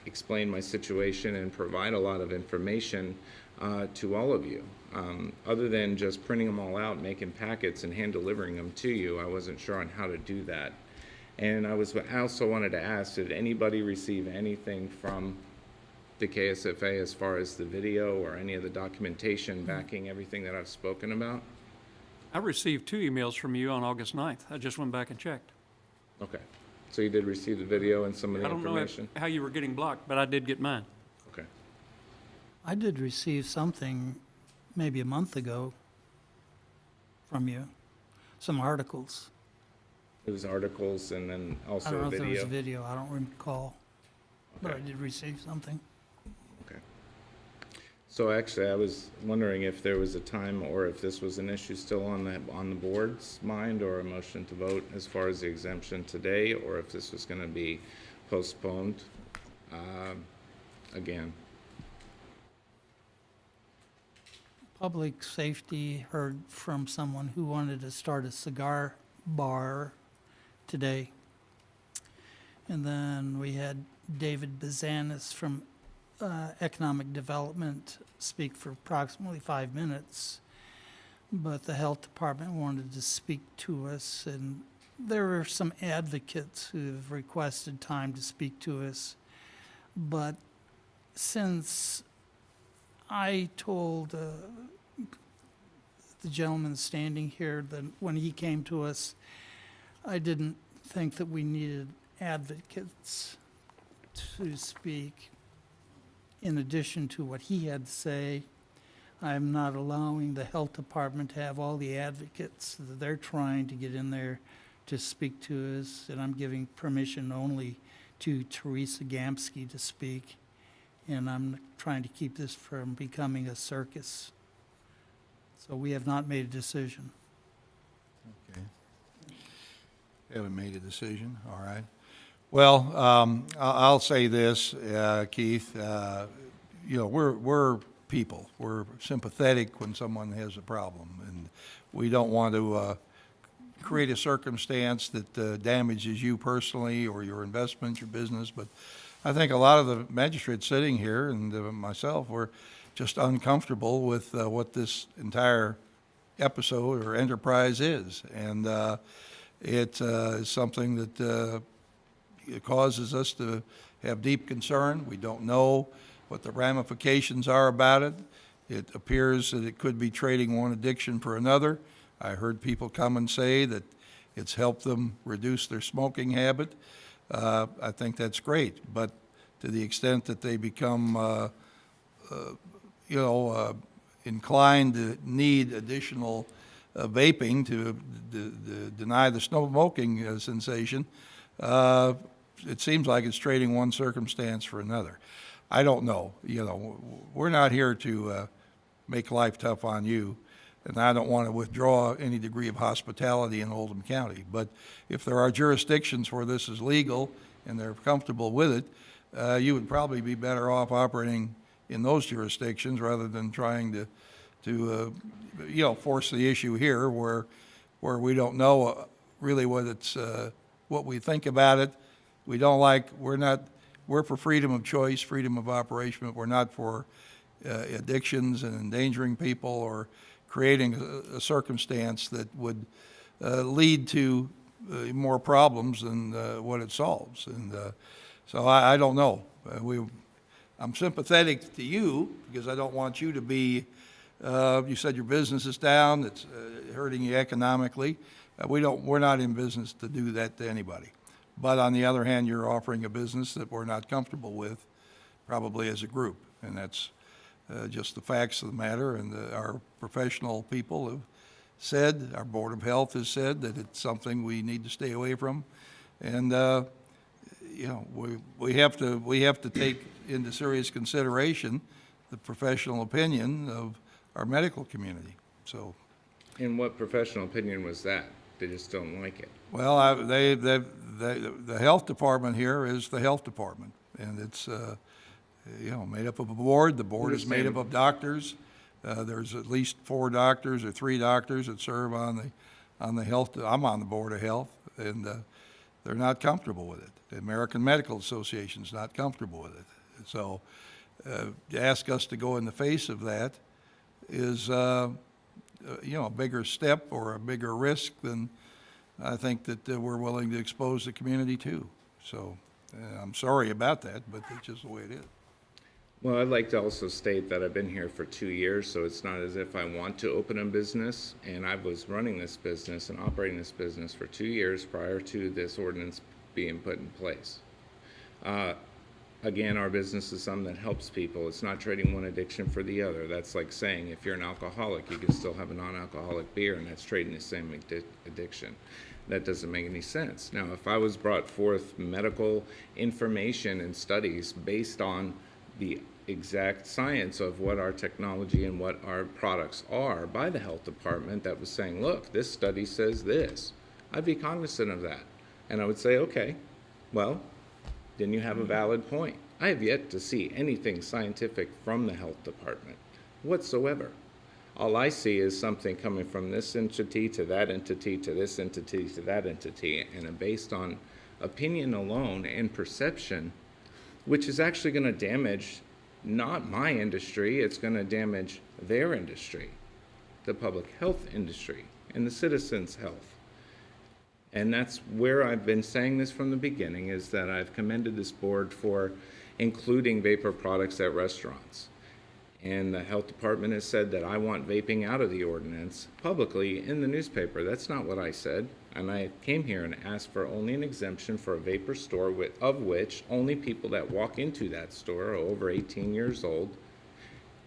explain my situation and provide a lot of information to all of you. Other than just printing them all out, making packets and hand delivering them to you, I wasn't sure on how to do that. And I also wanted to ask, did anybody receive anything from the KSFA as far as the video or any of the documentation backing everything that I've spoken about? I received 2 emails from you on August 9th. I just went back and checked. Okay, so you did receive the video and some of the I don't know information? how you were getting blocked, but I did get mine. Okay. I did receive something maybe a month ago from you, some articles. It was articles and then I also don't know a if there was video? a video, I don't recall, but I Okay. did receive something. Okay. So actually, I was wondering if there was a time or if this was an issue still on the board's mind or a motion to vote as far as the exemption today, or if this was gonna be postponed, again. Public safety heard from someone who wanted to start a cigar bar today. And then we had David Bazanis from Economic Development speak for approximately 5 minutes. But the health department wanted to speak to us, and there were some advocates who have requested time to speak to us. But since I told the gentleman standing here that when he came to us, I didn't think that we needed advocates to speak. In addition to what he had to say, I'm not allowing the health department to have all the advocates that they're trying to get in there to speak to us, and I'm giving permission only to Teresa Gamsky to speak. And I'm trying to keep this from becoming a circus. So we have not made a decision. Okay. Haven't made a decision, all right. Well, I'll say this, Keith, you know, we're people. We're sympathetic when someone has a problem, and we don't want to create a circumstance that damages you personally or your investment, your business. But I think a lot of the magistrates sitting here and myself were just uncomfortable with what this entire episode or enterprise is. And it is something that it causes us to have deep concern. We don't know what the ramifications are about it. It appears that it could be trading one addiction for another. I heard people come and say that it's helped them reduce their smoking habit. I think that's great, but to the extent that they become, inclined to need additional vaping to deny the smoking sensation, it seems like it's trading one circumstance for another. I don't know. You know, we're not here to make life tough on you, and I don't want to withdraw any degree of hospitality in Oldham County. But if there are jurisdictions where this is legal and they're comfortable with it, you would probably be better off operating in those jurisdictions rather than trying to force the issue here where we don't know really what it's what we think about it. We don't like. We're for freedom of choice, freedom of operation, but we're not for addictions and endangering people or creating a circumstance that would lead to more problems than what it solves. And so I don't know. I'm sympathetic to you because I don't want you to be, you said your business is down, it's hurting you economically. We're not in business to do that to anybody. But on the other hand, you're offering a business that we're not comfortable with, probably as a group. And that's just the facts of the matter. And our professional people have said, our Board of Health has said that it's something we need to stay away from. And, we have to take into serious consideration the professional opinion of our medical community. So. And what professional opinion was that? They just don't like it? Well, the health department here is the health department, and it's made up of a board. The board is made up of doctors. There's at least 4 doctors or 3 doctors that serve on the health. I'm on the Board of Health, and they're not comfortable with it. The American Medical Association is not comfortable with it. So to ask us to go in the face of that is a bigger step or a bigger risk than I think that we're willing to expose the community too. So I'm sorry about that, but it's just the way it is. Well, I'd like to also state that I've been here for 2 years, so it's not as if I want to open a business, and I was running this business and operating this business for 2 years prior to this ordinance being put in place. Again, our business is something that helps people. It's not trading one addiction for the other. That's like saying if you're an alcoholic, you can still have a non-alcoholic beer, and that's trading the same addiction. That doesn't make any sense. Now, if I was brought forth medical information and studies based on the exact science of what our technology and what our products are by the health department that was saying, look, this study says this, I'd be cognizant of that. And I would say, okay, well, then you have a valid point. I have yet to see anything scientific from the health department whatsoever. All I see is something coming from this entity to that entity to this entity to that entity, and based on opinion alone and perception, which is actually going to damage not my industry, it's going to damage their industry, the public health industry, and the citizens' health. And that's where I've been saying this from the beginning, is that I've commended this board for including vapor products at restaurants. And the health department has said that I want vaping out of the ordinance publicly in the newspaper. That's not what I said. And I came here and asked for only an exemption for a vapor store, of which only people that walk into that store are over 18 years old,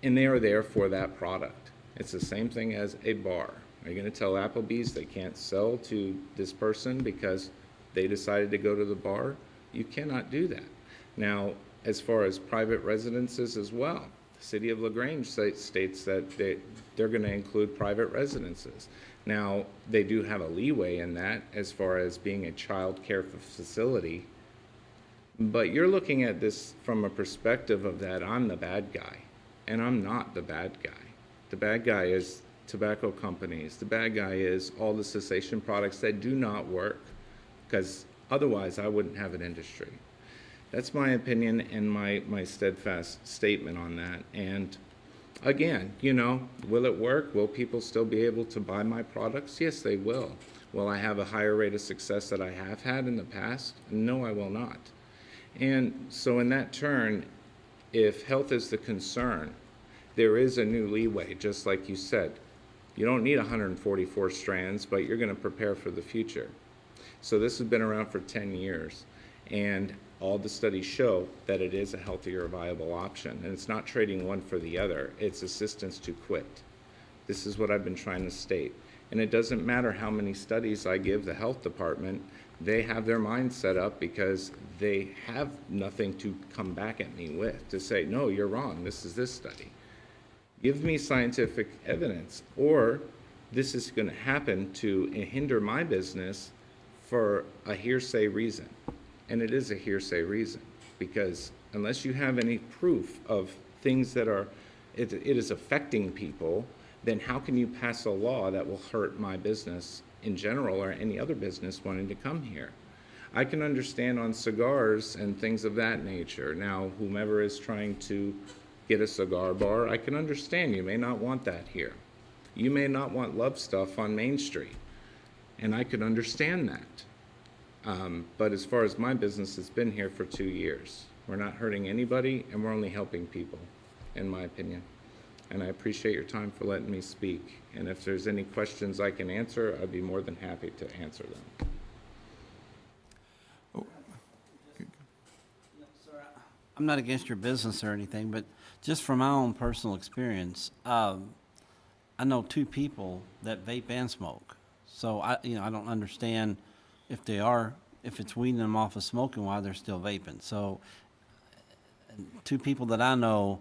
and they are there for that product. It's the same thing as a bar. Are you going to tell Applebee's they can't sell to this person because they decided to go to the bar? You cannot do that. Now, as far as private residences as well, the city of LaGrange states that they're going to include private residences. Now, they do have a leeway in that as far as being a child care facility, but you're looking at this from a perspective of that I'm the bad guy, and I'm not the bad guy. The bad guy is tobacco companies. The bad guy is all the cessation products that do not work, because otherwise I wouldn't have an industry. That's my opinion and my steadfast statement on that. And again, you know, will it work? Will people still be able to buy my products? Yes, they will. Will I have a higher rate of success that I have had in the past? No, I will not. And so in that turn, if health is the concern, there is a new leeway, just like you said. You don't need 144 strands, but you're going to prepare for the future. So this has been around for 10 years, and all the studies show that it is a healthier, viable option. And it's not trading one for the other. It's assistance to quit. This is what I've been trying to state. And it doesn't matter how many studies I give the health department, they have their mind set up because they have nothing to come back at me with to say, no, you're wrong, this is this study. Give me scientific evidence, or this is going to happen to hinder my business for a hearsay reason. And it is a hearsay reason, because unless you have any proof of things that are, it is affecting people, then how can you pass a law that will hurt my business in general or any other business wanting to come here? I can understand on cigars and things of that nature. Now, whomever is trying to get a cigar bar, I can understand you may not want that here. You may not want Love Stuff on Main Street, and I could understand that. But as far as my business, it's been here for 2 years. We're not hurting anybody, and we're only helping people, in my opinion. And I appreciate your time for letting me speak. And if there's any questions I can answer, I'd be more than happy to answer them. I'm not against your business or anything, but just from my own personal experience, I know 2 people that vape and smoke. So I don't understand if it's weaning them off of smoking while they're still vaping. So 2 people that I know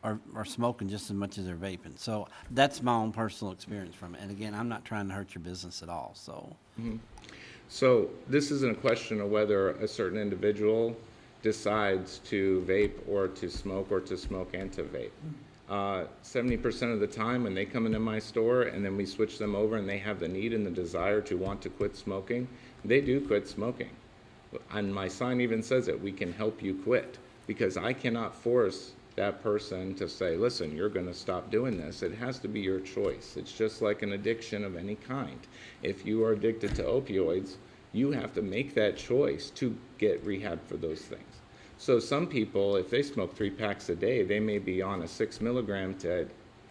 are smoking just as much as they're vaping. So that's my own personal experience from it. And again, I'm not trying to hurt your business at all, so. Mm-hmm. So this isn't a question of whether a certain individual decides to vape or to smoke and to vape. 70% of the time when they come into my store and then we switch them over and they have the need and the desire to want to quit smoking, they do quit smoking. And my sign even says it, we can help you quit, because I cannot force that person to say, listen, you're going to stop doing this. It has to be your choice. It's just like an addiction of any kind. If you are addicted to opioids, you have to make that choice to get rehab for those things. So some people, if they smoke 3 packs a day, they may be on a 6 milligram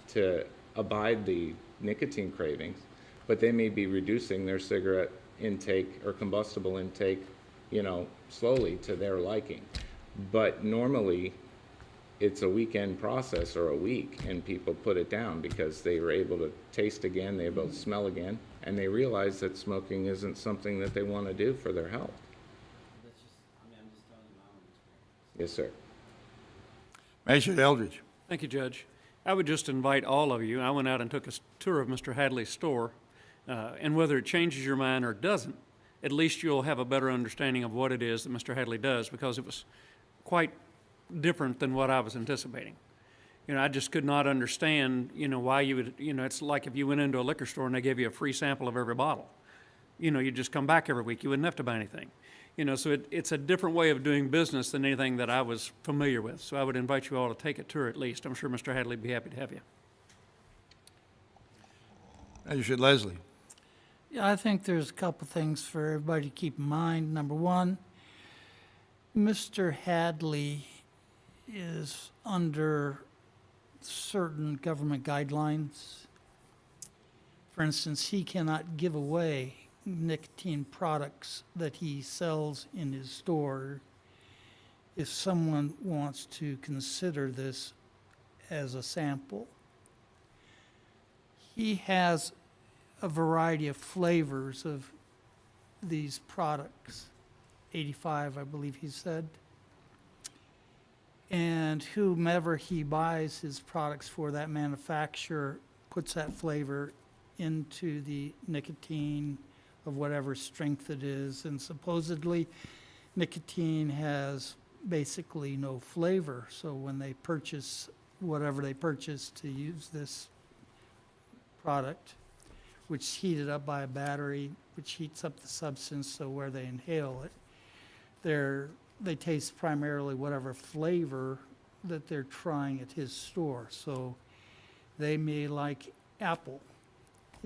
to abide the nicotine cravings, but they may be reducing their cigarette intake or combustible intake, slowly to their liking. But normally, it's a weekend process or a week, and people put it down because they were able to taste again, they were able to smell again, and they realize that smoking isn't something that they want to do for their health. Yes, sir. Magistrate Eldridge. Thank you, Judge. I would just invite all of you, I went out and took a tour of Mr. Hadley's store, and whether it changes your mind or doesn't, at least you'll have a better understanding of what it is that Mr. Hadley does, because it was quite different than what I was anticipating. I just could not understand, why you would, it's like if you went into a liquor store and they gave you a free sample of every bottle. You'd just come back every week, you wouldn't have to buy anything. So it's a different way of doing business than anything that I was familiar with. So I would invite you all to take a tour at least. I'm sure Mr. Hadley would be happy to have you. Magistrate Leslie. Yeah, I think there's a couple things for everybody to keep in mind. Number one, Mr. Hadley is under certain government guidelines. For instance, he cannot give away nicotine products that he sells in his store. If someone wants to consider this as a sample, he has a variety of flavors of these products, 85, I believe he said. And whomever he buys his products for, that manufacturer puts that flavor into the nicotine of whatever strength it is. And supposedly, nicotine has basically no flavor. So when they purchase whatever they purchase to use this product, which is heated up by a battery, which heats up the substance, so where they inhale it, they taste primarily whatever flavor that they're trying at his store. So they may like apple.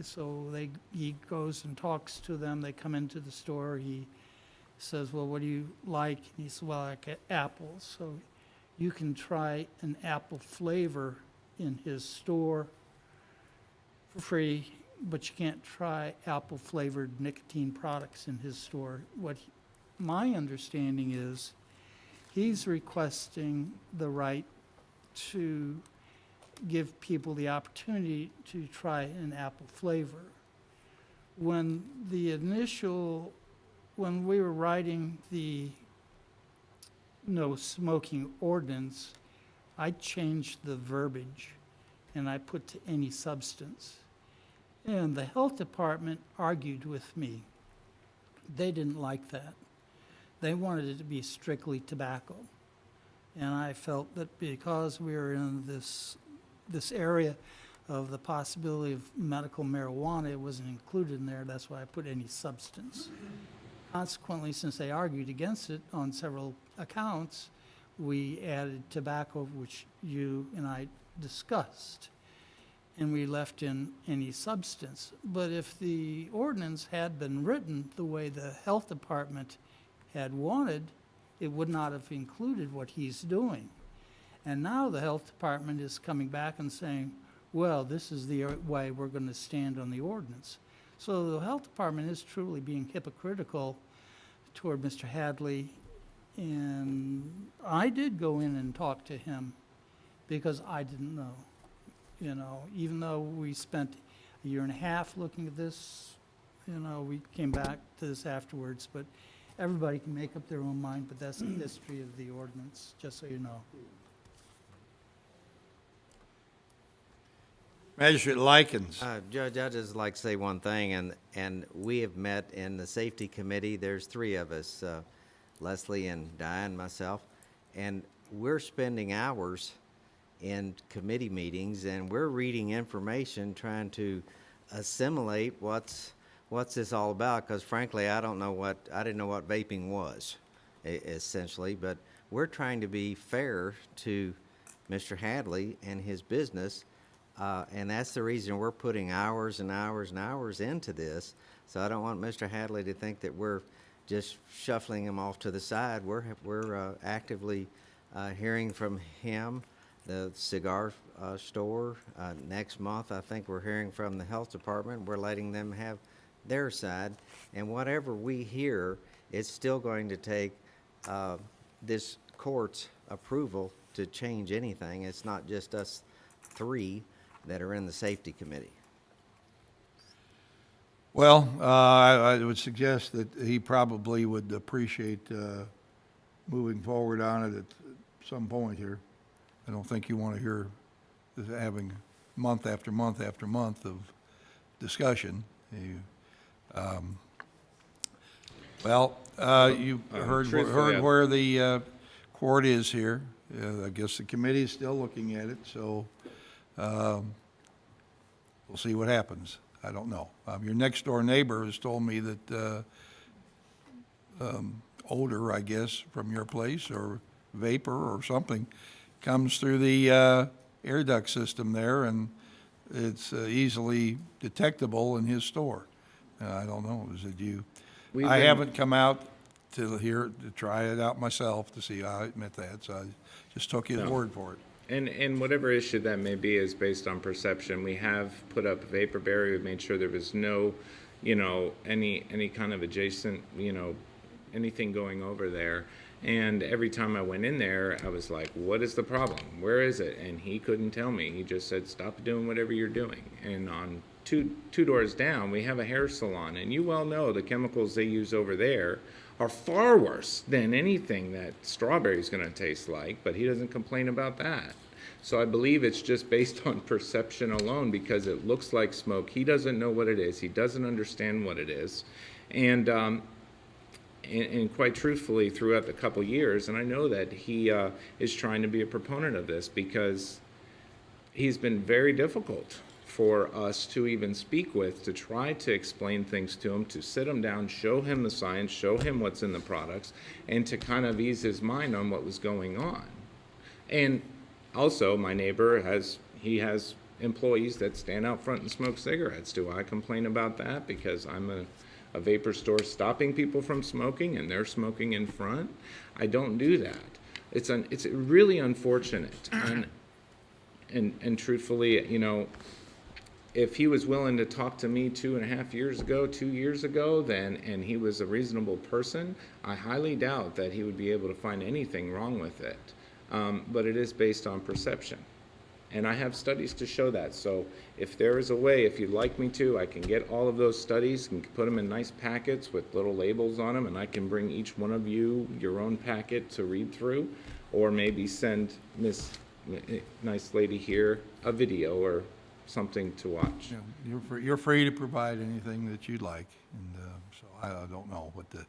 So he goes and talks to them. They come into the store. He says, well, what do you like? And he says, well, I like apples. So you can try an apple flavor in his store for free, but you can't try apple-flavored nicotine products in his store. My understanding is he's requesting the right to give people the opportunity to try an apple flavor. When we were writing the no smoking ordinance, I changed the verbiage and I put to any substance. And the health department argued with me. They didn't like that. They wanted it to be strictly tobacco. And I felt that because we were in this area of the possibility of medical marijuana, it wasn't included in there. That's why I put any substance. Consequently, since they argued against it on several accounts, we added tobacco, which you and I discussed, and we left in any substance. But if the ordinance had been written the way the health department had wanted, it would not have included what he's doing. And now the health department is coming back and saying, well, this is the way we're going to stand on the ordinance. So the health department is truly being hypocritical toward Mr. Hadley. And I did go in and talk to him because I didn't know. Even though we spent a year and a half looking at this, we came back to this afterwards. But everybody can make up their own mind, but that's the history of the ordinance, just so you know. Magistrate Likens. Judge, I'd just like to say one thing, and we have met in the safety committee. There's 3 of us, Leslie and Diane, myself, and we're spending hours in committee meetings, and we're reading information, trying to assimilate what's this all about, because frankly, I didn't know what vaping was, essentially, but we're trying to be fair to Mr. Hadley and his business. And that's the reason we're putting hours and hours and hours into this. So I don't want Mr. Hadley to think that we're just shuffling him off to the side. We're actively hearing from him, the cigar store. Next month, I think we're hearing from the health department. We're letting them have their side. And whatever we hear, it's still going to take this court's approval to change anything. It's not just us three that are in the safety committee. Well, I would suggest that he probably would appreciate moving forward on it at some point here. I don't think you want to hear this having month after month after month of discussion. You heard truthfully, where the court is here. I guess the committee is still looking at it, so we'll see what happens. I don't know. Your next door neighbor has told me that odor, I guess, from your place or vapor or something comes through the air duct system there, and it's easily detectable in his store. I don't know. Is it you? I haven't come out to here to try it out myself to see. I admit that, so I just took his word for it. And whatever issue that may be is based on perception. We have put up a vapor barrier. We've made sure there was no, any kind of adjacent, anything going over there. And every time I went in there, I was like, what is the problem? Where is it? And he couldn't tell me. He just said, stop doing whatever you're doing. And on two doors down, we have a hair salon. And you well know the chemicals they use over there are far worse than anything that strawberry is going to taste like, but he doesn't complain about that. So I believe it's just based on perception alone because it looks like smoke. He doesn't know what it is. He doesn't understand what it is. And quite truthfully, throughout the couple years, and I know that he is trying to be a proponent of this because he's been very difficult for us to even speak with, to try to explain things to him, to sit him down, show him the science, show him what's in the products, and to kind of ease his mind on what was going on. And also, my neighbor has employees that stand out front and smoke cigarettes. Do I complain about that because I'm a vapor store stopping people from smoking and they're smoking in front? I don't do that. It's really unfortunate. And truthfully, if he was willing to talk to me 2.5 years ago, 2 years ago, and he was a reasonable person, I highly doubt that he would be able to find anything wrong with it. But it is based on perception. And I have studies to show that. So if there is a way, if you'd like me to, I can get all of those studies and put them in nice packets with little labels on them, and I can bring each one of you your own packet to read through, or maybe send Miss nice lady here a video or something to watch. Yeah, you're free to provide anything that you'd like, and so I don't know what to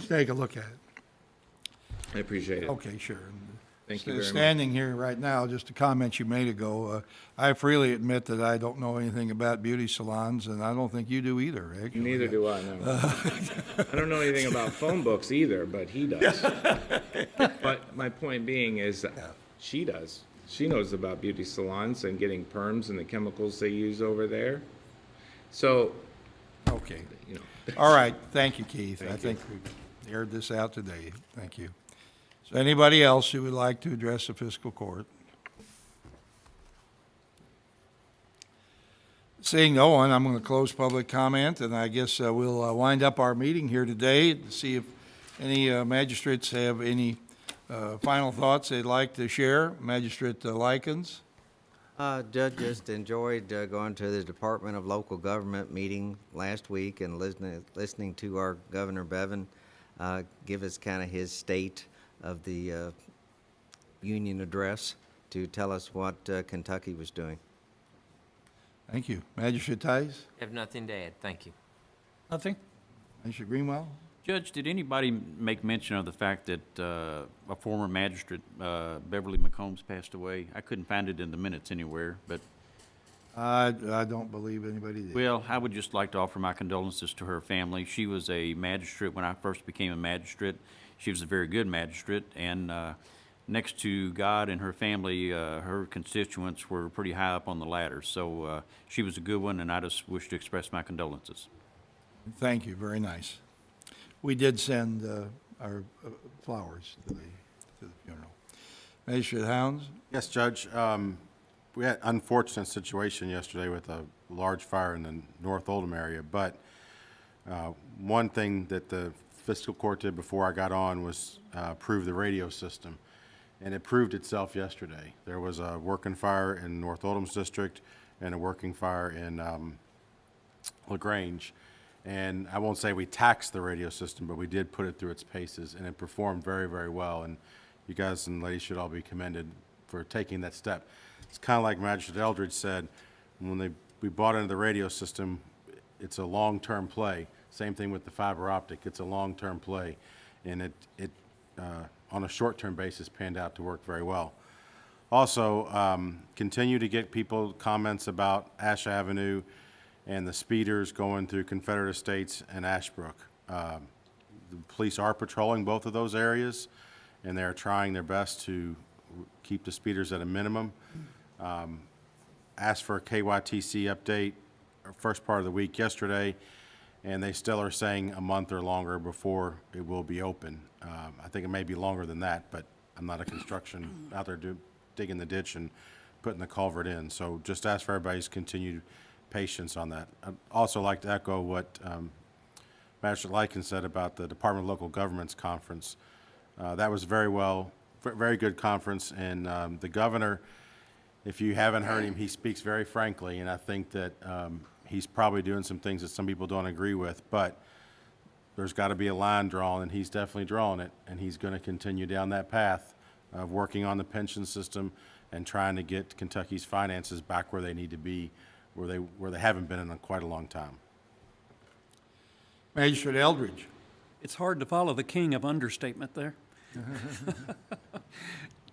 take a look at it. I appreciate it. Okay, sure. Thank you very much. Standing here right now, just a comment you made ago, I freely admit that I don't know anything about beauty salons, and I don't think you do either, actually. Neither do I, no. I don't know anything about phone books either, but he does. But my point being is she does. She knows about beauty salons and getting perms and the chemicals they use over there. So, okay. All right. Thank you, Keith. I think we aired this out today. Thank you. So anybody else who would like to address the fiscal court? Seeing no one, I'm going to close public comment, and I guess we'll wind up our meeting here today to see if any magistrates have any final thoughts they'd like to share. Magistrate Likens? Judge, just enjoyed going to the Department of Local Government meeting last week and listening to our Governor Bevin give us kind of his state of the union address to tell us what Kentucky was doing. Thank you. Magistrate Tice? Have nothing to add. Thank you. Nothing? Magistrate Greenwell? Judge, did anybody make mention of the fact that a former magistrate, Beverly McCombs, passed away? I couldn't find it in the minutes anywhere, but... I don't believe anybody did. Well, I would just like to offer my condolences to her family. She was a magistrate when I first became a magistrate. She was a very good magistrate, and next to God and her family, her constituents were pretty high up on the ladder. So she was a good one, and I just wish to express my condolences. Thank you, very nice. We did send our flowers to the funeral. Magistrate Hounds? Yes, Judge. We had an unfortunate situation yesterday with a large fire in the North Oldham area, but one thing that the fiscal court did before I got on was approve the radio system, and it proved itself yesterday. There was a working fire in North Oldham's district and a working fire in LaGrange. And I won't say we taxed the radio system, but we did put it through its paces, and it performed very, very well. And you guys and ladies should all be commended for taking that step. It's kind of like Magistrate Eldridge said, when we bought into the radio system, it's a long-term play. Same thing with the fiber optic. It's a long-term play, and it on a short-term basis panned out to work very well. Also, continue to get people comments about Ash Avenue and the speeders going through Confederate Estates and Ashbrook. The police are patrolling both of those areas, and they're trying their best to keep the speeders at a minimum. Asked for a KYTC update first part of the week yesterday, and they still are saying a month or longer before it will be open. I think it may be longer than that, but I'm not a construction out there digging the ditch and putting the culvert in. So just ask for everybody's continued patience on that. I'd also like to echo what Magistrate Lykin said about the Department of Local Governments Conference. That was very good conference, and the governor, if you haven't heard him, he speaks very frankly, and I think that he's probably doing some things that some people don't agree with, but there's got to be a line drawn, and he's definitely drawing it, and he's going to continue down that path of working on the pension system and trying to get Kentucky's finances back where they need to be, where they haven't been in quite a long time. Magistrate Eldridge? It's hard to follow the king of understatement there.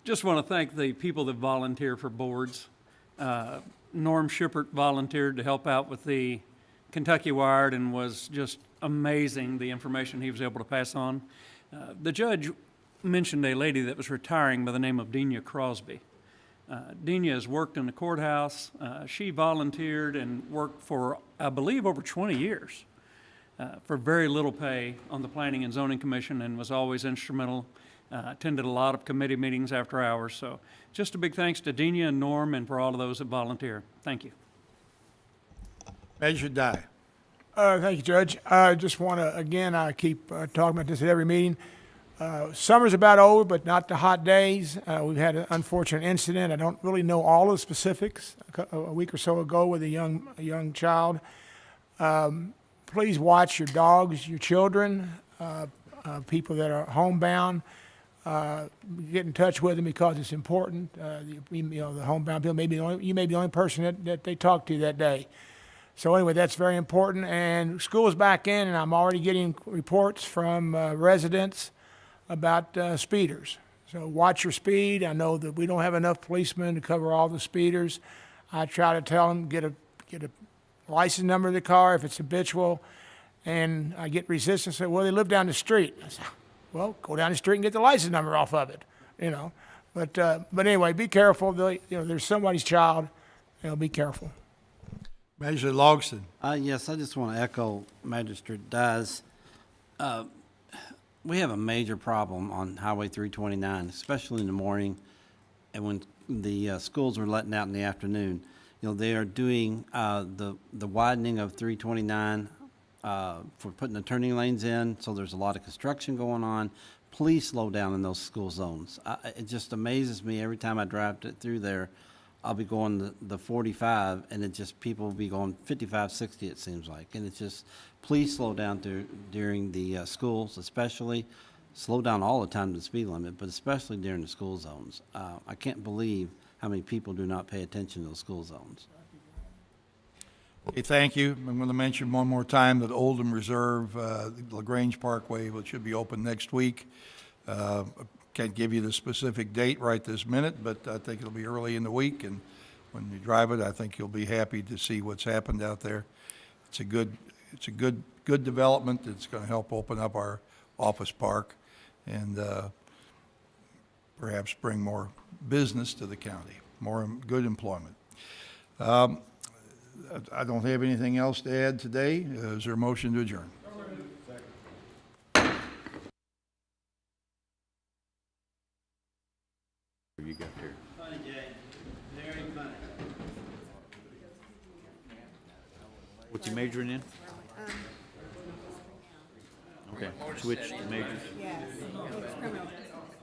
Just want to thank the people that volunteer for boards. Norm Schippert volunteered to help out with the Kentucky Wired and was just amazing, the information he was able to pass on. The judge mentioned a lady that was retiring by the name of Dina Crosby. Dina has worked in the courthouse. She volunteered and worked for, I believe, over 20 years for very little pay on the Planning and Zoning Commission, and was always instrumental. Attended a lot of committee meetings after hours. So just a big thanks to Dina and Norm and for all of those that volunteer. Thank you. Magistrate Dye? Thank you, Judge. I just want to, again, I keep talking about this at every meeting. Summer's about over, but not the hot days. We've had an unfortunate incident. I don't really know all the specifics. A week or so ago with a young child. Please watch your dogs, your children, people that are homebound. Get in touch with them because it's important. The homebound people, you may be the only person that they talk to that day. So anyway, that's very important. And school is back in, and I'm already getting reports from residents about speeders. So watch your speed. I know that we don't have enough policemen to cover all the speeders. I try to tell them, get a license number of the car if it's habitual. And I get resistance. Say, well, they live down the street. I say, well, go down the street and get the license number off of it, But anyway, be careful. There's somebody's child. Be careful. Magistrate Logston? Yes, I just want to echo Magistrate Dye's. We have a major problem on Highway 329, especially in the morning and when the schools are letting out in the afternoon. They are doing the widening of 329 for putting the turning lanes in, so there's a lot of construction going on. Please slow down in those school zones. It just amazes me every time I drive through there. I'll be going the 45, and people will be going 55, 60, it seems like. And it's just, please slow down during the schools, especially. Slow down all the time to the speed limit, but especially during the school zones. I can't believe how many people do not pay attention to those school zones. Okay, thank you. I'm going to mention one more time that Oldham Reserve, LaGrange Parkway, which should be open next week. Can't give you the specific date right this minute, but I think it'll be early in the week, and when you drive it, I think you'll be happy to see what's happened out there. It's a good development. It's going to help open up our office park, and perhaps bring more business to the county, more good employment. I don't have anything else to add today. Is there a motion to adjourn? You got there. What's he majoring in? Okay, switch to majors. Yes, it's criminal justice.